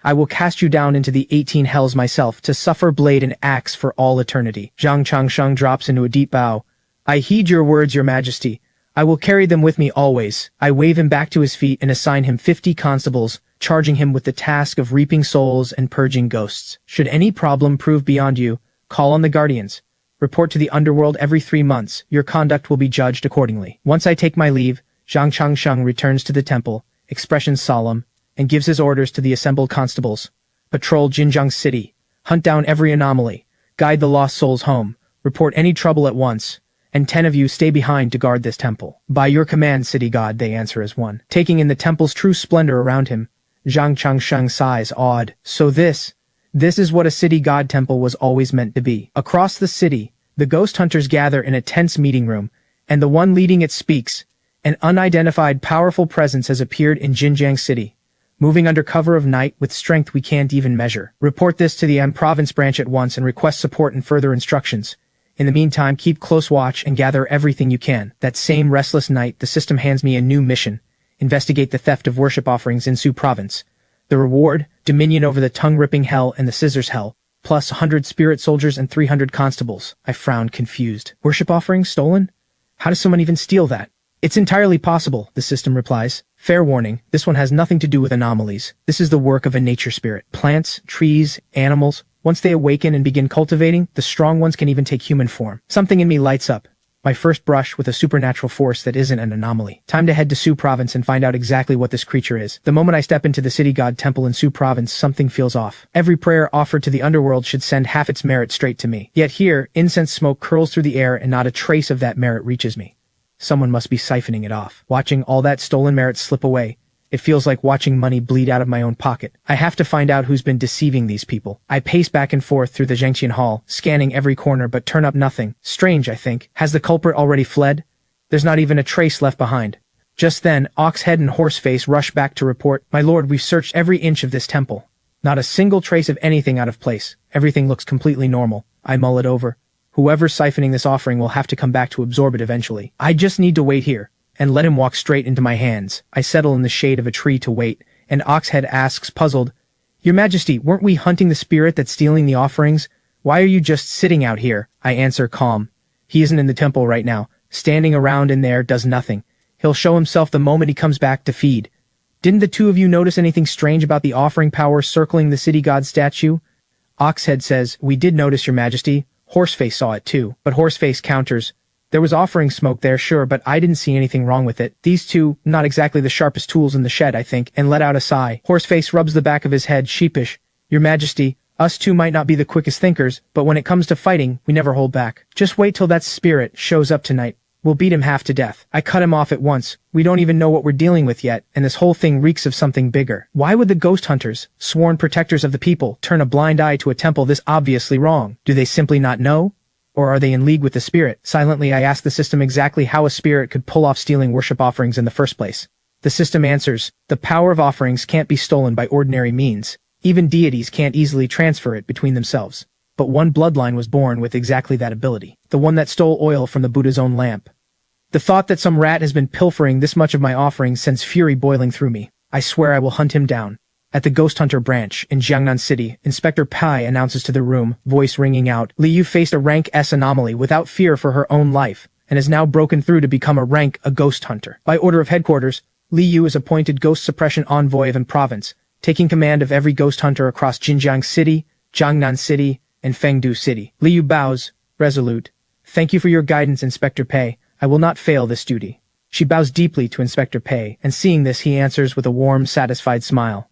I will cast you down into the 18 hells myself to suffer blade and axe for all eternity. Zhang Changsheng drops into a deep bow. I heed your words, your majesty. I will carry them with me always. I wave him back to his feet and assign him 50 constables, charging him with the task of reaping souls and purging ghosts. Should any problem prove beyond you, call on the guardians. Report to the underworld every 3 months. Your conduct will be judged accordingly. Once I take my leave, Zhang Changsheng returns to the temple, expression solemn, and gives his orders to the assembled constables. Patrol Jinjiang City. Hunt down every anomaly. Guide the lost souls home. Report any trouble at once. And 10 of you stay behind to guard this temple. By your command, city god, they answer as one. Taking in the temple's true splendor around him, Zhang Changsheng sighs, awed. So this is what a city god temple was always meant to be. Across the city, the ghost hunters gather in a tense meeting room, and the one leading it speaks. An unidentified powerful presence has appeared in Jinjiang City, moving under cover of night with strength we can't even measure. Report this to the Province branch at once and request support and further instructions. In the meantime, keep close watch and gather everything you can. That same restless night, the system hands me a new mission. Investigate the theft of worship offerings in Su Province. The reward, dominion over the tongue-ripping hell and the scissors hell, plus 100 spirit soldiers and 300 constables. I frowned, confused. Worship offerings stolen? How does someone even steal that? It's entirely possible, the system replies. Fair warning, this one has nothing to do with anomalies. This is the work of a nature spirit. Plants, trees, animals. Once they awaken and begin cultivating, the strong ones can even take human form. Something in me lights up. My first brush with a supernatural force that isn't an anomaly. Time to head to Su Province and find out exactly what this creature is. The moment I step into the city god temple in Su Province, something feels off. Every prayer offered to the underworld should send half its merit straight to me. Yet here, incense smoke curls through the air and not a trace of that merit reaches me. Someone must be siphoning it off. Watching all that stolen merit slip away, it feels like watching money bleed out of my own pocket. I have to find out who's been deceiving these people. I pace back and forth through the Zhengqian Hall, scanning every corner but turn up nothing. Strange, I think. Has the culprit already fled? There's not even a trace left behind. Just then, Oxhead and Horseface rush back to report, My lord, we've searched every inch of this temple. Not a single trace of anything out of place. Everything looks completely normal. I mull it over. Whoever's siphoning this offering will have to come back to absorb it eventually. I just need to wait here, and let him walk straight into my hands. I settle in the shade of a tree to wait, and Oxhead asks, puzzled, Your Majesty, weren't we hunting the spirit that's stealing the offerings? Why are you just sitting out here? I answer, calm. He isn't in the temple right now. Standing around in there does nothing. He'll show himself the moment he comes back to feed. Didn't the 2 of you notice anything strange about the offering power circling the city god statue? Oxhead says, We did notice, Your Majesty. Horseface saw it too, but Horseface counters, There was offering smoke there, sure, but I didn't see anything wrong with it. These 2, not exactly the sharpest tools in the shed, I think, and let out a sigh. Horseface rubs the back of his head, sheepish. Your Majesty, us 2 might not be the quickest thinkers, but when it comes to fighting, we never hold back. Just wait till that spirit shows up tonight. We'll beat him half to death. I cut him off at once. We don't even know what we're dealing with yet, and this whole thing reeks of something bigger. Why would the ghost hunters, sworn protectors of the people, turn a blind eye to a temple this obviously wrong? Do they simply not know? Or are they in league with the spirit? Silently, I ask the system exactly how a spirit could pull off stealing worship offerings in the first place. The system answers, The power of offerings can't be stolen by ordinary means. Even deities can't easily transfer it between themselves. But one bloodline was born with exactly that ability. The one that stole oil from the Buddha's own lamp. The thought that some rat has been pilfering this much of my offerings sends fury boiling through me. I swear I will hunt him down. At the Ghost Hunter branch in Jiangnan City, Inspector Pai announces to the room, voice ringing out, Li Yu faced a rank S anomaly without fear for her own life, and has now broken through to become a Ghost Hunter. By order of headquarters, Li Yu is appointed Ghost Suppression Envoy of an province, taking command of every Ghost Hunter across Jinjiang City, Jiangnan City, and Fengdu City. Li Yu bows, resolute. Thank you for your guidance, Inspector Pai. I will not fail this duty. She bows deeply to Inspector Pai, and seeing this he answers with a warm, satisfied smile.